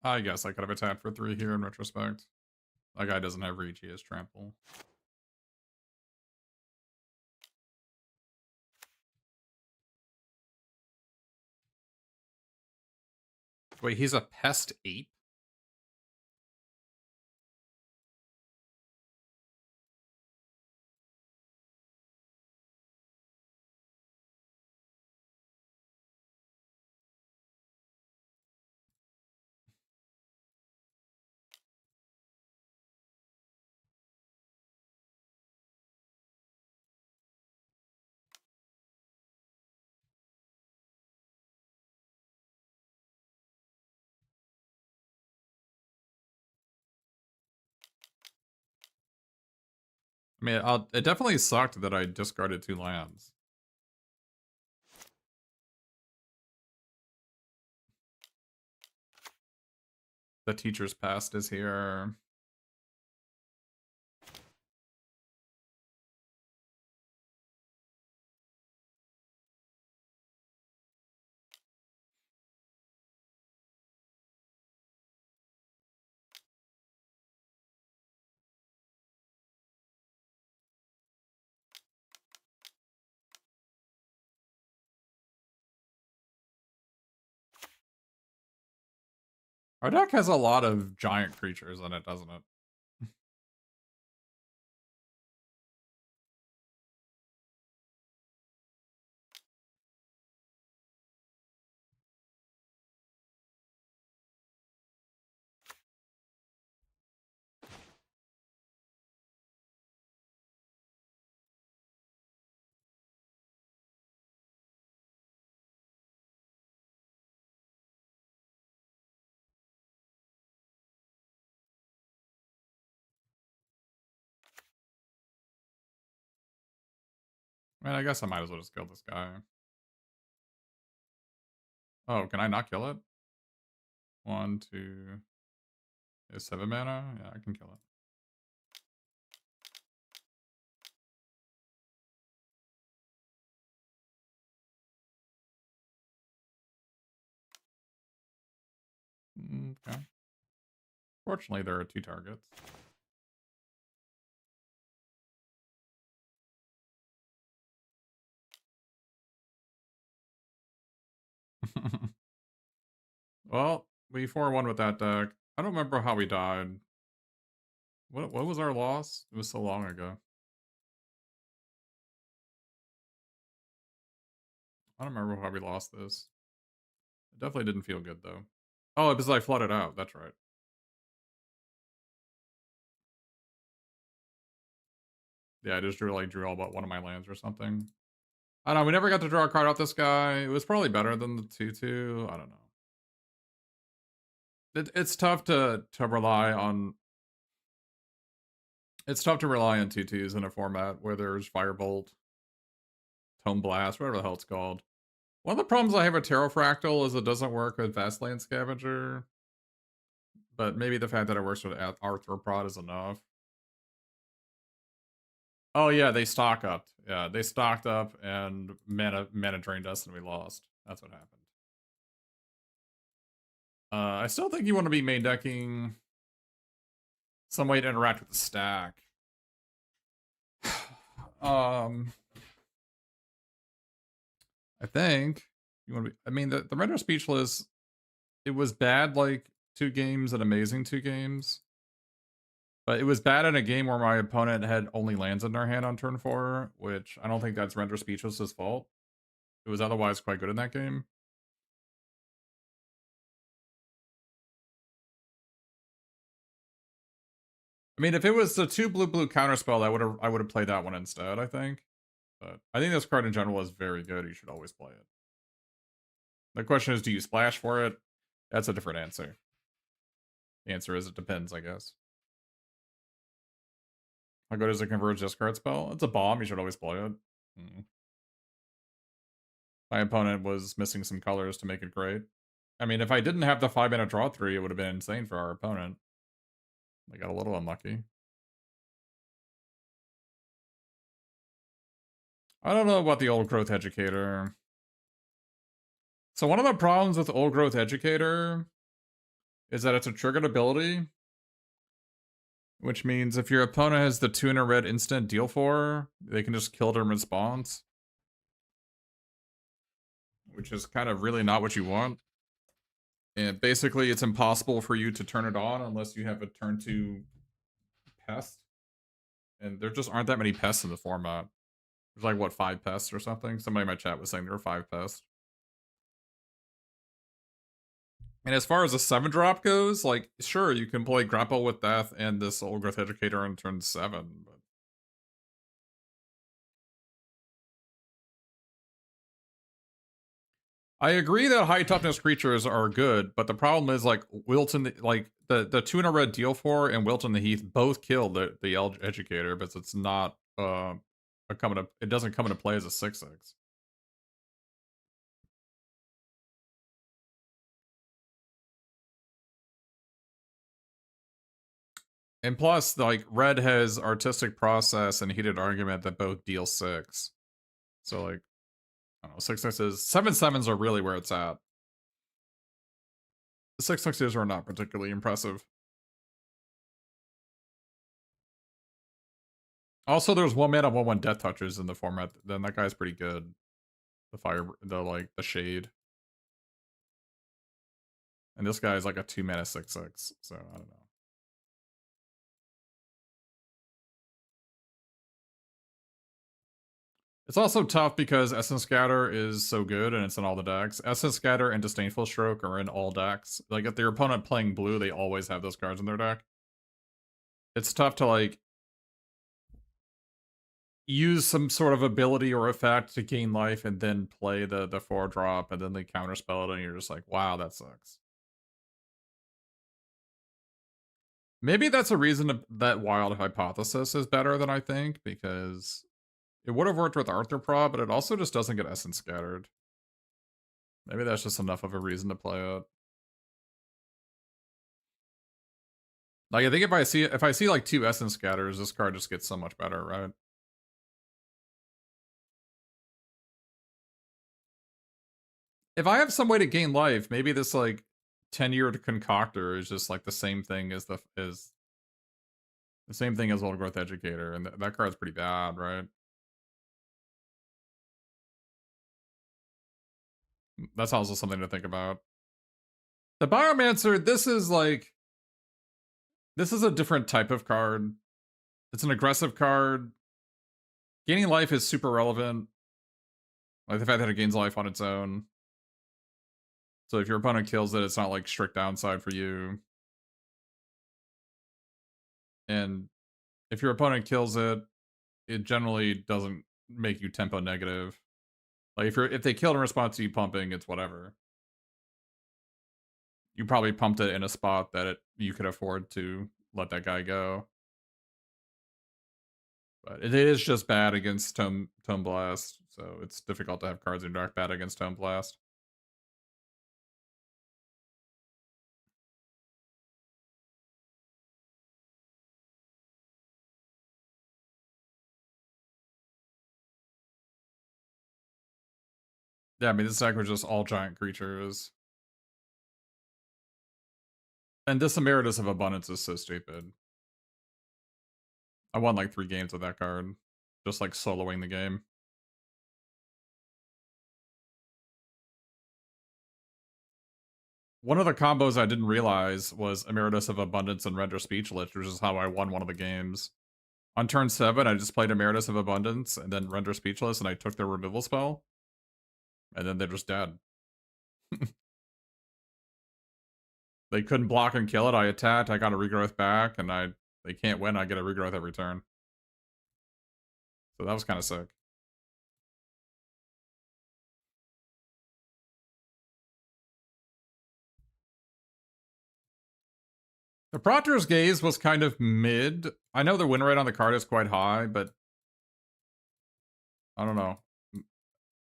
I guess I could have attacked for 3 here in retrospect. That guy doesn't have reach, he has trample. Wait, he's a pest ape? I mean, it definitely sucked that I discarded 2 lands. The teacher's past is here. Our deck has a lot of giant creatures in it, doesn't it? I mean, I guess I might as well just kill this guy. Oh, can I not kill it? 1, 2... Is 7 mana? Yeah, I can kill it. Okay. Fortunately, there are 2 targets. Well, we 4-1 with that deck. I don't remember how we died. What was our loss? It was so long ago. I don't remember how we lost this. It definitely didn't feel good, though. Oh, it was I flooded out. That's right. Yeah, I just drew all but one of my lands or something. I don't know. We never got to draw a card off this guy. It was probably better than the 2/2. I don't know. It's tough to rely on. It's tough to rely on 2/2s in a format where there's Firebolt, Tome Blast, whatever the hell it's called. One of the problems I have with Tarot Fractal is it doesn't work with Vastland Scavenger. But maybe the fact that it works with Arthropod is enough. Oh yeah, they stock up. Yeah, they stocked up and mana drained us and we lost. That's what happened. I still think you want to be main decking some way to interact with the stack. I think you want to be. I mean, the Render Speechless, it was bad like 2 games and amazing 2 games. But it was bad in a game where my opponent had only lands in their hand on turn 4, which I don't think that's Render Speechless's fault. It was otherwise quite good in that game. I mean, if it was the 2 blue counterspell, I would have played that one instead, I think. But I think this card in general is very good. You should always play it. The question is, do you splash for it? That's a different answer. The answer is it depends, I guess. How good is a converge discard spell? It's a bomb. You should always play it. My opponent was missing some colors to make it great. I mean, if I didn't have the 5-mana draw 3, it would have been insane for our opponent. They got a little unlucky. I don't know about the Old Growth Educator. So one of the problems with Old Growth Educator is that it's a triggered ability, which means if your opponent has the 2 in a red instant deal 4, they can just kill it in response. Which is kind of really not what you want. And basically, it's impossible for you to turn it on unless you have a turn 2 pest. And there just aren't that many pests in the format. There's like, what, 5 pests or something? Somebody in my chat was saying there were 5 pests. And as far as a 7-drop goes, like, sure, you can play Grapple with Death and this Old Growth Educator on turn 7, but I agree that high toughness creatures are good, but the problem is like Wilton, like the 2 in a red deal 4 and Wilton the Heath both kill the Educator, but it's not it doesn't come into play as a 6/6. And plus, like red has Artistic Process and Heated Argument that both deal 6. So like, I don't know, 6/6s, 7/7s are really where it's at. The 6/6s are not particularly impressive. Also, there's 1 mana 1/1 Death Touches in the format. Then that guy's pretty good. The Shade. And this guy is like a 2-mana 6/6, so I don't know. It's also tough because Essence Scatter is so good and it's in all the decks. Essence Scatter and Disdainful Stroke are in all decks. Like if their opponent playing blue, they always have those cards in their deck. It's tough to like use some sort of ability or effect to gain life and then play the 4-drop and then they counterspell it and you're just like, wow, that sucks. Maybe that's a reason that Wild Hypothesis is better than I think, because it would have worked with Arthropod, but it also just doesn't get Essence Scattered. Maybe that's just enough of a reason to play it. Like I think if I see like 2 Essence Scatters, this card just gets so much better, right? If I have some way to gain life, maybe this like 10-year concoctor is just like the same thing as the same thing as Old Growth Educator, and that card's pretty bad, right? That's also something to think about. The Biomancer, this is a different type of card. It's an aggressive card. Gaining life is super relevant. Like the fact that it gains life on its own. So if your opponent kills it, it's not like strict downside for you. And if your opponent kills it, it generally doesn't make you tempo negative. Like if they killed in response to you pumping, it's whatever. You probably pumped it in a spot that you could afford to let that guy go. But it is just bad against Tome Blast, so it's difficult to have cards in deck bad against Tome Blast. Yeah, I mean, this deck was just all giant creatures. And this Emeritus of Abundance is so stupid. I won like 3 games with that card. Just like soloing the game. One of the combos I didn't realize was Emeritus of Abundance and Render Speechless, which is how I won one of the games. On turn 7, I just played Emeritus of Abundance and then Render Speechless, and I took their removal spell. And then they're just dead. They couldn't block and kill it. I attacked, I got a regrowth back, and they can't win, I get a regrowth every turn. So that was kind of sick. The Proctor's Gaze was kind of mid. I know the win rate on the card is quite high, but I don't know.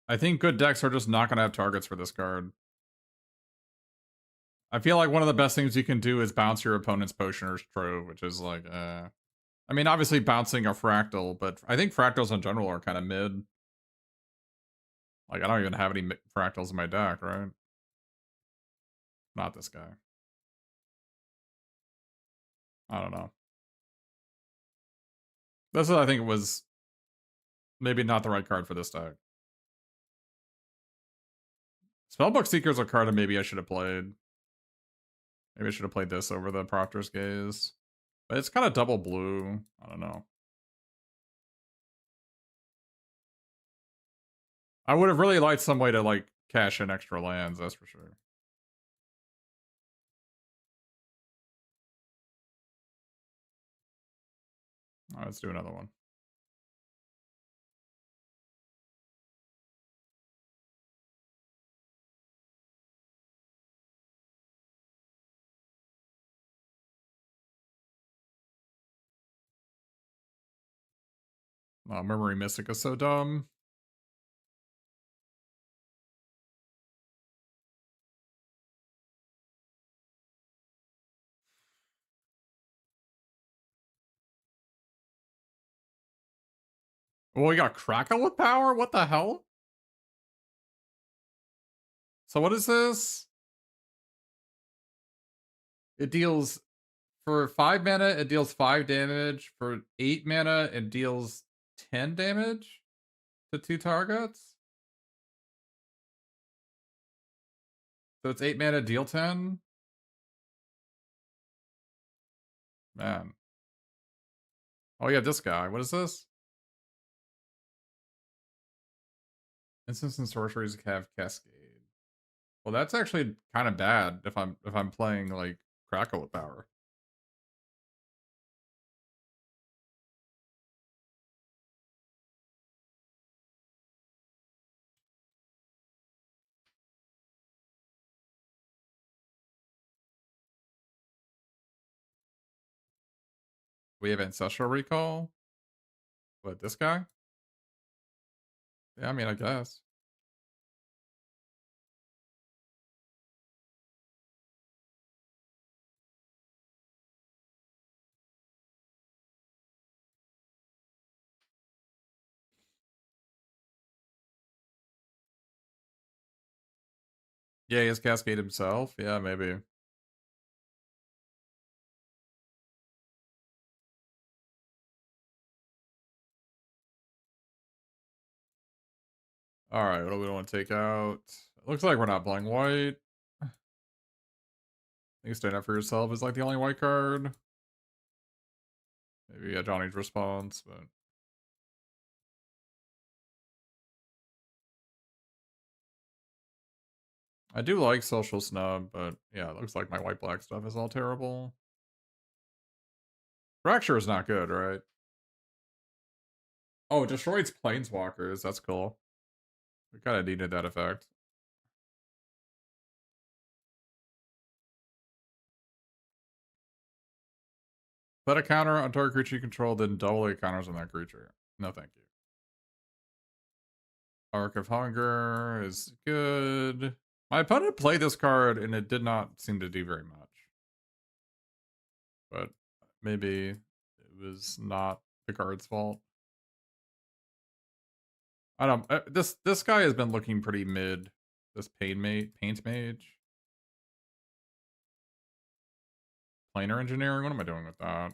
I think good decks are just not going to have targets for this card. I feel like one of the best things you can do is bounce your opponent's Potioner's Trove, which is like, I mean, obviously bouncing a Fractal, but I think Fractals in general are kind of mid. Like, I don't even have any Fractals in my deck, right? Not this guy. I don't know. This is, I think, was maybe not the right card for this deck. Spellbook Seeker's a card that maybe I should have played. Maybe I should have played this over the Proctor's Gaze. But it's kind of double blue. I don't know. I would have really liked some way to, like, cash in extra lands, that's for sure. Alright, let's do another one. Oh, Memory Mystic is so dumb. Well, we got Crackle with power? What the hell? So what is this? It deals... For 5 mana, it deals 5 damage. For 8 mana, it deals 10 damage to 2 targets. So it's 8 mana, deal 10? Man. Oh, yeah, this guy. What is this? Instants and sorceries have Cascade. Well, that's actually kind of bad if I'm playing like Crackle with power. We have Ancestral Recall. What, this guy? Yeah, I mean, I guess. Yeah, he has Cascade himself. Yeah, maybe. All right, what do we want to take out? It looks like we're not playing white. I think stand up for yourself is like the only white card. Maybe Johnny's response, but I do like Social Snub, but yeah, it looks like my white black stuff is all terrible. Fracture is not good, right? Oh, it destroys planeswalkers. That's cool. We kind of needed that effect. Put a counter on target creature you control, then double a counters on that creature. No, thank you. Arc of Hunger is good. My opponent played this card and it did not seem to do very much. But maybe it was not the card's fault. I don't know. This guy has been looking pretty mid. This paint mage. Planar engineering. What am I doing with that?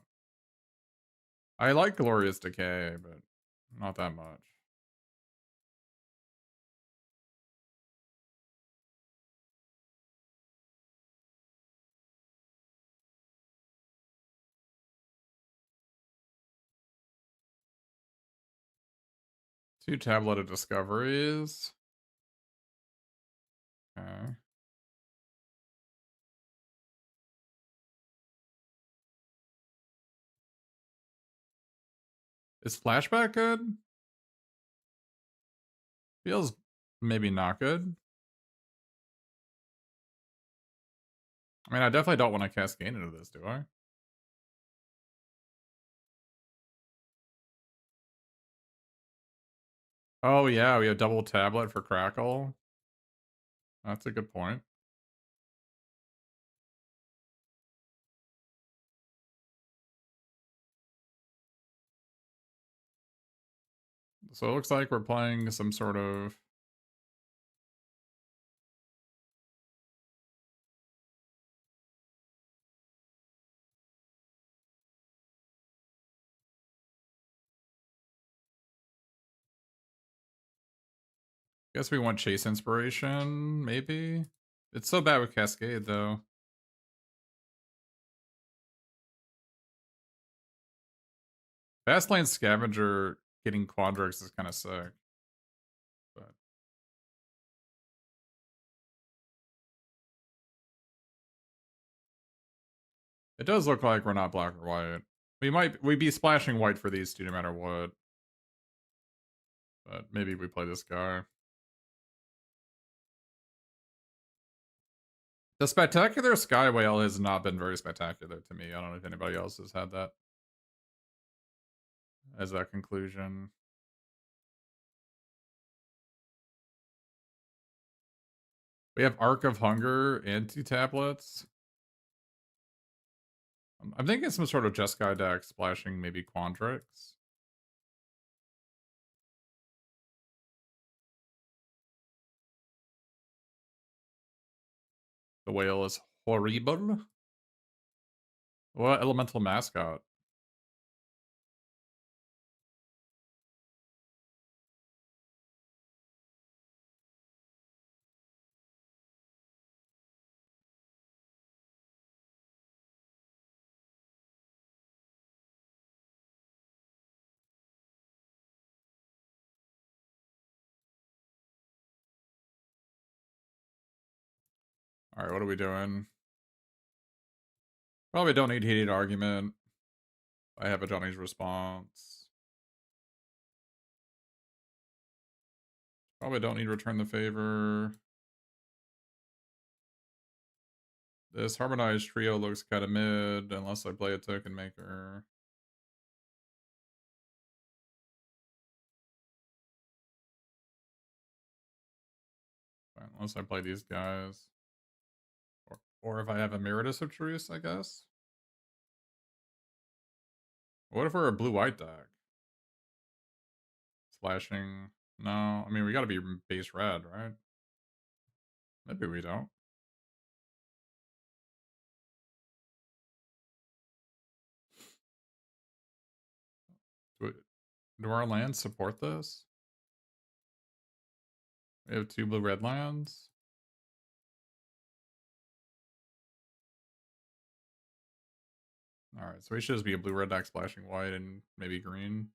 I like Glorious Decay, but not that much. Two Tablet of Discoveries. Okay. Is Flashback good? Feels maybe not good. I mean, I definitely don't want to cascade into this, do I? Oh yeah, we have double tablet for Crackle. That's a good point. So it looks like we're playing some sort of... Guess we want Chase Inspiration, maybe? It's so bad with Cascade, though. Fastlane Scavenger getting Quandrix is kind of sick. But it does look like we're not black or white. We'd be splashing white for these two no matter what. But maybe we play this guy. The Spectacular Sky Whale has not been very spectacular to me. I don't know if anybody else has had that as that conclusion. We have Arc of Hunger and two tablets. I'm thinking some sort of Jeskai deck splashing maybe Quandrix. The whale is horrible. What elemental mascot? Alright, what are we doing? Probably don't need heated argument. I have a Johnny's response. Probably don't need return the favor. This harmonized trio looks kind of mid unless I play a token maker. Unless I play these guys. Or if I have Emeritus of Truce, I guess. What if we're a blue-white deck? Splashing. No, I mean, we gotta be base red, right? Maybe we don't. Do our lands support this? We have 2 blue-red lands. Alright, so we should just be a blue-red deck splashing white and maybe green.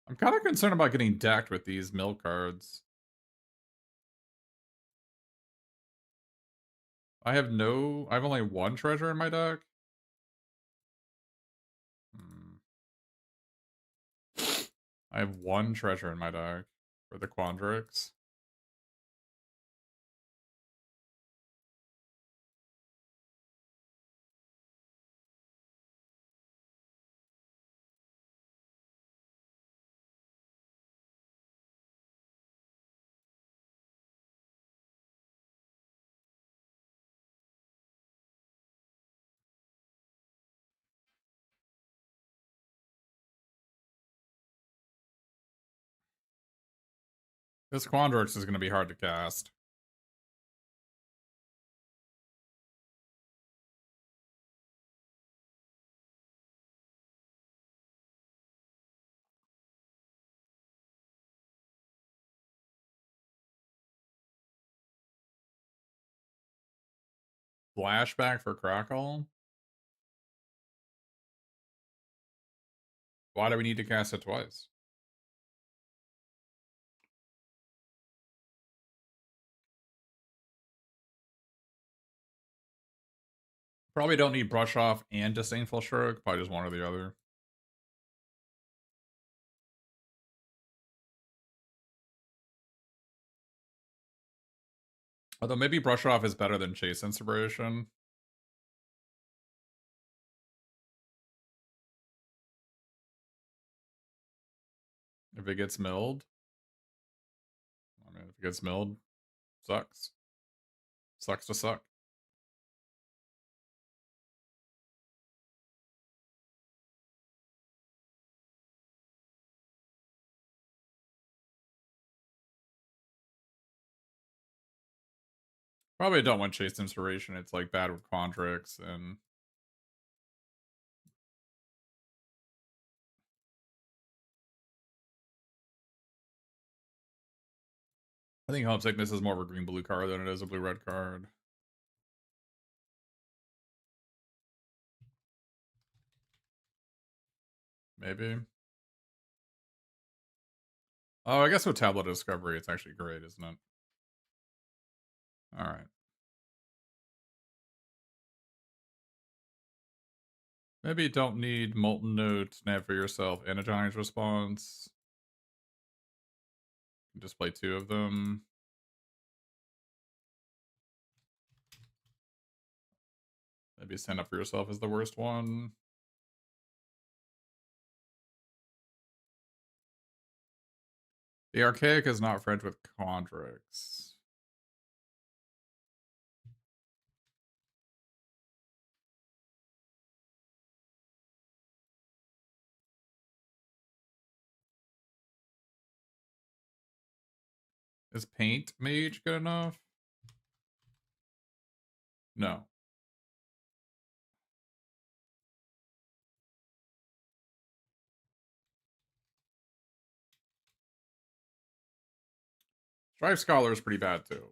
I'm kind of concerned about getting decked with these mill cards. I have only 1 treasure in my deck. I have 1 treasure in my deck for the Quandrix. This Quandrix is going to be hard to cast. Flashback for Crackle? Why do we need to cast it twice? Probably don't need Brush Off and Disdainful Stroke. Probably just one or the other. Although maybe Brush Off is better than Chase Inspiration. If it gets milled. I mean, if it gets milled, sucks. Sucks to suck. Probably don't want Chase Inspiration. It's like bad with Quandrix and I think Homesickness is more of a green-blue card than it is a blue-red card. Maybe. Oh, I guess with Tablet Discovery, it's actually great, isn't it? Alright. Maybe you don't need Molten Note, Nav for yourself, and a Giant's Response. Just play 2 of them. Maybe Stand Up for Yourself is the worst one. The Archaic is not friends with Quandrix. Is Paint Mage good enough? No. Strife Scholar is pretty bad too.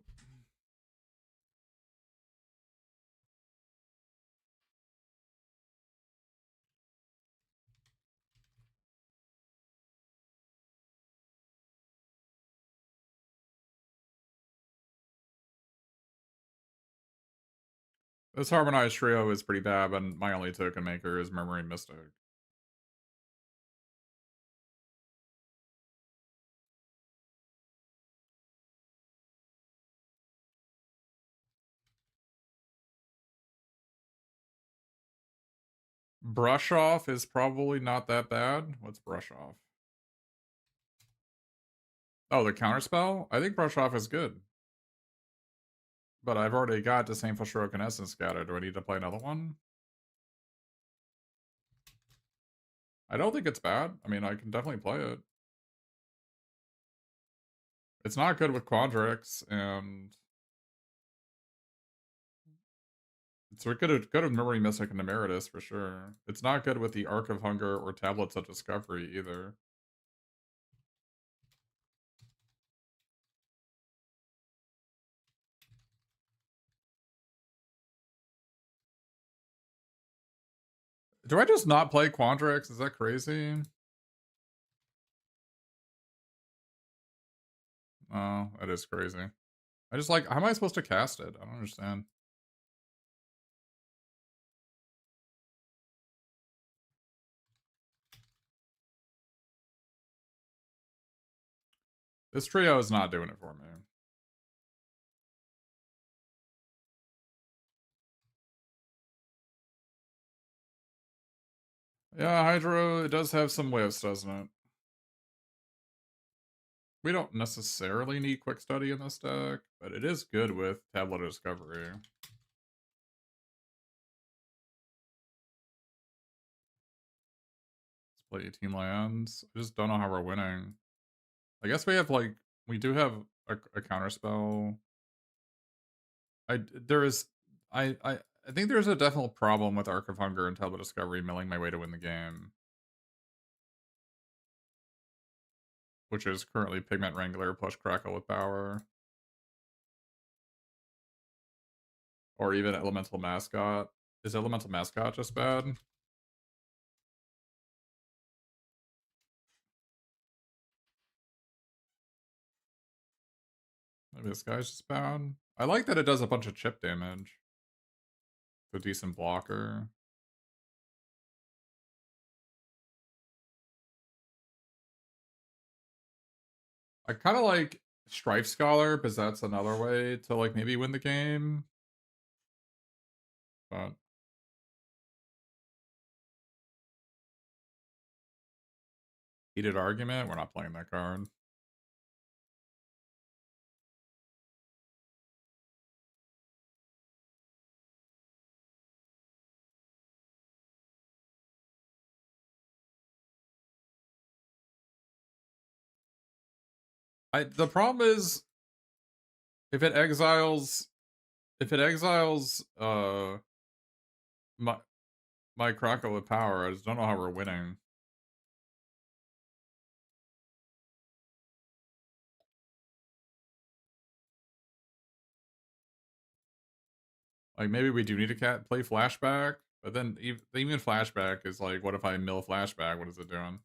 This harmonized trio is pretty bad, and my only token maker is Murmuring Mystic. Brush Off is probably not that bad. What's Brush Off? Oh, the counterspell? I think Brush Off is good. But I've already got Disdainful Stroke and Essence Scatter. Do I need to play another one? I don't think it's bad. I mean, I can definitely play it. It's not good with Quandrix, and it's good with Memory Mystic and Emeritus for sure. It's not good with the Arc of Hunger or Tablets of Discovery either. Do I just not play Quandrix? Is that crazy? Oh, that is crazy. I just like, how am I supposed to cast it? I don't understand. This trio is not doing it for me. Yeah, Hydro, it does have some whiffs, doesn't it? We don't necessarily need Quick Study in this deck, but it is good with Tablet of Discovery. Let's play 18 lands. I just don't know how we're winning. I guess we have like, we do have a counterspell. There is, I think there's a definite problem with Arc of Hunger and Tablet of Discovery milling my way to win the game. Which is currently Pigment Wrangler plus Crackle with Power. Or even Elemental Mascot. Is Elemental Mascot just bad? Maybe this guy's just bad. I like that it does a bunch of chip damage. It's a decent blocker. I kind of like Strife Scholar because that's another way to like maybe win the game. But Heated Argument, we're not playing that card. The problem is if it exiles my Crackle with Power, I just don't know how we're winning. Like maybe we do need to play Flashback, but then even Flashback is like, what if I mill Flashback? What is it doing?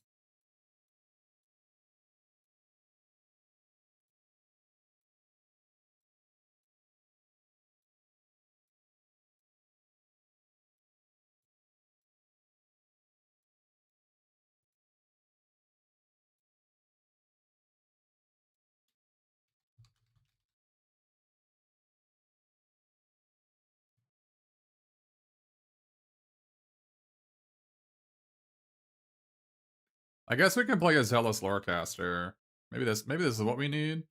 I guess we can play a Zealous Lorecaster. Maybe this is what we need.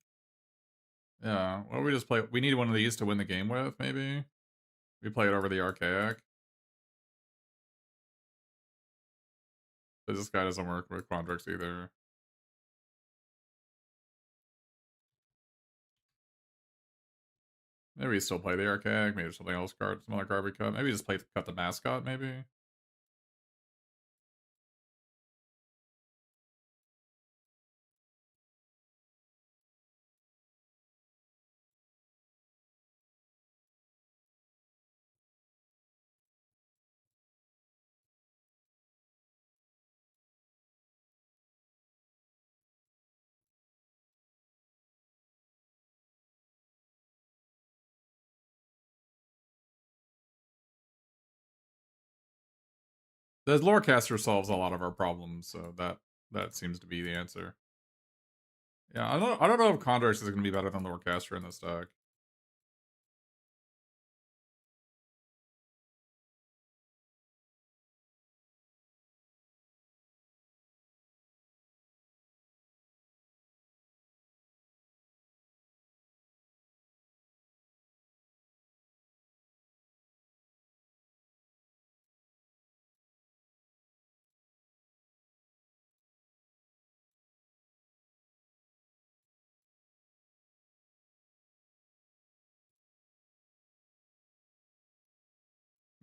Yeah, what we just play? We need one of these to win the game with. Maybe we play it over the Archaic. But this guy doesn't work with Quandrix either. Maybe we still play the Archaic. Maybe something else some other card we cut. Maybe just cut the Mascot. Maybe. The Lorecaster solves a lot of our problems, so that seems to be the answer. Yeah, I don't know if Condrix is gonna be better than Lorecaster in this deck.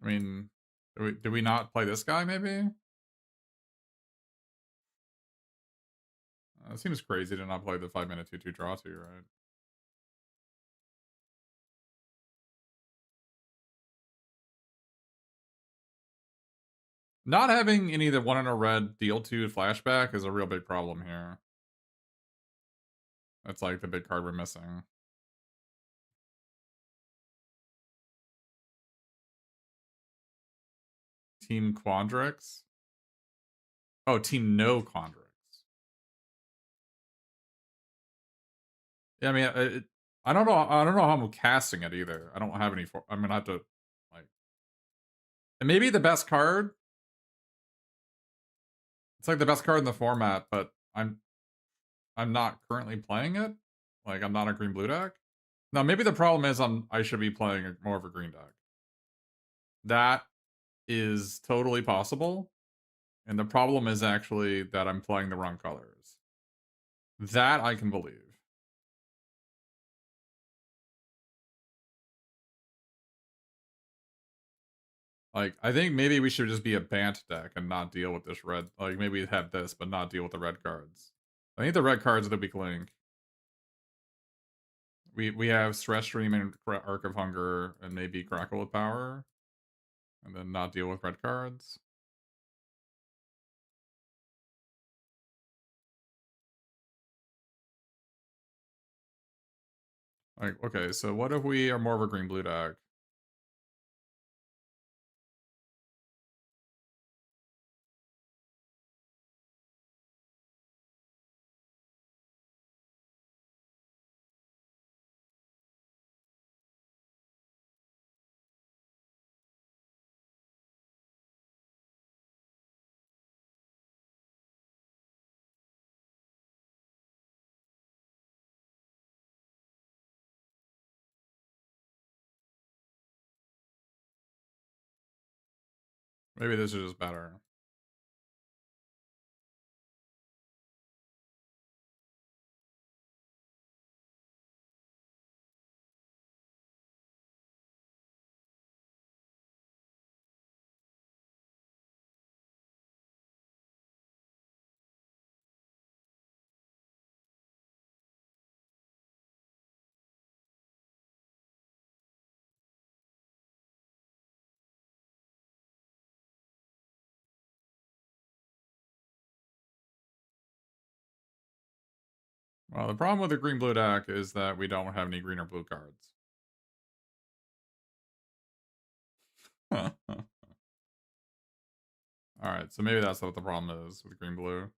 I mean, do we not play this guy maybe? It seems crazy to not play the 5-mana 2/2 draw 2, right? Not having any of the 1 in a red deal 2 flashback is a real big problem here. That's like the big card we're missing. Team Quandrix? Oh, Team No Quandrix. Yeah, I mean, I don't know. I don't know how I'm casting it either. I don't have any. I'm gonna have to like. It may be the best card. It's like the best card in the format, but I'm not currently playing it. Like I'm not a green blue deck. Now maybe the problem is I should be playing more of a green deck. That is totally possible. And the problem is actually that I'm playing the wrong colors. That I can believe. Like, I think maybe we should just be a Bant deck and not deal with this red. Like, maybe have this, but not deal with the red cards. I think the red cards are the weak link. We have Stress Stream and Arc of Hunger and maybe Crackle with Power. And then not deal with red cards. Like, okay, so what if we are more of a green blue deck? Maybe this is just better. Well, the problem with the green blue deck is that we don't have any green or blue cards. Alright, so maybe that's what the problem is with green blue.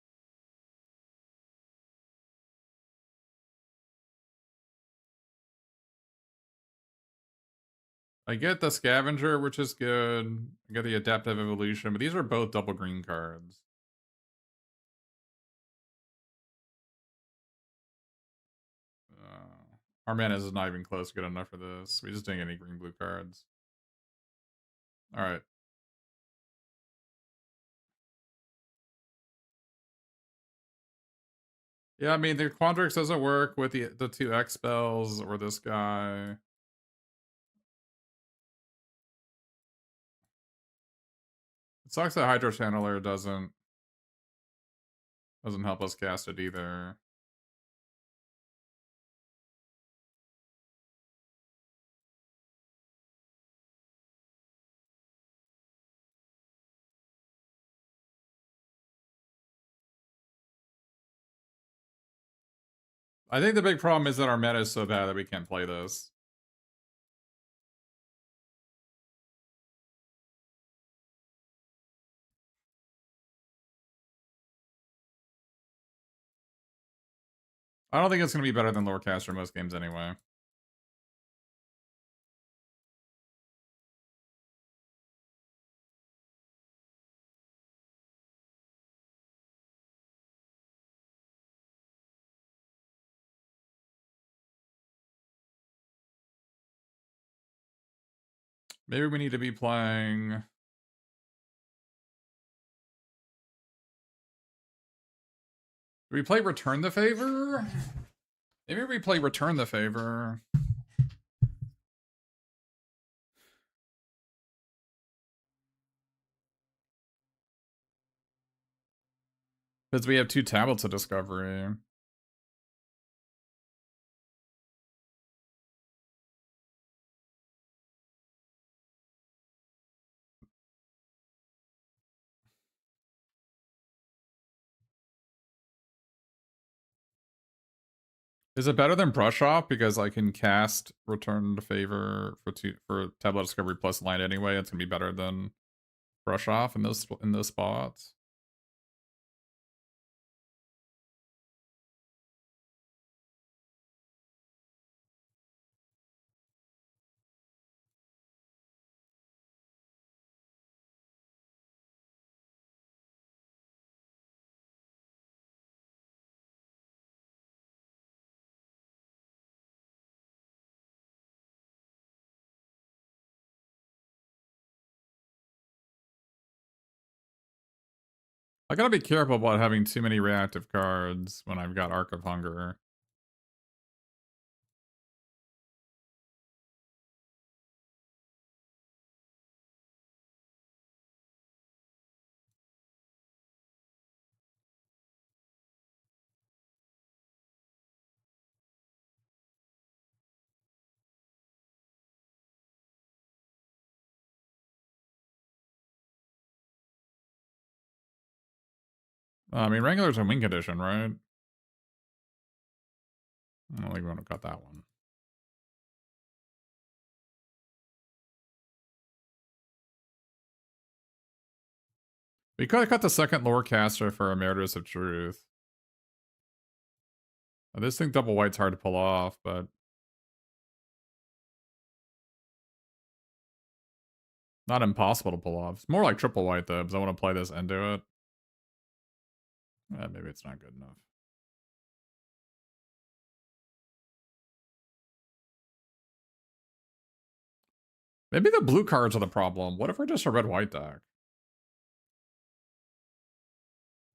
I get the Scavenger, which is good. I get the Adaptive Evolution, but these are both double green cards. Our mana is not even close good enough for this. We just didn't get any green blue cards. Alright. Yeah, I mean, the Quandrix doesn't work with the two X spells or this guy. It sucks that Hydro Channeler doesn't help us cast it either. I think the big problem is that our meta is so bad that we can't play this. I don't think it's going to be better than Lorecaster in most games anyway. Maybe we need to be playing... Do we play Return the Favor? Maybe we play Return the Favor. Because we have 2 tablets of Discovery. Is it better than Brush Off because I can cast Return to Favor for Tablet Discovery plus Light anyway? It's gonna be better than Brush Off in those spots. I gotta be careful about having too many reactive cards when I've got Arc of Hunger. I mean, Wrangler's a win condition, right? I don't think we would have got that one. We could have cut the second Lorecaster for Emeritus of Truth. This thing double white's hard to pull off, but not impossible to pull off. It's more like triple white though, because I want to play this and do it. Maybe it's not good enough. Maybe the blue cards are the problem. What if we're just a red-white deck?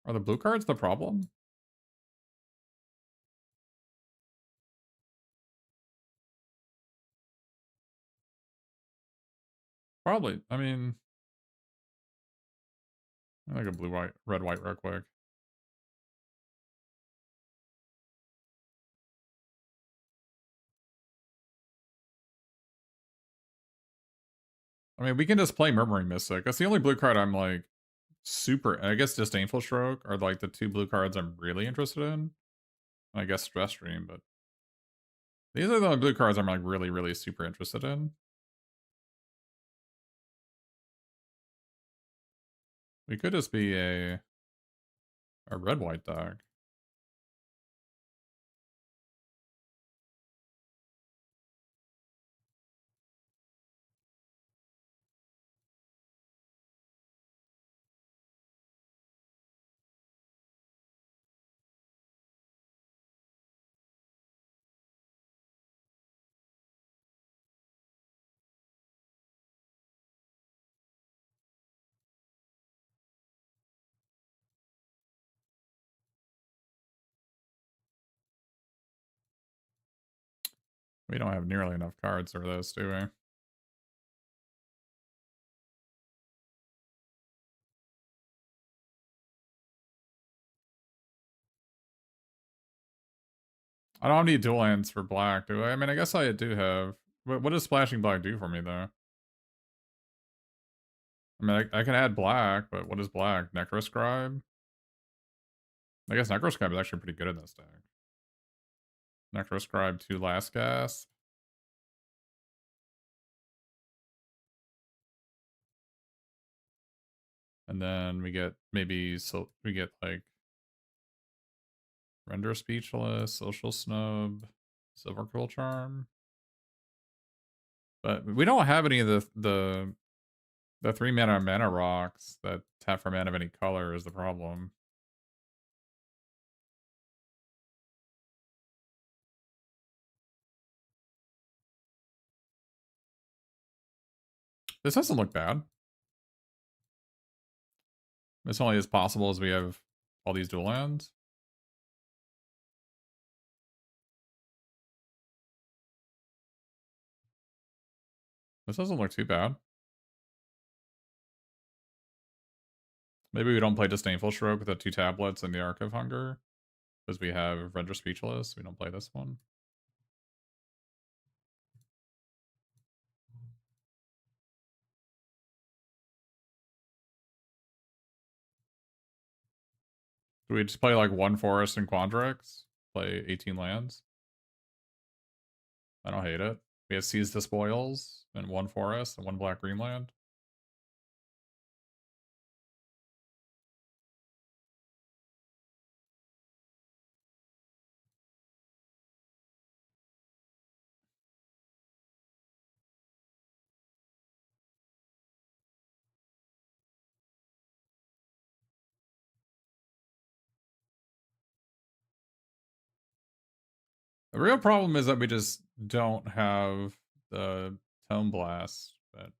Are the blue cards the problem? Probably. I mean, I like a blue-white, red-white real quick. I mean, we can just play Murmuring Mystic. That's the only blue card I'm like super. I guess Disdainful Stroke are like the 2 blue cards I'm really interested in. I guess Stress Stream, but these are the only blue cards I'm like really, really super interested in. We could just be a red-white deck. We don't have nearly enough cards for this, do we? I don't need dual lands for black, do I? I mean, I guess I do have. What does splashing black do for me, though? I mean, I can add black, but what is black? Necroscribe? I guess Necroscribe is actually pretty good in this deck. Necroscribe 2 Last Gasp. And then we get maybe, so we get like Render Speechless, Social Snub, Silver Quill Charm. But we don't have any of the 3 mana rocks that tap for mana of any color is the problem. This doesn't look bad. It's only as possible as we have all these dual lands. This doesn't look too bad. Maybe we don't play Disdainful Stroke with the 2 tablets and the Arc of Hunger. Because we have Render Speechless. We don't play this one. Do we just play like 1 Forest and Quandrix? Play 18 lands? I don't hate it. We have Seize the Spoils and 1 Forest and 1 Black-Green land. The real problem is that we just don't have the Tome Blast. But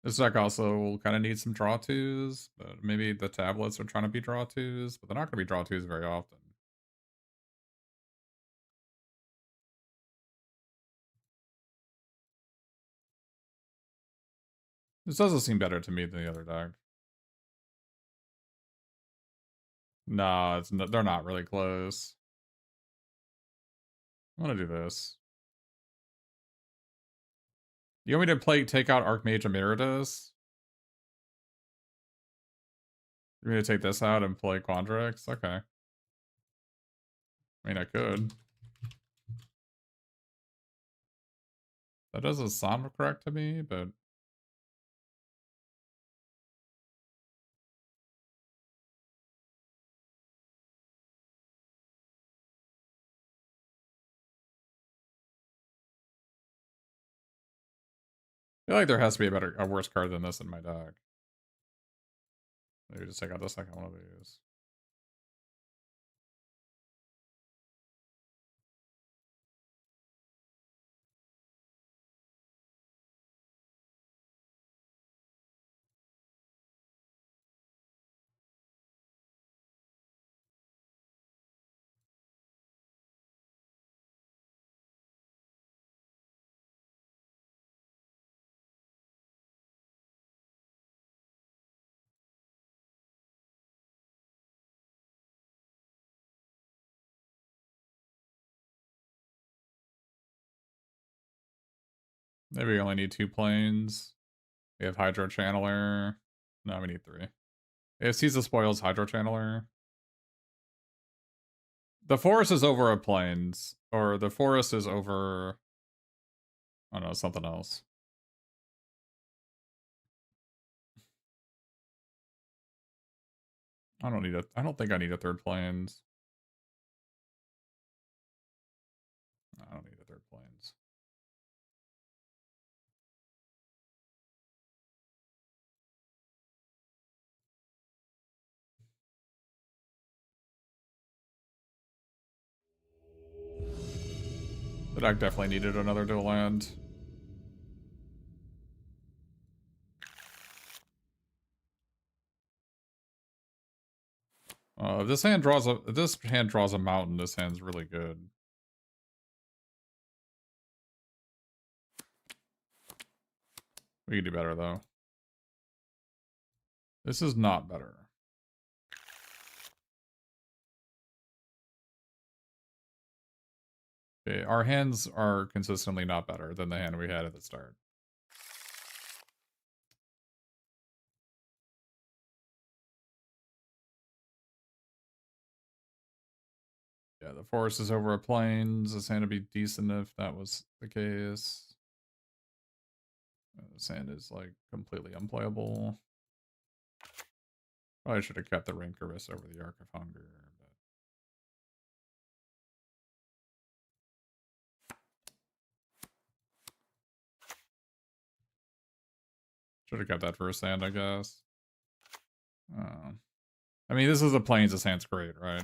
this deck also kind of needs some draw twos, but maybe the tablets are trying to be draw twos, but they're not going to be draw twos very often. This doesn't seem better to me than the other deck. Nah, they're not really close. I want to do this. You want me to take out Archmage Emeritus? You're going to take this out and play Quandrix? Okay. I mean, I could. That doesn't sound correct to me, but... I feel like there has to be a worse card than this in my deck. Maybe just take out the second one of these. Maybe we only need 2 planes. We have Hydro Channeler. No, we need 3. We have Seize the Spoils, Hydro Channeler. The forest is over a plains. Or the forest is over... I don't know, something else. I don't think I need a 3rd plains. I don't need a 3rd plains. The deck definitely needed another dual land. If this hand draws a mountain, this hand's really good. We can do better though. This is not better. Okay, our hands are consistently not better than the hand we had at the start. Yeah, the forest is over a plains. The sand would be decent if that was the case. The sand is like completely unplayable. Probably should have kept the Rancorous over the Arc of Hunger. But... should have kept that for a sand, I guess. I mean, this is a plains. The sand's great, right?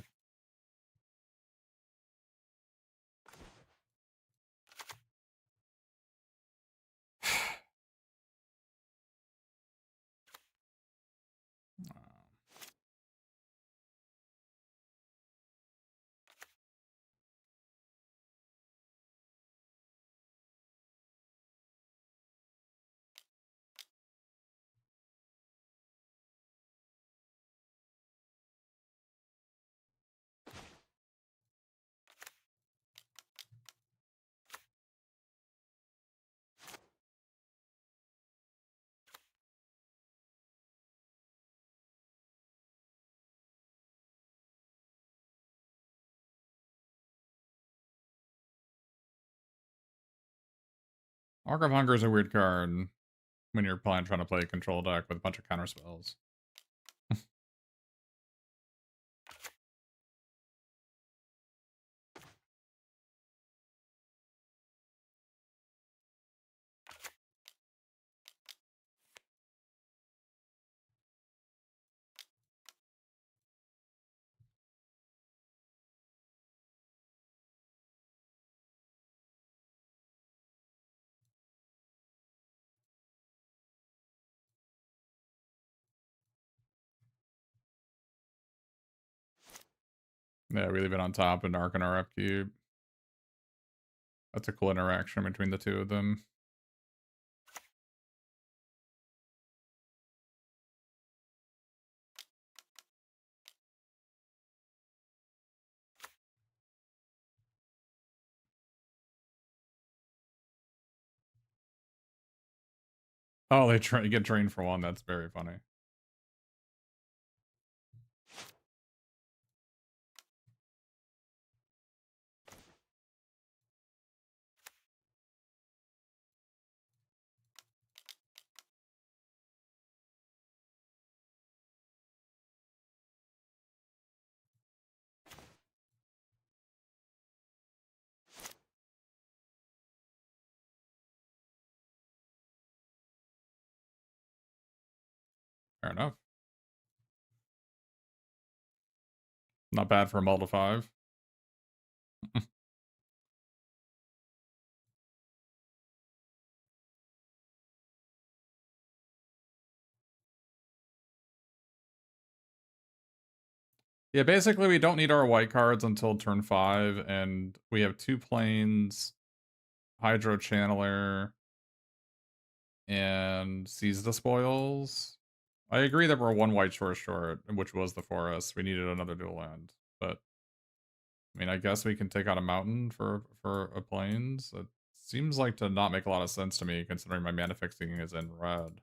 Arc of Hunger is a weird card when you're trying to play a control deck with a bunch of counter spells. Yeah, we leave it on top and Arc in our upkeep. That's a cool interaction between the two of them. Oh, they get drained for one. That's very funny. Fair enough. Not bad for a mull to 5. Yeah, basically we don't need our white cards until turn 5, and we have 2 plains, Hydro Channeler, and Seize the Spoils. I agree that we're 1 white short, which was the forest. We needed another dual land, but I mean, I guess we can take out a mountain for a plains. It seems like to not make a lot of sense to me, considering my mana fixing is in red.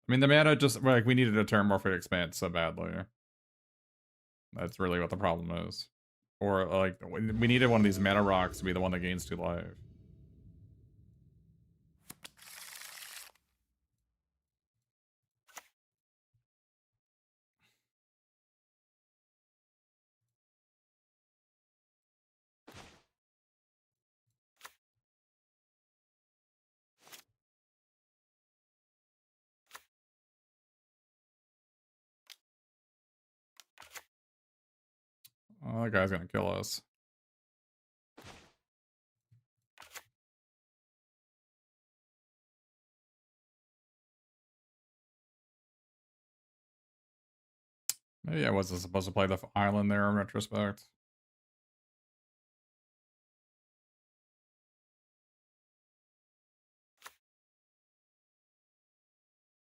I mean, the mana just, like, we needed a Terramorphic Expanse so badly. That's really what the problem is. Or, like, we needed one of these mana rocks to be the one that gains 2 life. Oh, that guy's gonna kill us. Maybe I wasn't supposed to play the island there in retrospect.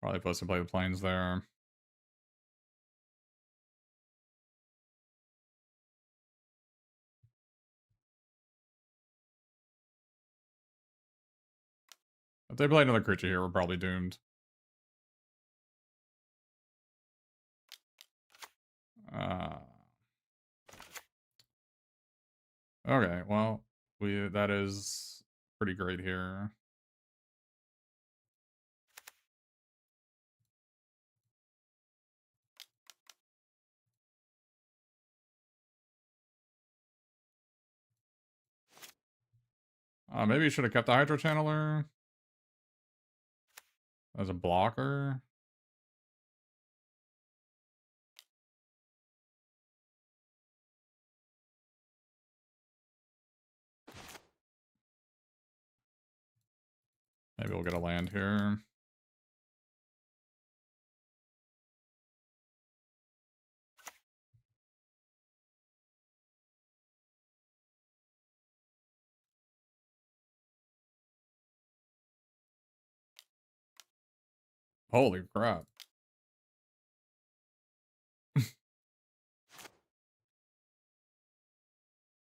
Probably supposed to play the plains there. If they play another creature here, we're probably doomed. Okay, well, that is pretty great here. Maybe you should have kept the Hydro Channeler as a blocker. Maybe we'll get a land here. Holy crap.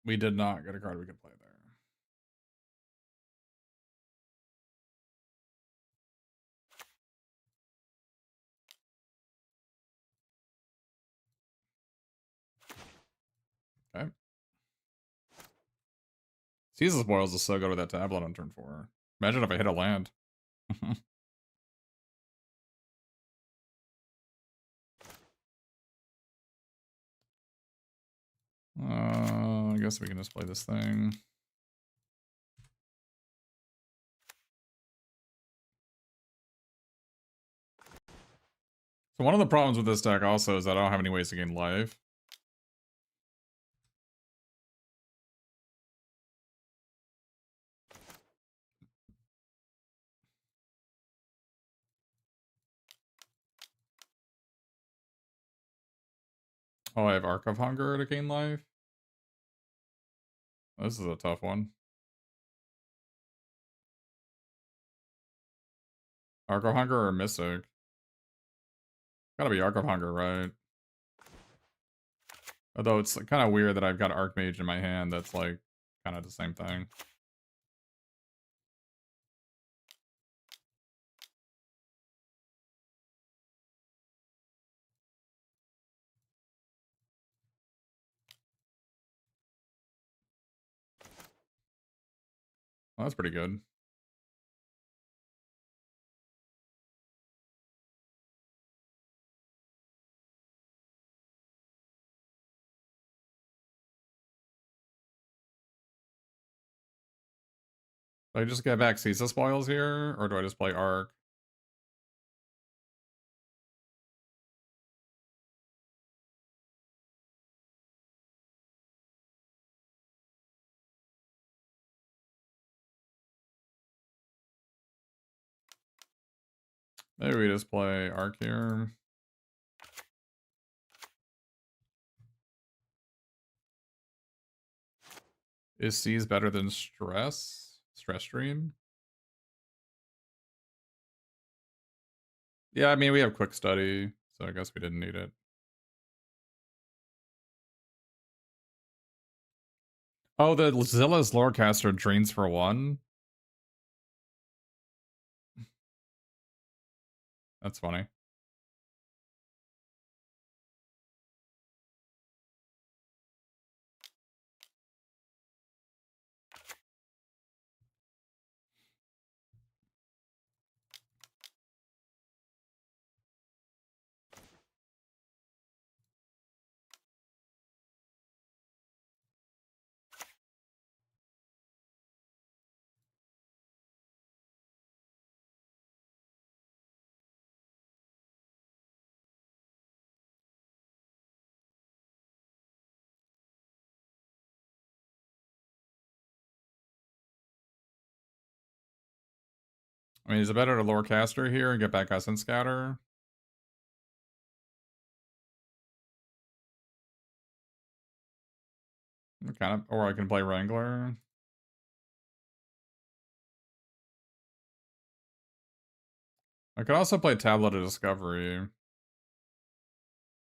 We did not get a card we could play there. Okay. Season's Boils is so good with that tablet on turn 4. Imagine if I hit a land. I guess we can just play this thing. So one of the problems with this deck also is that I don't have any ways to gain life. Oh, I have Arc of Hunger to gain life? This is a tough one. Arc of Hunger or Mystic? Gotta be Arc of Hunger, right? Although it's kind of weird that I've got Archmage in my hand that's like kind of the same thing. Well, that's pretty good. Do I just get back Caesar Spoils here, or do I just play Arc? Maybe we just play Arc here. Is Seize better than Stress? Stress Stream? Yeah, I mean, we have Quick Study, so I guess we didn't need it. Oh, the Zilla's Lorecaster drains for 1? That's funny. I mean, is it better to Lorecaster here and get back Essence Scatter? Kind of, or I can play Wrangler. I could also play Tablet of Discovery.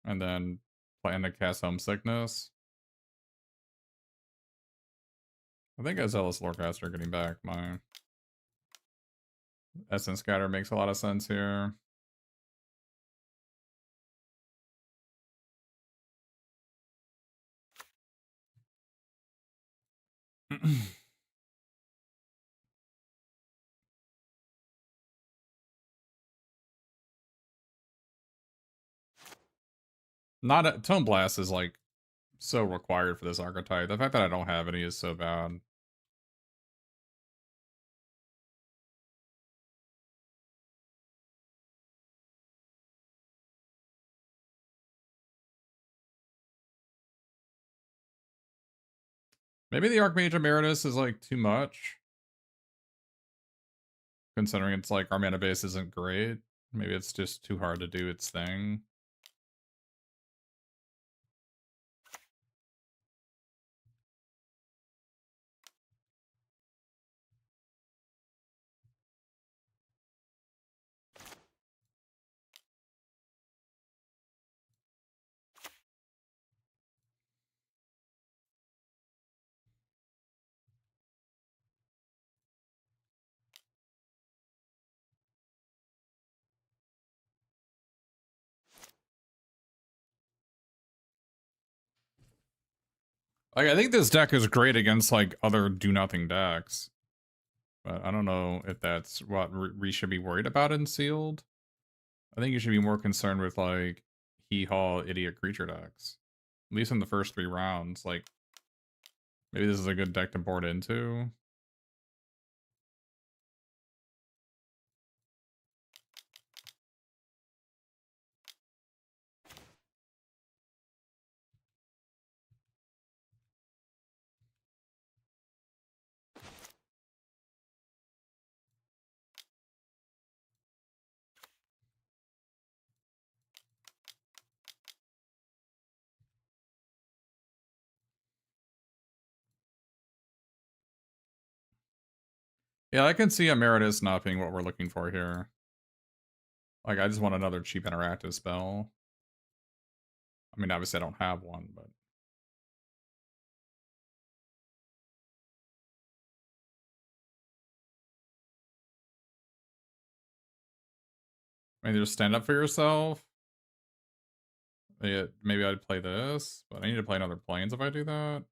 And then plan to cast Homesickness. I think I Zealous Lorecaster getting back my Essence Scatter makes a lot of sense here. Not a, Tone Blast is like so required for this archetype. The fact that I don't have any is so bad. Maybe the Archmage Emeritus is like too much. Considering it's like our mana base isn't great. Maybe it's just too hard to do its thing. Like, I think this deck is great against like other do-nothing decks. But I don't know if that's what we should be worried about in Sealed. I think you should be more concerned with like hee-haw idiot creature decks. At least in the first 3 rounds. Like, maybe this is a good deck to board into. Yeah, I can see Emeritus not being what we're looking for here. Like, I just want another cheap interactive spell. I mean, obviously I don't have one, but... I mean, just stand up for yourself. Yeah, maybe I'd play this, but I need to play another Plains if I do that.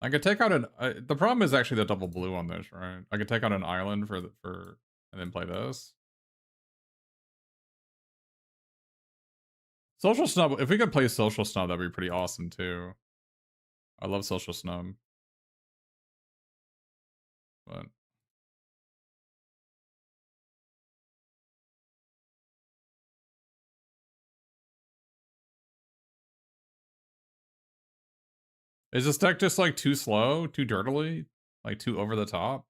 I could take out an... the problem is actually the double blue on this, right? I could take out an island and then play this. Social Snub, if we could play Social Snub, that'd be pretty awesome too. I love Social Snub. But... is this deck just like too slow? Too dirtily? Like too over the top?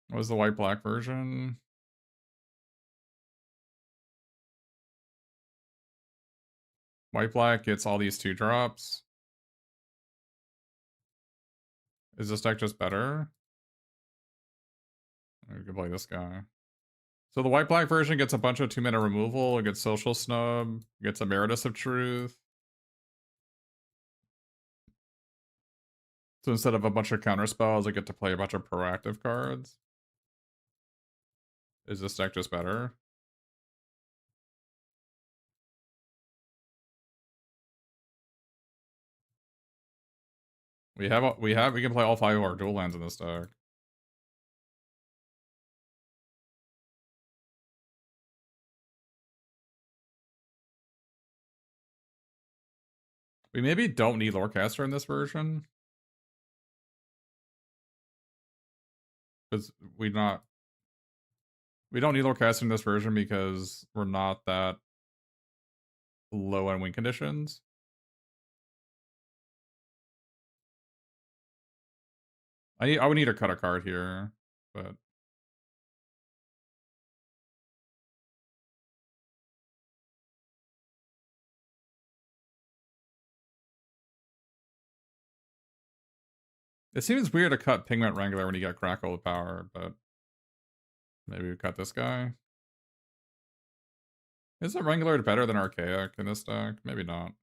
What was the white-black version? White-black gets all these 2-drops. Is this deck just better? We could play this guy. So the white-black version gets a bunch of 2-mana removal, it gets Social Snub, it gets Emeritus of Truth. So instead of a bunch of counter spells, I get to play a bunch of proactive cards. Is this deck just better? We can play all 5 of our dual lands in this deck. We maybe don't need Lorecaster in this version. Because we don't need Lorecaster in this version because we're not that low on win conditions. I would need to cut a card here, but it seems weird to cut Pigment Wrangler when you get Crackle with power, but maybe we cut this guy. Isn't Wrangler better than Archaic in this deck? Maybe not.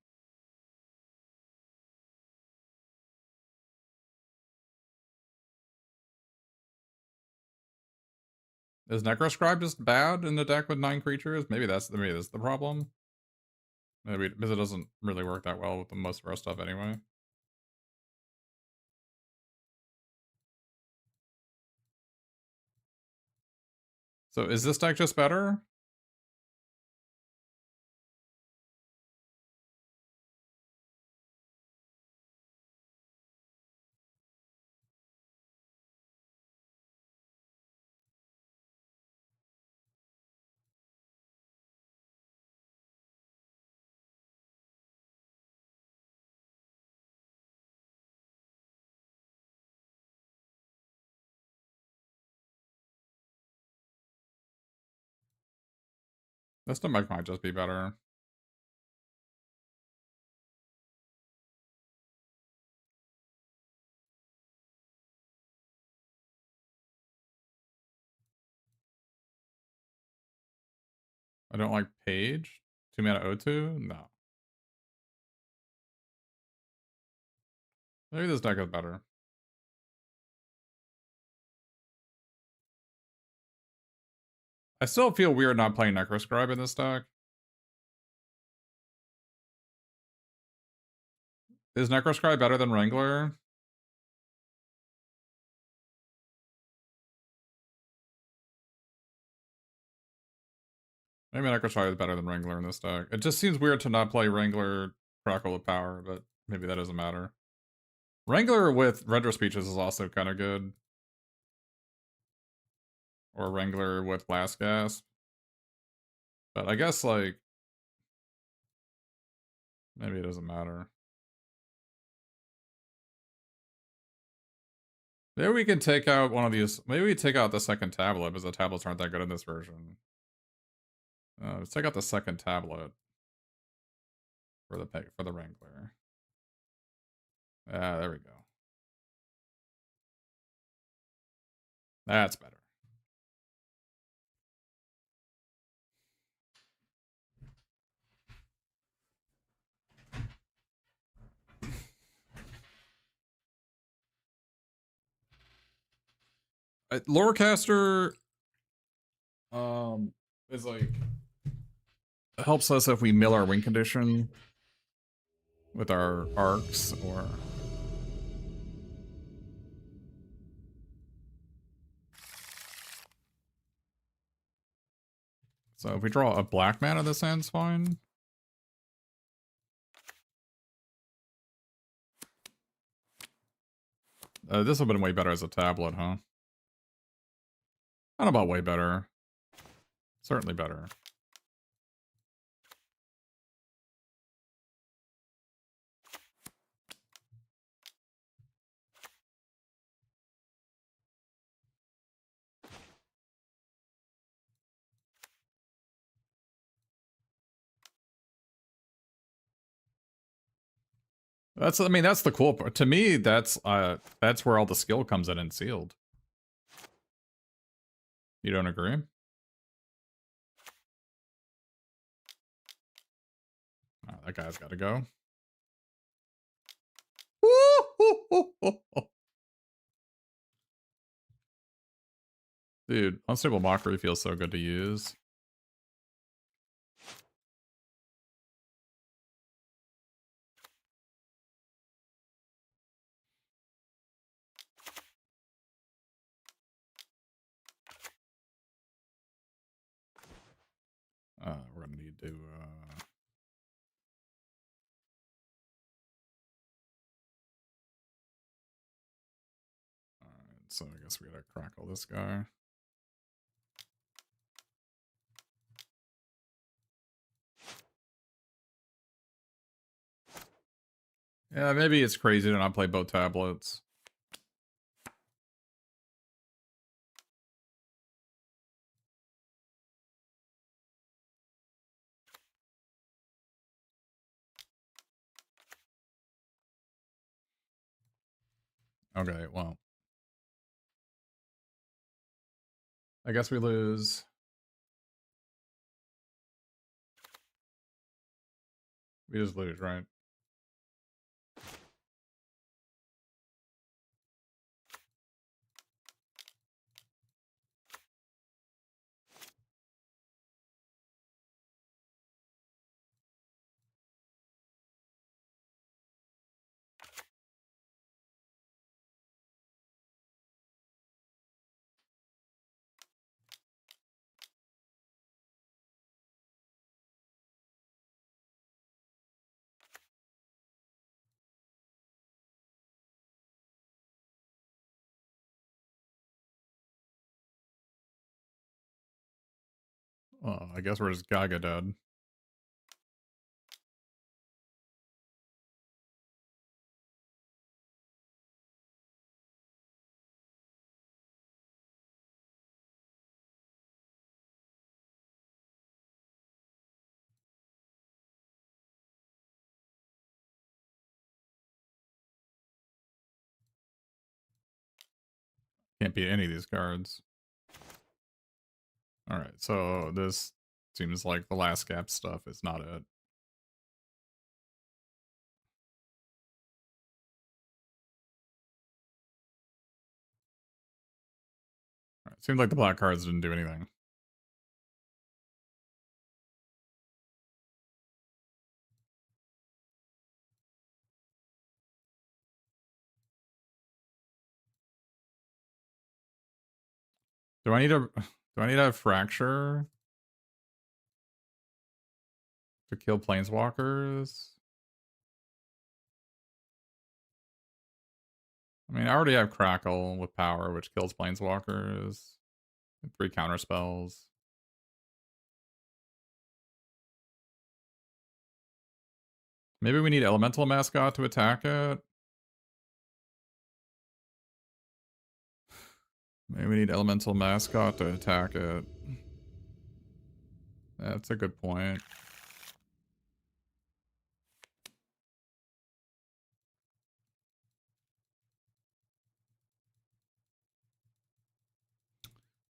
Is Necroscribe just bad in the deck with 9 creatures? Maybe that's the problem. Maybe because it doesn't really work that well with the most of our stuff anyway. So is this deck just better? This deck might just be better. I don't like Page. 2 mana O2? No. Maybe this deck is better. I still feel weird not playing Necroscribe in this deck. Is Necroscribe better than Wrangler? Maybe Necroscribe is better than Wrangler in this deck. It just seems weird to not play Wrangler Crackle of Power, but maybe that doesn't matter. Wrangler with Render Speeches is also kind of good. Or Wrangler with Last Gasp. But I guess, like, maybe it doesn't matter. Maybe we can take out one of these. Maybe we take out the second tablet, because the tablets aren't that good in this version. Let's take out the second tablet for the Wrangler. There we go. That's better. Lorecaster is like helps us if we mill our win condition with our arcs or so if we draw a black mana, this end's fine. This would have been way better as a tablet, huh? I don't know about way better. Certainly better. I mean, that's the cool part. To me, that's where all the skill comes in Sealed. You don't agree? Oh, that guy's got to go. Dude, Unstable Mockery feels so good to use. We're gonna need to Alright, so I guess we gotta crackle this guy. Yeah, maybe it's crazy to not play both tablets. Okay, well. I guess we lose. We just lose, right? Oh, I guess we're just Gaga dead. Can't beat any of these cards. Alright, so this seems like the last gap stuff is not it. Alright, seems like the black cards didn't do anything. Do I need to have Fracture to kill Planeswalkers? I mean, I already have Crackle with power, which kills Planeswalkers. 3 counter spells. Maybe we need Elemental Mascot to attack it. Maybe we need Elemental Mascot to attack it. That's a good point.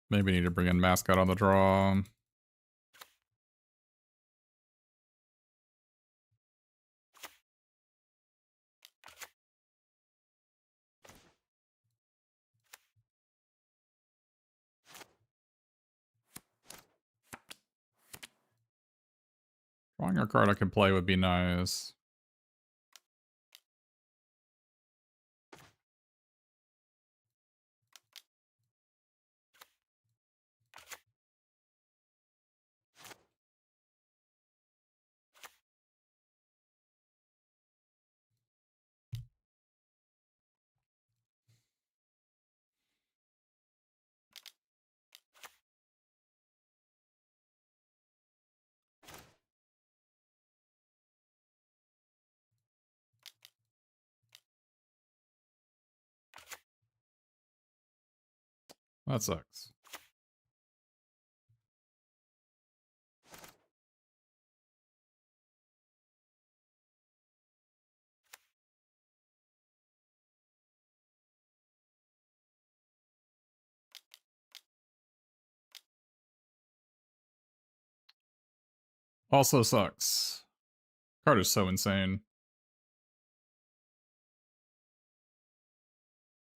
Maybe need to bring in Mascot on the draw. Drawing a card I can play would be nice. That sucks. Also sucks. Card is so insane.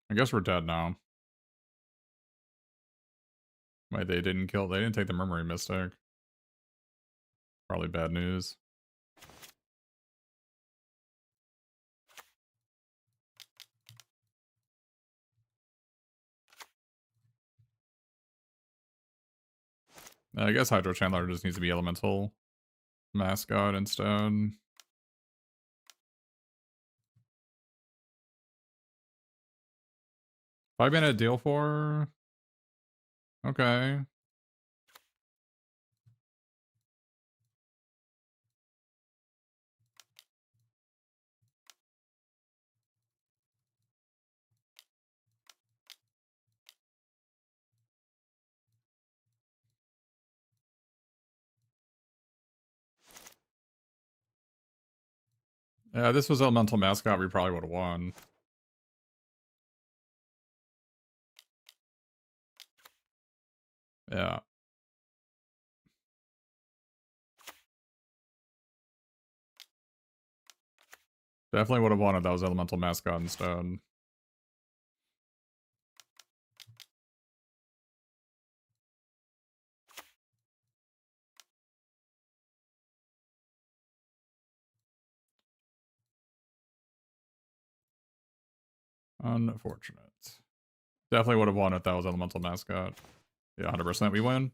I guess we're dead now. Wait, they didn't take the Murmuring Mystic. Probably bad news. I guess Hydro Chandler just needs to be Elemental Mascot instead. 5-mana deal for? Okay. Yeah, this was Elemental Mascot, we probably would have won. Yeah. Definitely would have won if that was Elemental Mascot instead. Unfortunate. Definitely would have won if that was Elemental Mascot. Yeah, 100% we win.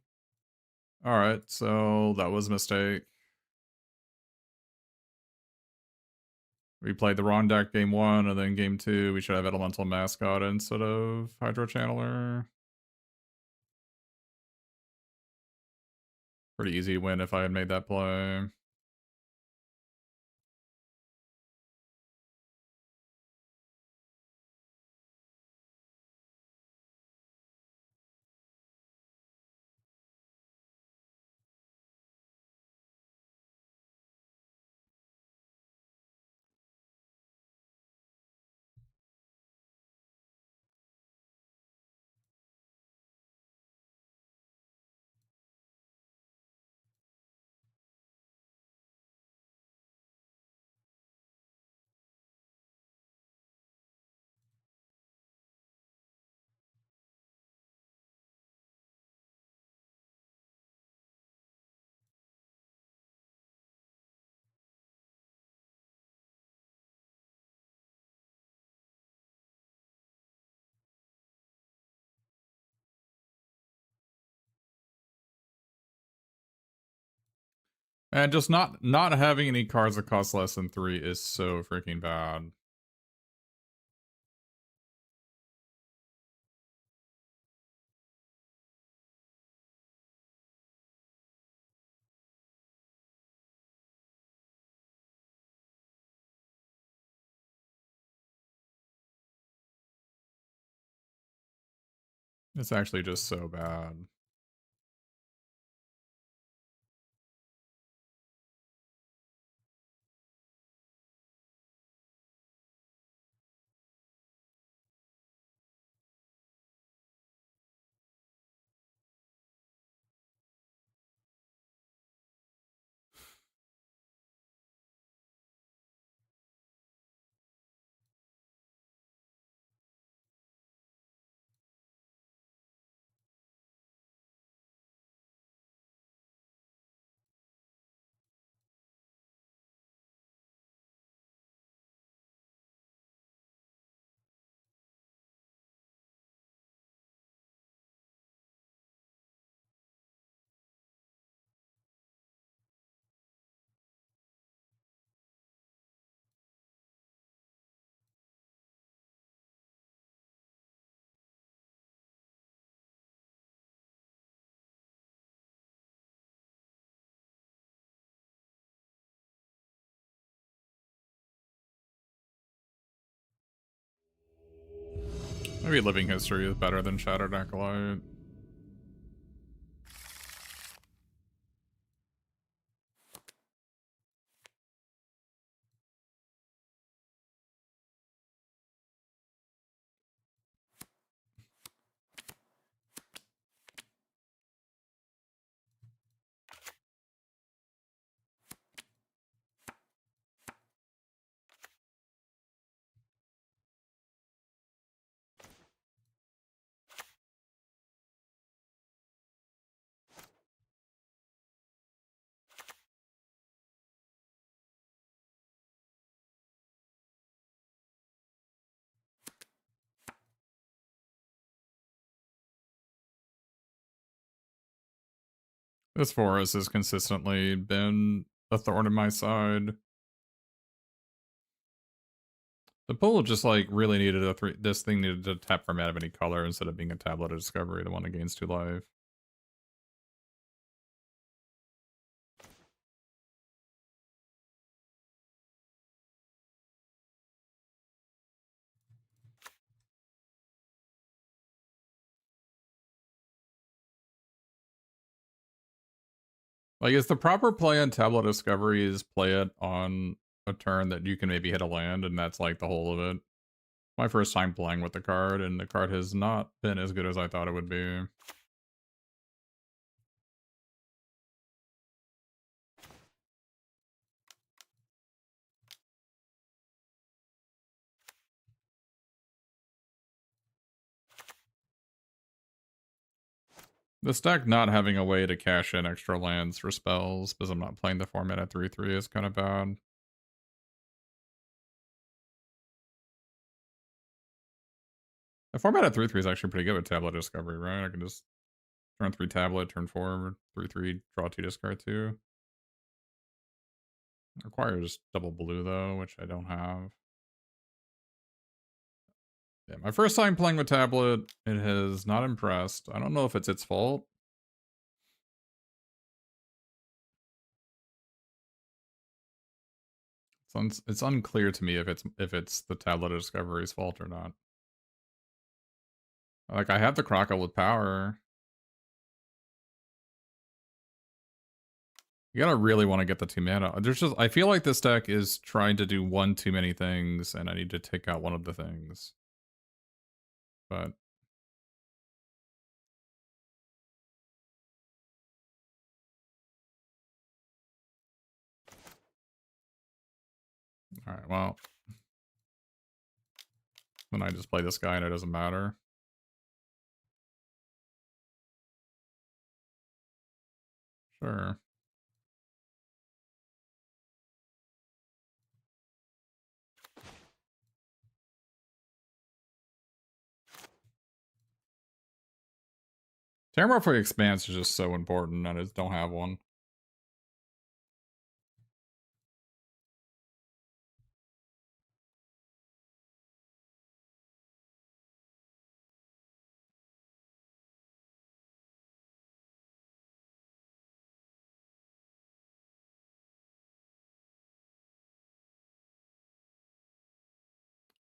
Alright, so that was a mistake. We played the wrong deck game 1, and then game 2 we should have Elemental Mascot instead of Hydro Channeler. Pretty easy win if I had made that play. And just not having any cards that cost less than 3 is so freaking bad. It's actually just so bad. Maybe Living History is better than Shattered Acolyte. This forest has consistently been a thorn in my side. The pool just like really needed a 3. This thing needed to tap from out of any color instead of being a tablet of discovery, the one that gains 2 life. Like, is the proper play on tablet discovery is play it on a turn that you can maybe hit a land, and that's like the whole of it. My first time playing with the card, and the card has not been as good as I thought it would be. The stack not having a way to cash in extra lands for spells because I'm not playing the format at 3/3 is kind of bad. The format at 3/3 is actually pretty good with tablet discovery, right? I can just turn 3 tablet, turn 4, 3/3, draw 2, discard 2. It requires double blue though, which I don't have. Yeah, my first time playing with tablet, it has not impressed. I don't know if it's its fault. It's unclear to me if it's the Tablet of Discovery's fault or not. Like, I have the Crocodile with power. You gotta really want to get the 2 mana. I feel like this deck is trying to do one too many things, and I need to take out one of the things. But alright, well. Then I just play this guy and it doesn't matter. Sure. Terramorphic Expanse is just so important, and I just don't have one.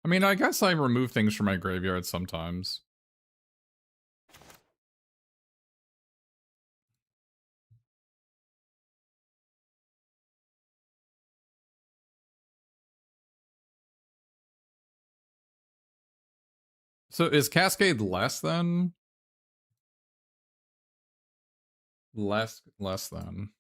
I mean, I guess I remove things from my graveyard sometimes. So is Cascade less than? Less than.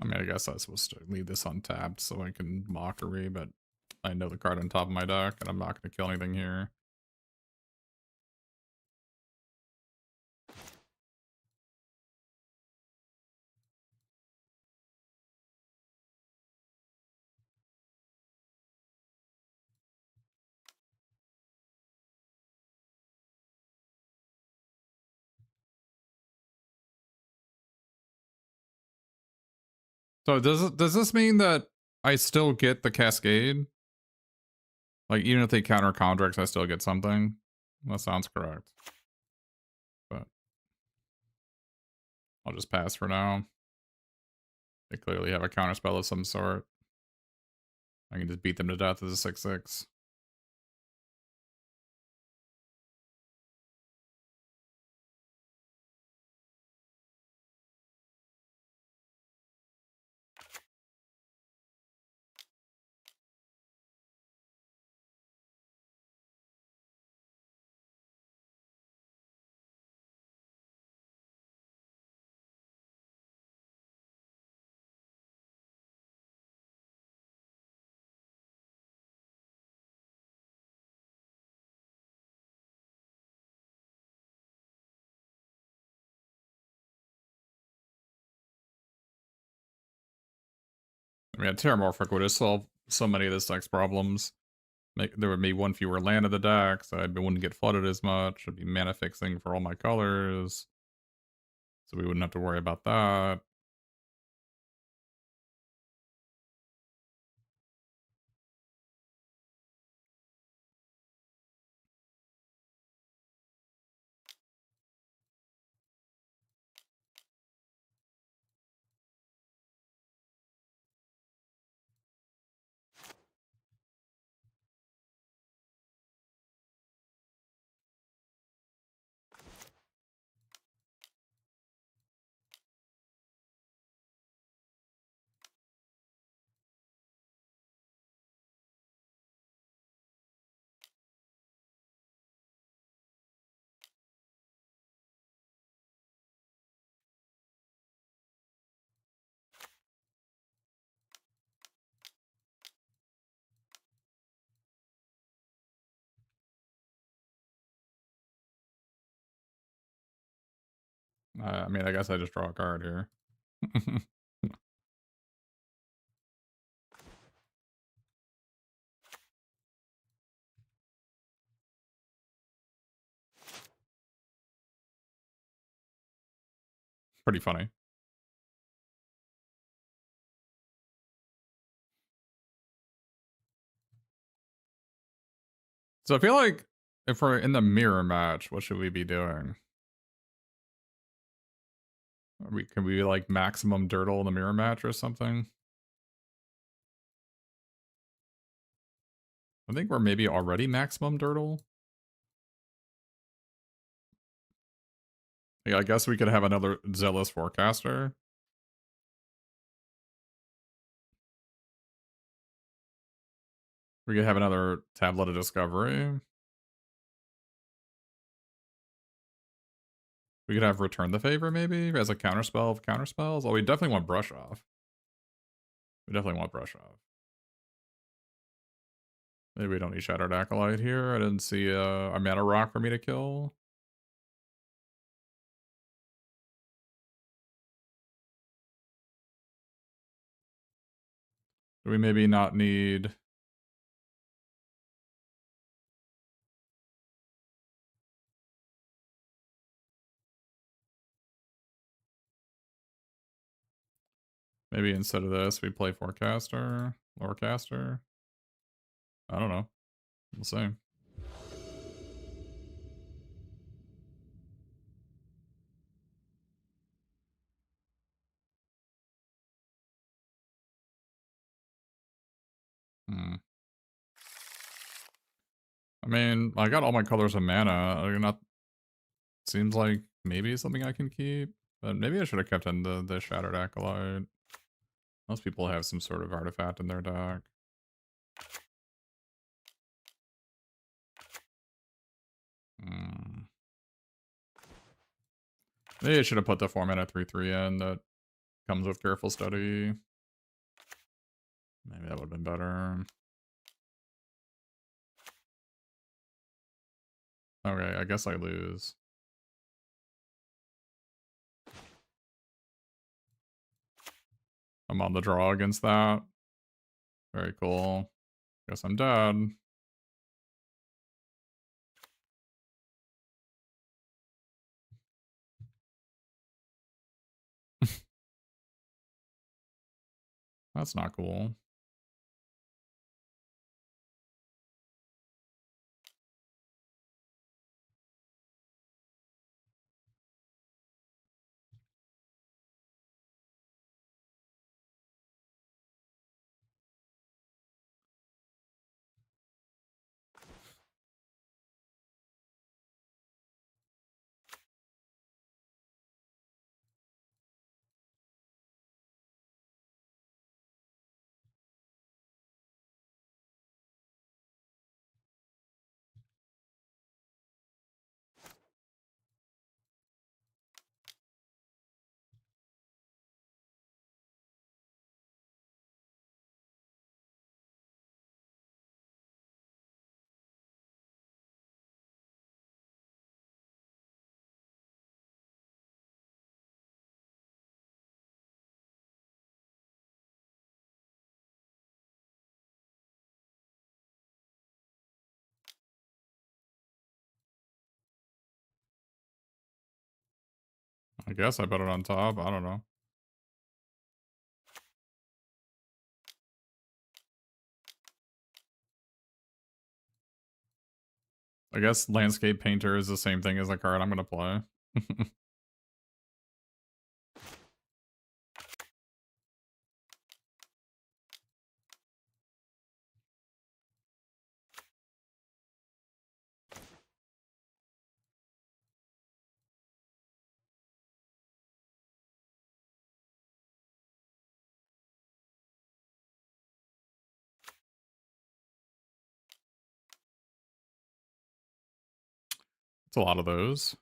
I mean, I guess I was supposed to leave this untapped so I can Mockery, but I know the card on top of my deck, and I'm not going to kill anything here. So does this mean that I still get the Cascade? Like, even if they counter contracts, I still get something? That sounds correct. But I'll just pass for now. They clearly have a counterspell of some sort. I can just beat them to death as a 6/6. I mean, Terramorphic would have solved so many of this deck's problems. There would be one fewer land in the deck, so I wouldn't get flooded as much. I'd be mana fixing for all my colors, so we wouldn't have to worry about that. I mean, I guess I just draw a card here. Pretty funny. So I feel like if we're in the mirror match, what should we be doing? Can we like maximum dirtle in the mirror match or something? I think we're maybe already maximum dirtle. Yeah, I guess we could have another zealous forecaster. We could have another tablet of discovery. We could have return the favor maybe as a counterspell of counterspells. Oh, we definitely want brush off. We definitely want brush off. Maybe we don't need Shattered Acolyte here. I didn't see a mana rock for me to kill. Do we maybe not need... Maybe instead of this, we play Forecaster, Lorecaster. I don't know. We'll see. Hmm. I mean, I got all my colors of mana. Not seems like maybe something I can keep, but maybe I should have kept in the Shattered Acolyte. Most people have some sort of artifact in their deck. Hmm. Maybe I should have put the 4-mana 3/3 in that comes with Careful Study. Maybe that would have been better. Okay, I guess I lose. I'm on the draw against that. Very cool. Guess I'm dead. That's not cool. I guess I put it on top. I don't know. I guess Landscape Painter is the same thing as the card I'm going to play. It's a lot of those.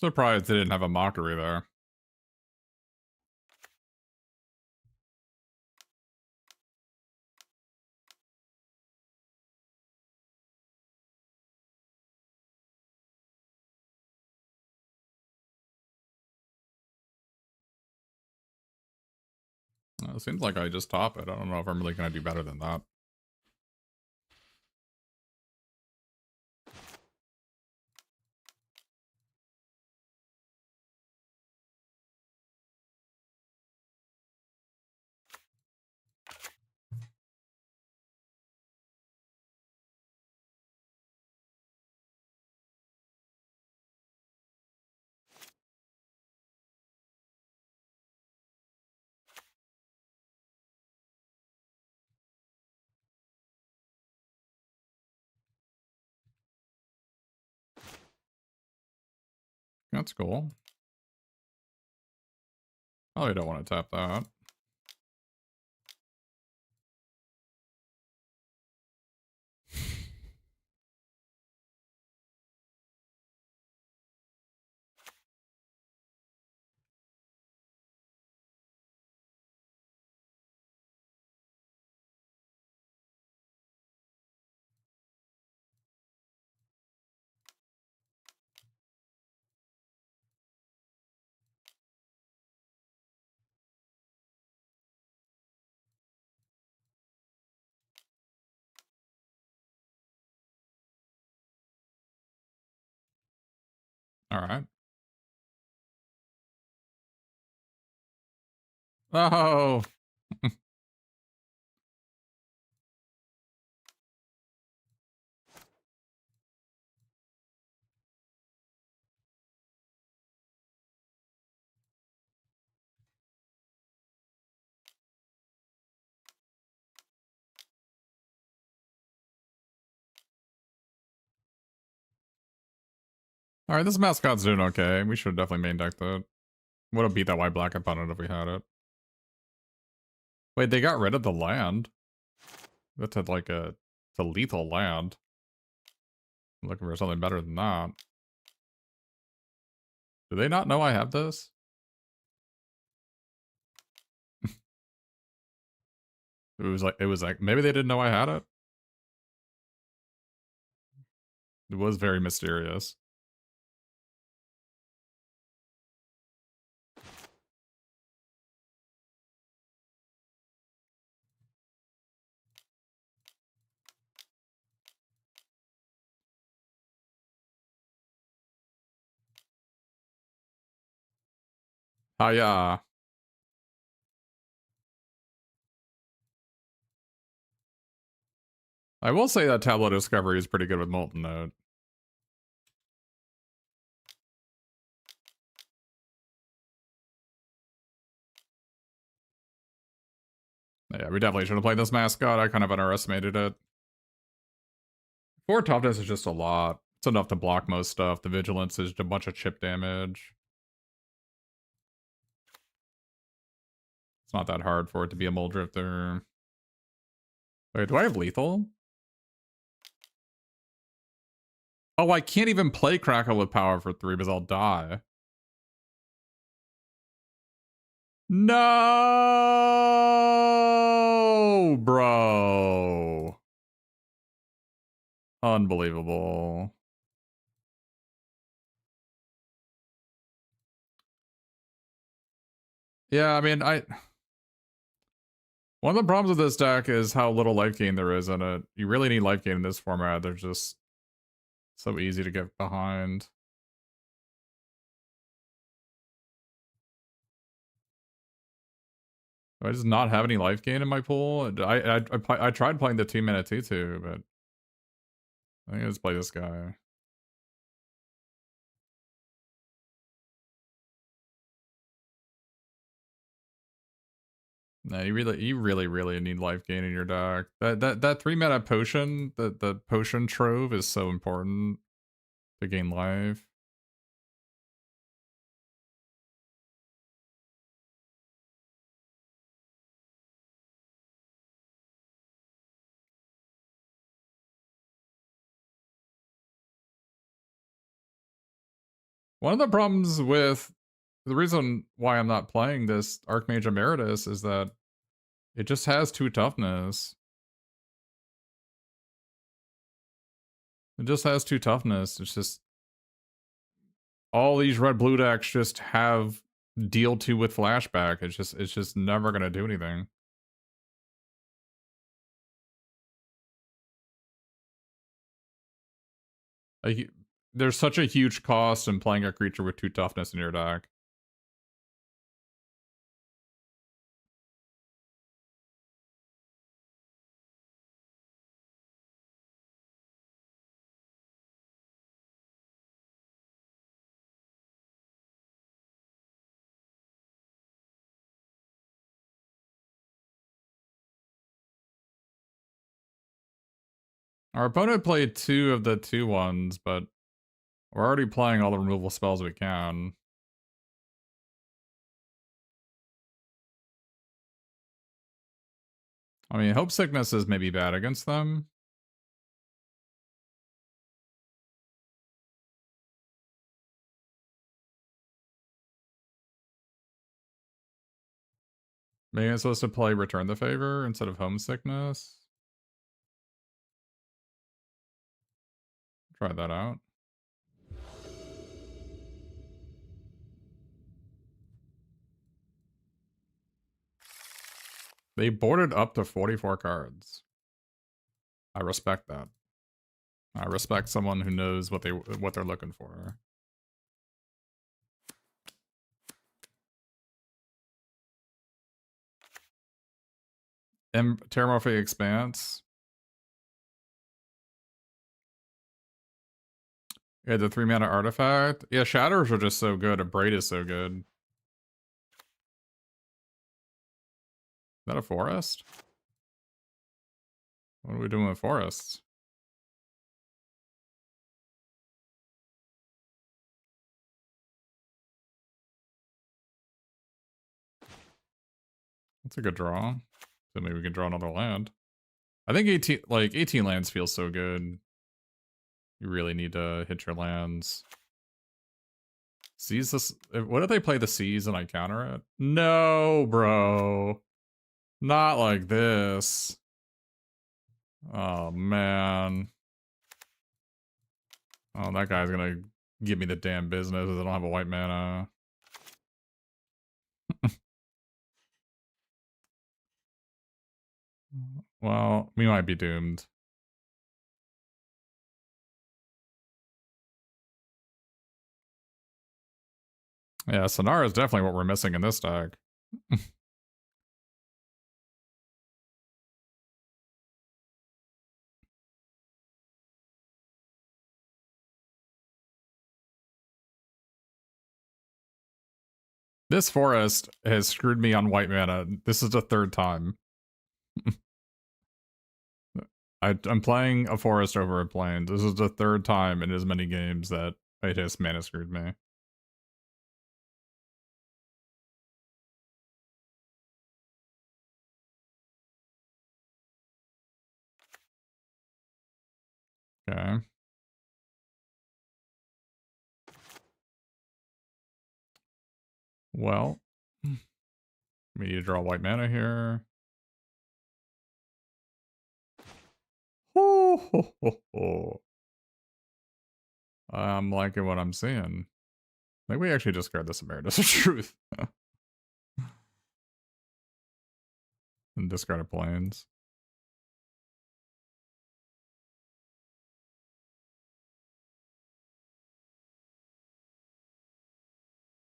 Surprised they didn't have a mockery there. It seems like I just top it. I don't know if I'm really going to do better than that. That's cool. Probably don't want to tap that. All right. Oh. All right, this mascot's doing okay. We should have definitely main decked it. Would have beat that white black opponent if we had it. Wait, they got rid of the land. That's like a lethal land. I'm looking for something better than that. Do they not know I have this? It was like maybe they didn't know I had it. It was very mysterious. Yeah. I will say that Tableau Discovery is pretty good with Molten Node. Yeah, we definitely should have played this mascot. I kind of underestimated it. 4 toughness is just a lot. It's enough to block most stuff. The vigilance is a bunch of chip damage. It's not that hard for it to be a Mole Drifter. Wait, do I have lethal? Oh, I can't even play Crackle with power for 3 because I'll die. No, bro. Unbelievable. Yeah, I mean, one of the problems with this deck is how little life gain there is in it. You really need life gain in this format. They're just so easy to get behind. Do I just not have any life gain in my pool? I tried playing the 2-mana 2/2, but I think I just play this guy. No, you really need life gain in your deck. That 3-mana potion, the potion trove is so important to gain life. One of the problems with the reason why I'm not playing this Archmage Emeritus is that it just has 2 toughness. It just has 2 toughness. It's just all these red blue decks just have deal 2 with flashback. It's just never gonna do anything. Like, there's such a huge cost in playing a creature with 2 toughness in your deck. Our opponent played 2 of the 2/1s, but we're already playing all the removal spells we can. I mean, Hope Sickness is maybe bad against them. Maybe I'm supposed to play Return the Favor instead of Homesickness. Try that out. They boarded up to 44 cards. I respect that. I respect someone who knows what they're looking for. Terramorphic Expanse. Yeah, the 3-mana artifact. Yeah, Shatters are just so good. A Braid is so good. Is that a forest? What are we doing with forests? That's a good draw. So maybe we can draw another land. I think 18 lands feels so good. You really need to hit your lands. Seas this. What if they play the seas and I counter it? No, bro. Not like this. Oh, man. Oh, that guy's gonna give me the damn business as I don't have a white mana. Well, we might be doomed. Yeah, Sonara is definitely what we're missing in this deck. This forest has screwed me on white mana. This is the 3rd time. I'm playing a forest over a plane. This is the 3rd time in as many games that it has mana screwed me. Okay. Well, we need to draw white mana here. Ho, ho, ho, ho. I'm liking what I'm seeing. I think we actually discard this Emeritus of Truth. And discard a planes.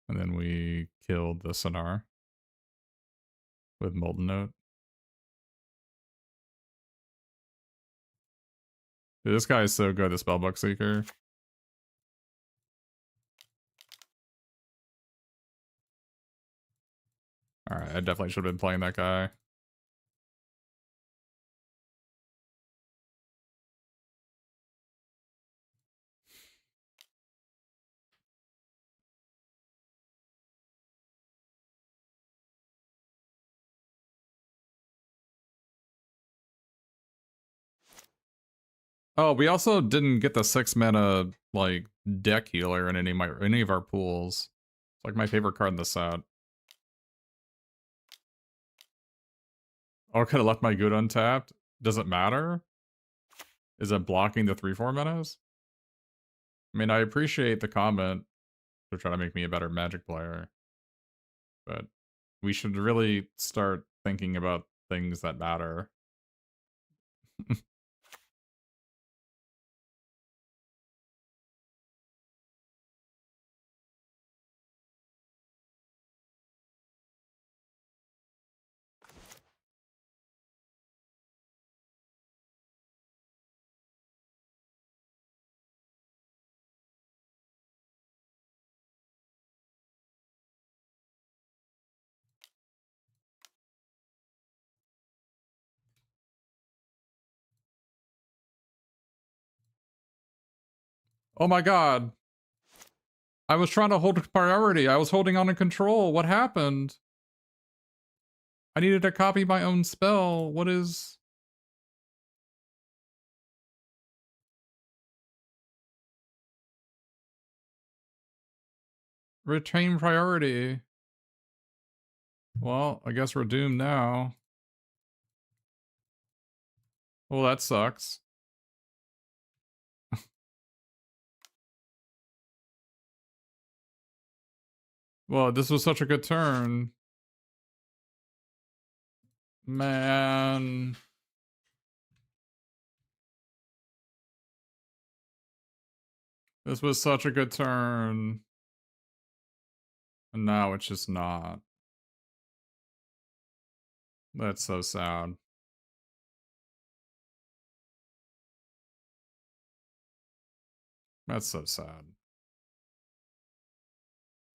And then we killed the Sonar with Molten Note. Dude, this guy is so good, the Spellbook Seeker. Alright, I definitely should have been playing that guy. Oh, we also didn't get the 6 mana like deck healer in any of our pools. It's like my favorite card in the set. Oh, I could have left my good untapped. Does it matter? Is it blocking the 3/4 menace? I mean, I appreciate the comment to try to make me a better Magic player, but we should really start thinking about things that matter. Oh my god. I was trying to hold priority. I was holding on to control. What happened? I needed to copy my own spell. What is... Retain priority. Well, I guess we're doomed now. Well, that sucks. Well, this was such a good turn. Man. This was such a good turn. And now it's just not. That's so sad. That's so sad.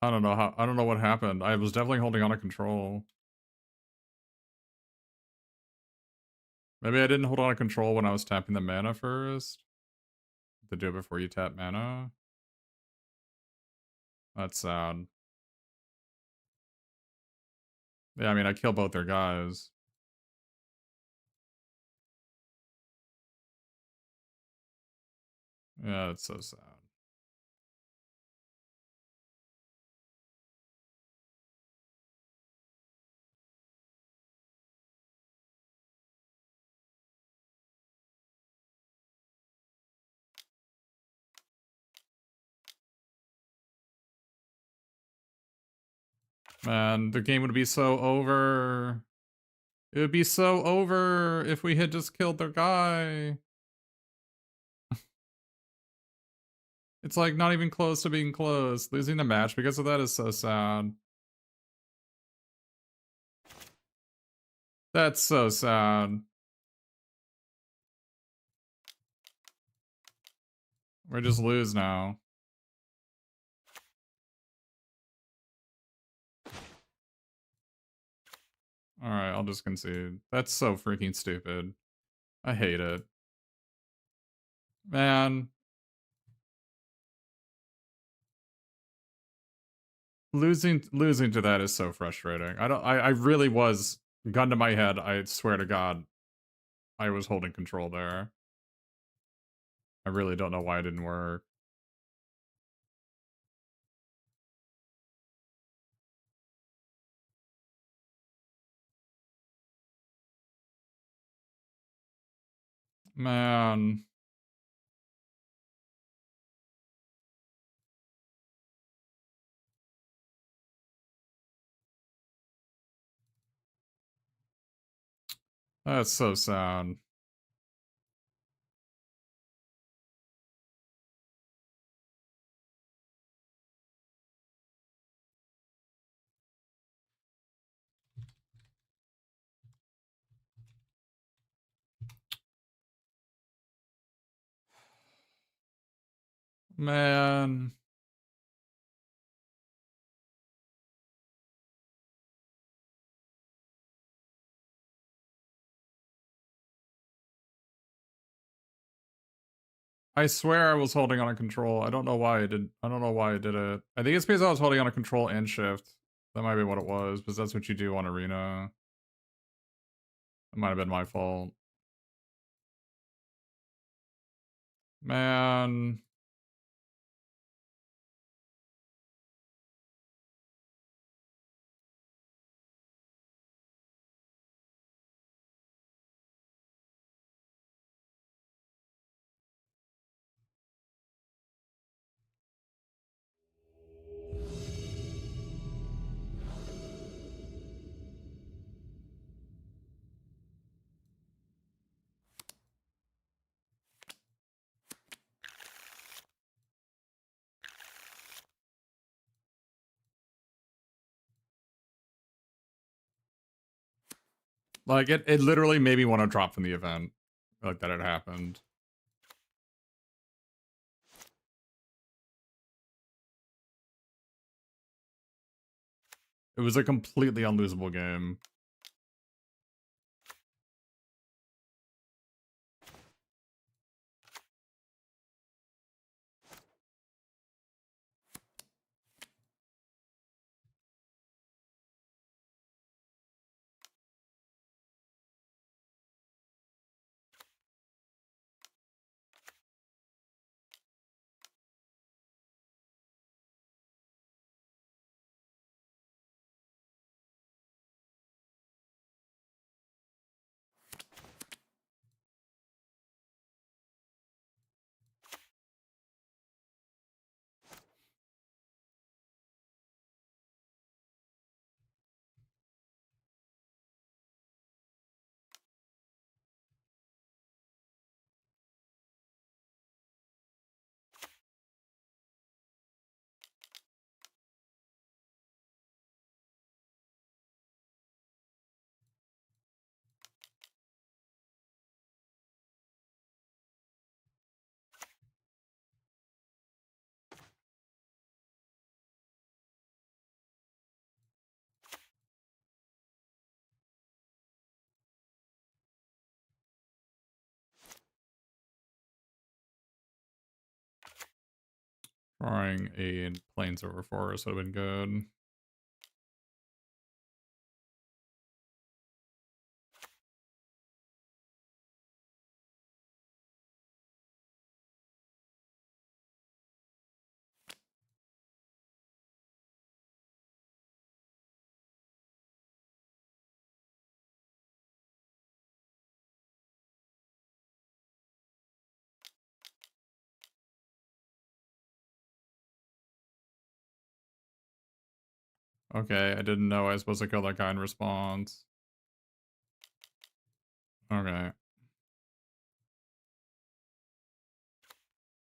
I don't know I don't know what happened. I was definitely holding on to control. Maybe I didn't hold on to control when I was tapping the mana first. To do it before you tap mana. That's sad. Yeah, I mean, I kill both their guys. Yeah, it's so sad. Man, the game would be so over. It would be so over if we had just killed their guy. It's like not even close to being close. Losing the match because of that is so sad. That's so sad. We just lose now. Alright, I'll just concede. That's so freaking stupid. I hate it. Man. Losing to that is so frustrating. I really was, gun to my head, I swear to God, I was holding control there. I really don't know why it didn't work. Man. That's so sad. Man. I swear I was holding on a control. I don't know why I don't know why I did it. I think it's because I was holding on a control and shift. That might be what it was, because that's what you do on Arena. It might have been my fault. Man. Like, it literally made me want to drop from the event. Like, that it happened. It was a completely unlosable game. Drawing a planes over forest would have been good. Okay, I didn't know I was supposed to kill that guy in response. Okay.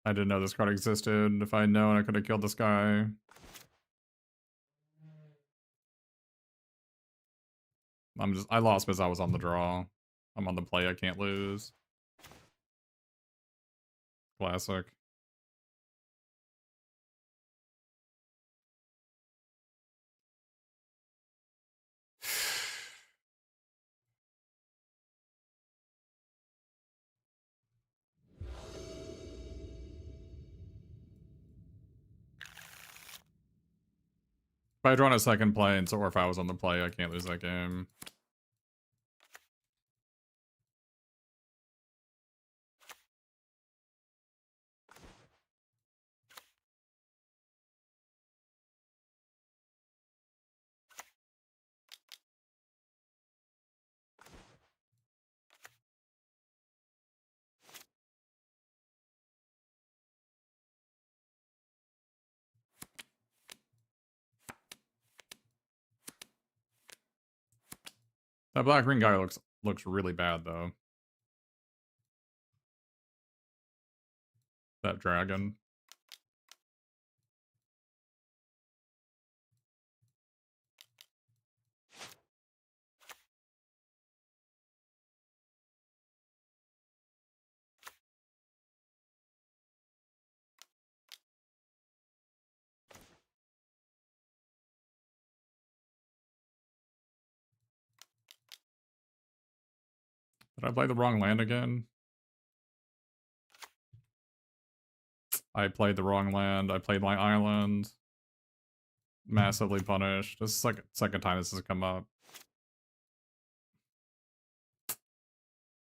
I didn't know this card existed. If I'd known, I could have killed this guy. I lost because I was on the draw. I'm on the play, I can't lose. Classic. If I drawn a second plane, or if I was on the play, I can't lose that game. That black green guy looks really bad though. That dragon. Did I play the wrong land again? I played the wrong land. I played my island. Massively punished. This is like second time this has come up.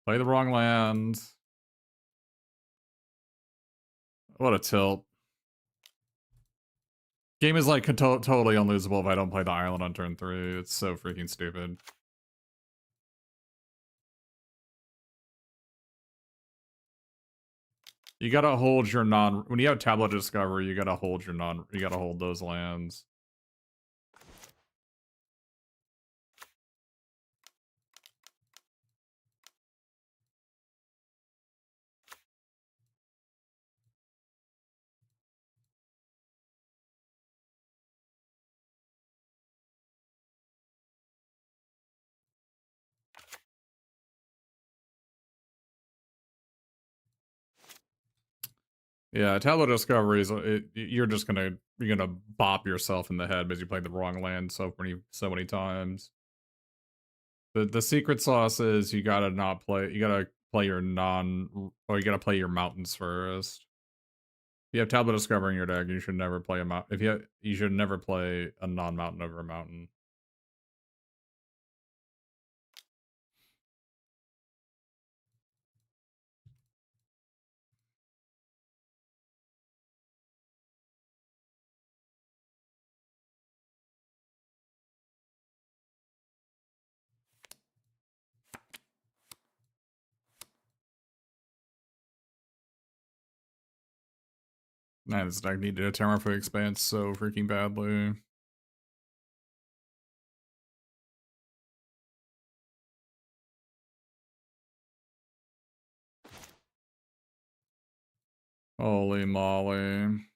Play the wrong land. What a tilt. Game is like totally unlosable if I don't play the island on turn 3. It's so freaking stupid. You gotta hold your when you have Tablet Discovery, you gotta hold your you gotta hold those lands. Yeah, Tablet Discovery is you're gonna bop yourself in the head because you played the wrong land so many times. The secret sauce is you gotta play your or you gotta play your mountains first. If you have Tablet Discovery in your deck, you should never play a mountain. You should never play a non-mountain over a mountain. Man, this deck needed a Terraform Expanse so freaking badly. Holy moly.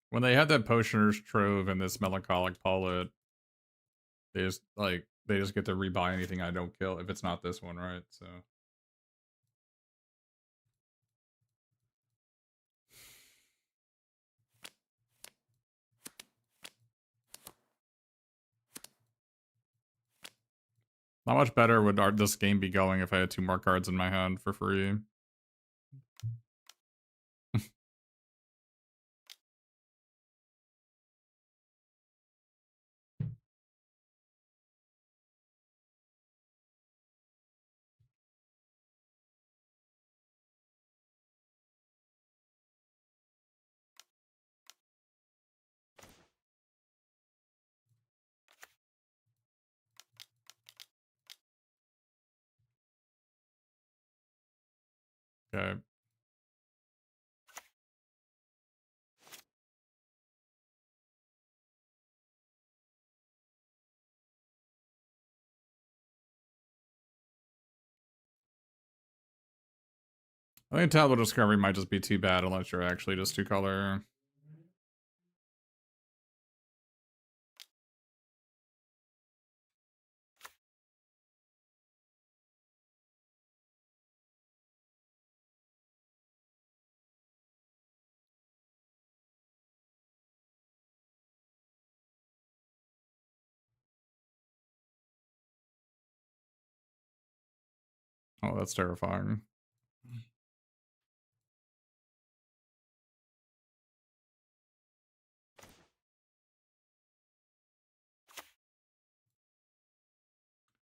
When they had that Potioner's Trove and this Melancholic Pullet, they just get to rebuy anything I don't kill if it's not this one, right? So how much better would this game be going if I had 2 more cards in my hand for free? Okay. I think Tablet Discovery might just be too bad unless you're actually just 2-color. Oh, that's terrifying.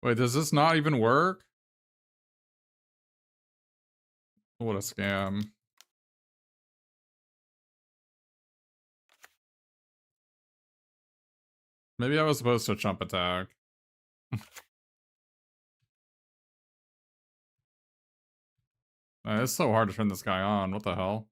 Wait, does this not even work? What a scam. Maybe I was supposed to jump attack. It's so hard to turn this guy on. What the hell?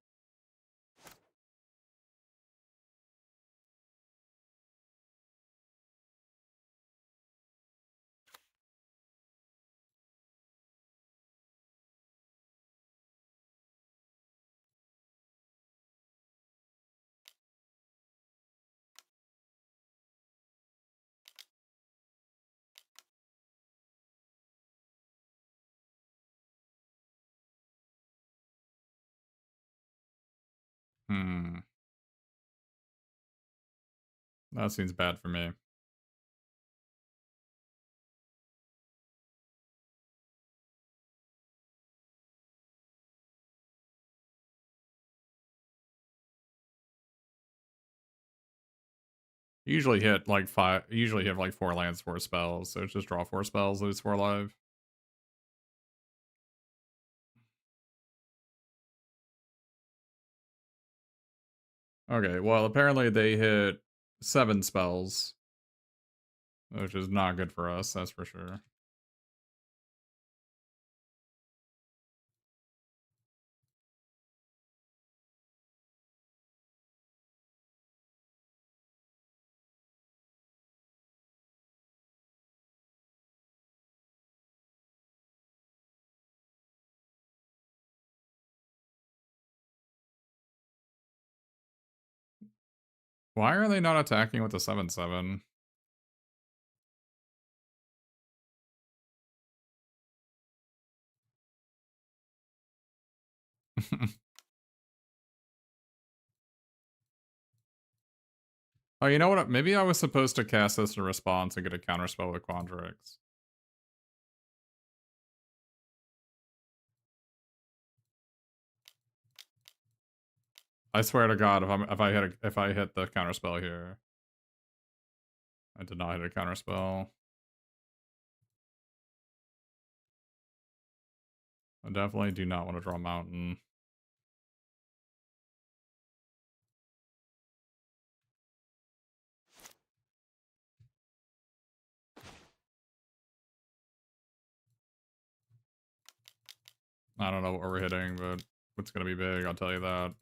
Hmm. That seems bad for me. Usually hit like 5. Usually have like 4 lands, 4 spells. So it's just draw 4 spells, lose 4 life. Okay, well, apparently they hit 7 spells, which is not good for us, that's for sure. Why are they not attacking with the 7/7? Oh, you know what? Maybe I was supposed to cast this in response and get a counterspell with Quandrix. I swear to God, if I hit the counterspell here, I did not hit a counterspell. I definitely do not want to draw Mountain. I don't know what we're hitting, but it's gonna be big. I'll tell you that.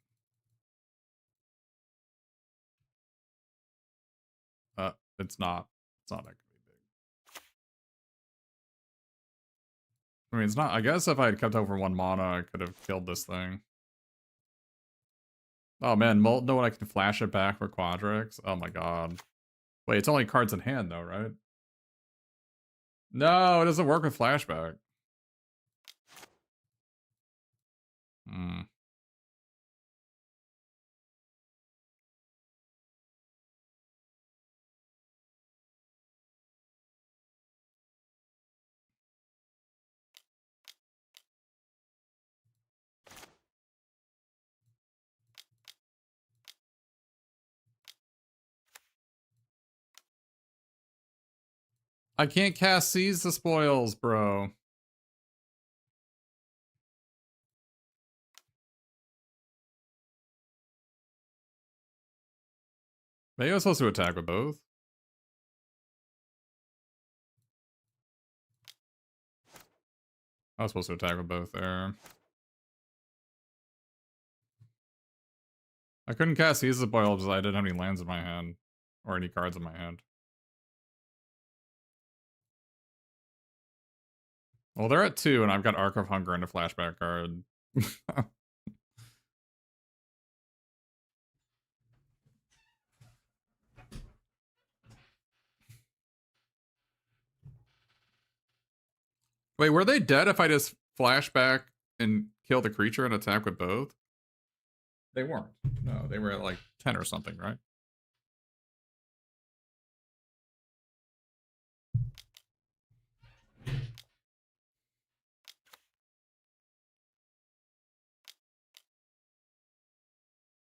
It's not. It's not gonna be big. I mean, it's not. I guess if I had kept over 1 mana, I could have killed this thing. Oh man, Molten, no, I can flash it back for Quadrix. Oh my god. Wait, it's only cards in hand though, right? No, it doesn't work with flashback. Hmm. I can't cast Seize the Spoils, bro. Maybe I was supposed to attack with both. I was supposed to attack with both there. I couldn't cast Seize the Spoils because I didn't have any lands in my hand. Or any cards in my hand. Well, they're at 2, and I've got Arc of Hunger and a flashback card. Wait, were they dead if I just flashback and kill the creature and attack with both? They weren't. No, they were at like 10 or something, right?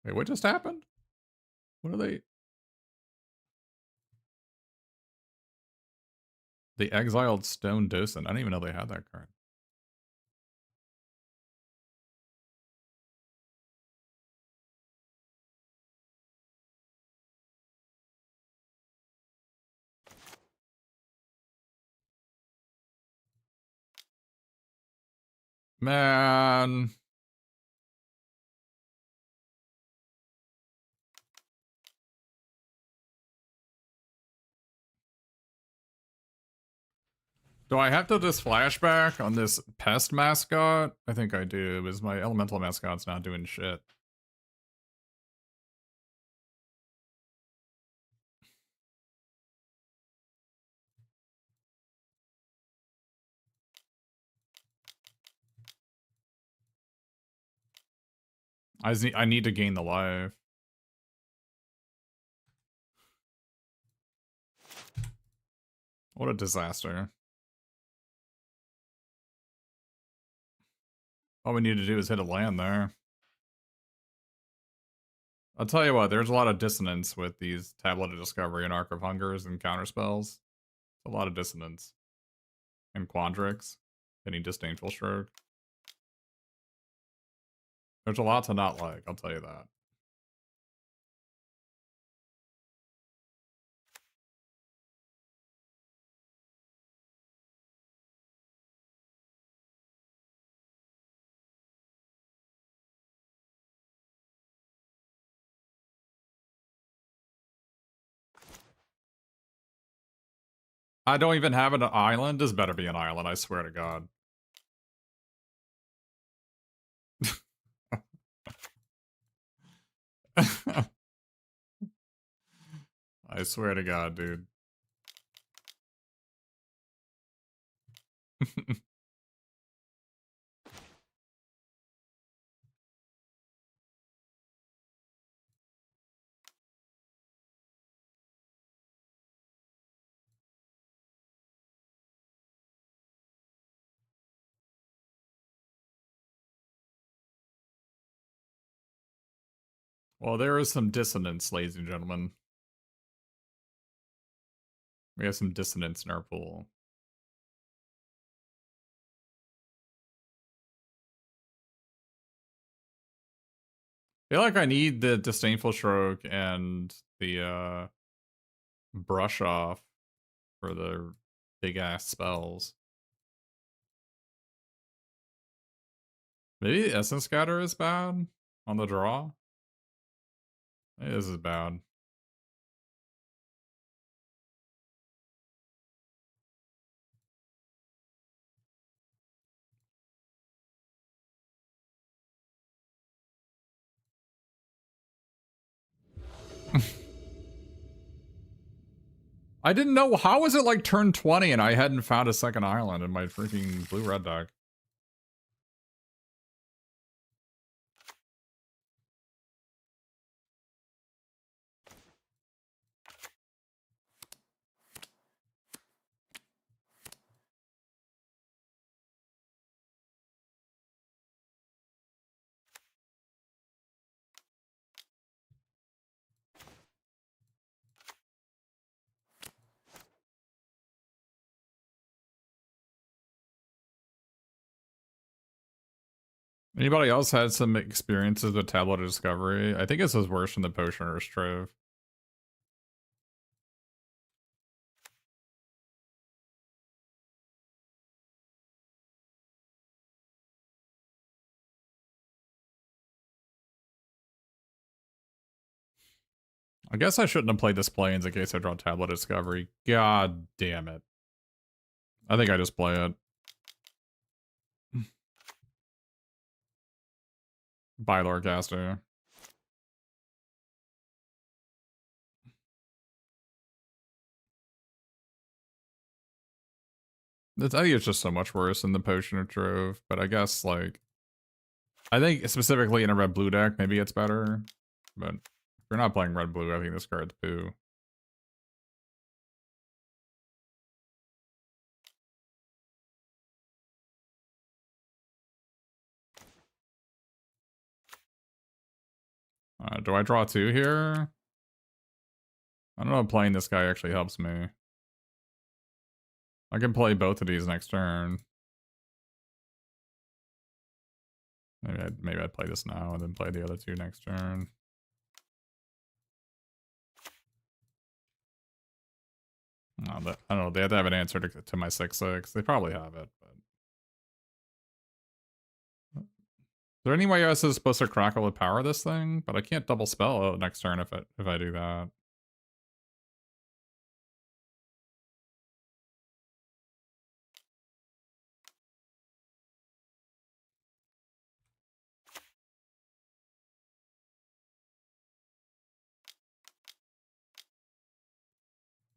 Wait, what just happened? What are they? The Exiled Stone Docent. I didn't even know they had that card. Man. Do I have to just flashback on this pest mascot? I think I do, because my elemental mascot's not doing shit. I need to gain the life. What a disaster. All we need to do is hit a land there. I'll tell you what, there's a lot of dissonance with these Tablet of Discovery and Arc of Hungers and counterspells. A lot of dissonance. And Quandrix. Hitting Disdainful Stroke. There's a lot to not like, I'll tell you that. I don't even have an island. This better be an island, I swear to God. I swear to God, dude. Well, there is some dissonance, ladies and gentlemen. We have some dissonance in our pool. I feel like I need the Disdainful Stroke and the Brush Off for the big ass spells. Maybe Essence Scatter is bad on the draw. Maybe this is bad. I didn't know. How was it like turn 20 and I hadn't found a second island in my freaking blue-red deck? Anybody else had some experiences with Tablet of Discovery? I think this is worse than the Potioner's Trove. I guess I shouldn't have played this Plains in case I draw Tablet of Discovery. God damn it. I think I just play it. Bye, Lorecaster. I think it's just so much worse than the Potioner Trove, but I guess, like, I think specifically in a red-blue deck, maybe it's better, but if you're not playing red-blue, I think this card's poo. Do I draw two here? I don't know if playing this guy actually helps me. I can play both of these next turn. Maybe I'd play this now and then play the other two next turn. No, I don't know. They have to have an answer to my 6/6. They probably have it, but is there any way this is supposed to crackle with power this thing? But I can't double spell it next turn if I do that.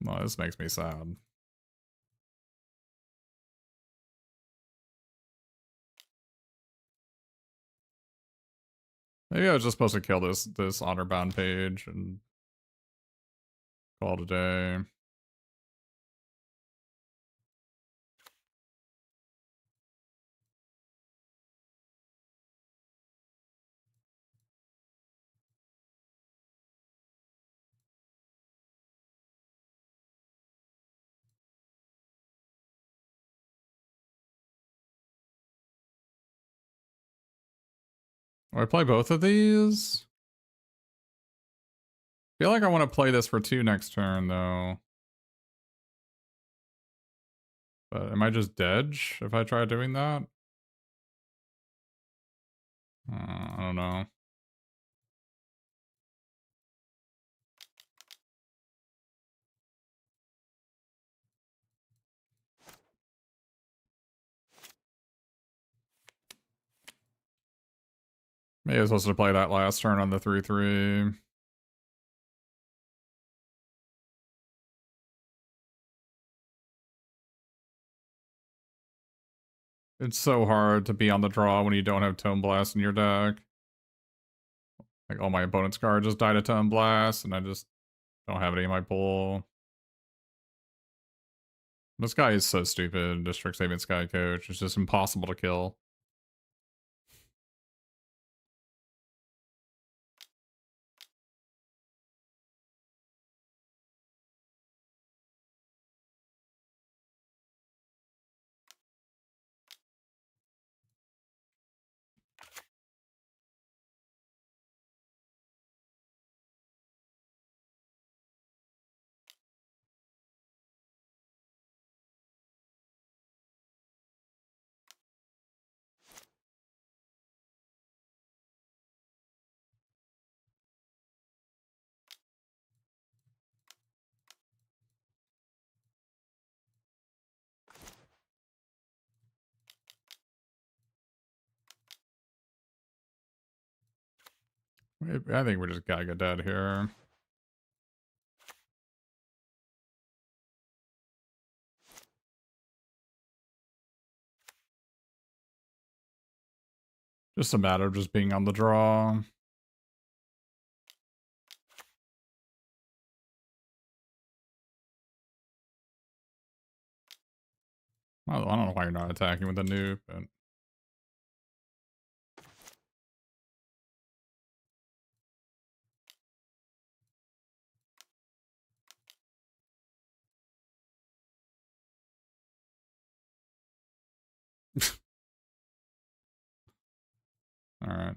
No, this makes me sad. Maybe I was just supposed to kill this honor bound page and call it a day. Do I play both of these? I feel like I want to play this for 2 next turn, though. But am I just dead if I try doing that? I don't know. Maybe I was supposed to play that last turn on the 3/3. It's so hard to be on the draw when you don't have Tome Blast in your deck. Like, all my opponent's cards just died to Tome Blast, and I just don't have any in my pool. This guy is so stupid, the Strixhaven Sky Coach. It's just impossible to kill. I think we're just gotta get dead here. Just a matter of just being on the draw. I don't know why you're not attacking with a nuke, but... Alright.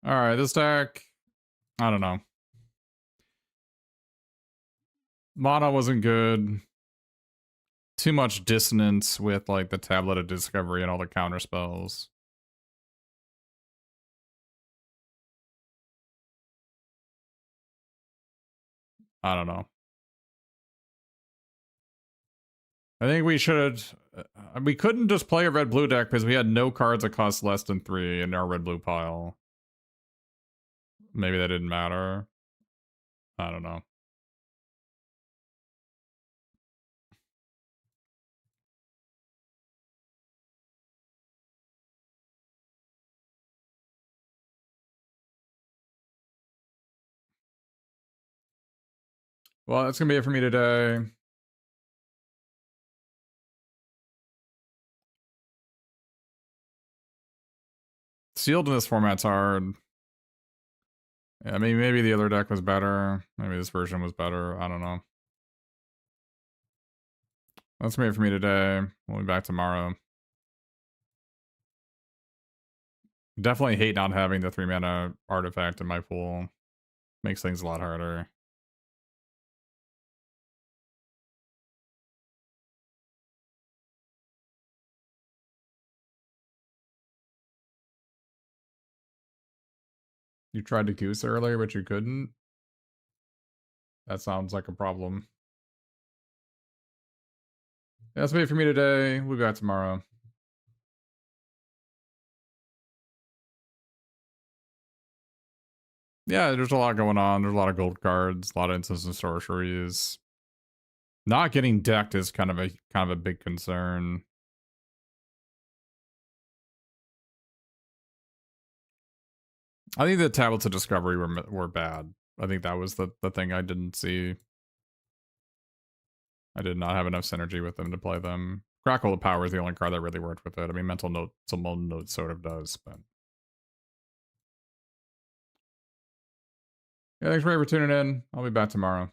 Alright, this deck... I don't know. Mana wasn't good. Too much dissonance with, like, the Tablet of Discovery and all the counter spells. I don't know. I think we should... we couldn't just play a red-blue deck because we had no cards that cost less than 3 in our red-blue pile. Maybe that didn't matter. I don't know. Well, that's gonna be it for me today. Sealed in this format's hard. Yeah, I mean, maybe the other deck was better. Maybe this version was better. I don't know. That's gonna be it for me today. We'll be back tomorrow. Definitely hate not having the 3-mana artifact in my pool. Makes things a lot harder. You tried to goose earlier, but you couldn't? That sounds like a problem. Yeah, that's it for me today. We'll be back tomorrow. Yeah, there's a lot going on. There's a lot of gold cards, a lot of instants and sorceries. Not getting decked is kind of a big concern. I think the Tablets of Discovery were bad. I think that was the thing I didn't see. I did not have enough synergy with them to play them. Crackle of Power is the only card that really worked with it. I mean, Mental Note sort of does, but yeah, thanks for tuning in. I'll be back tomorrow.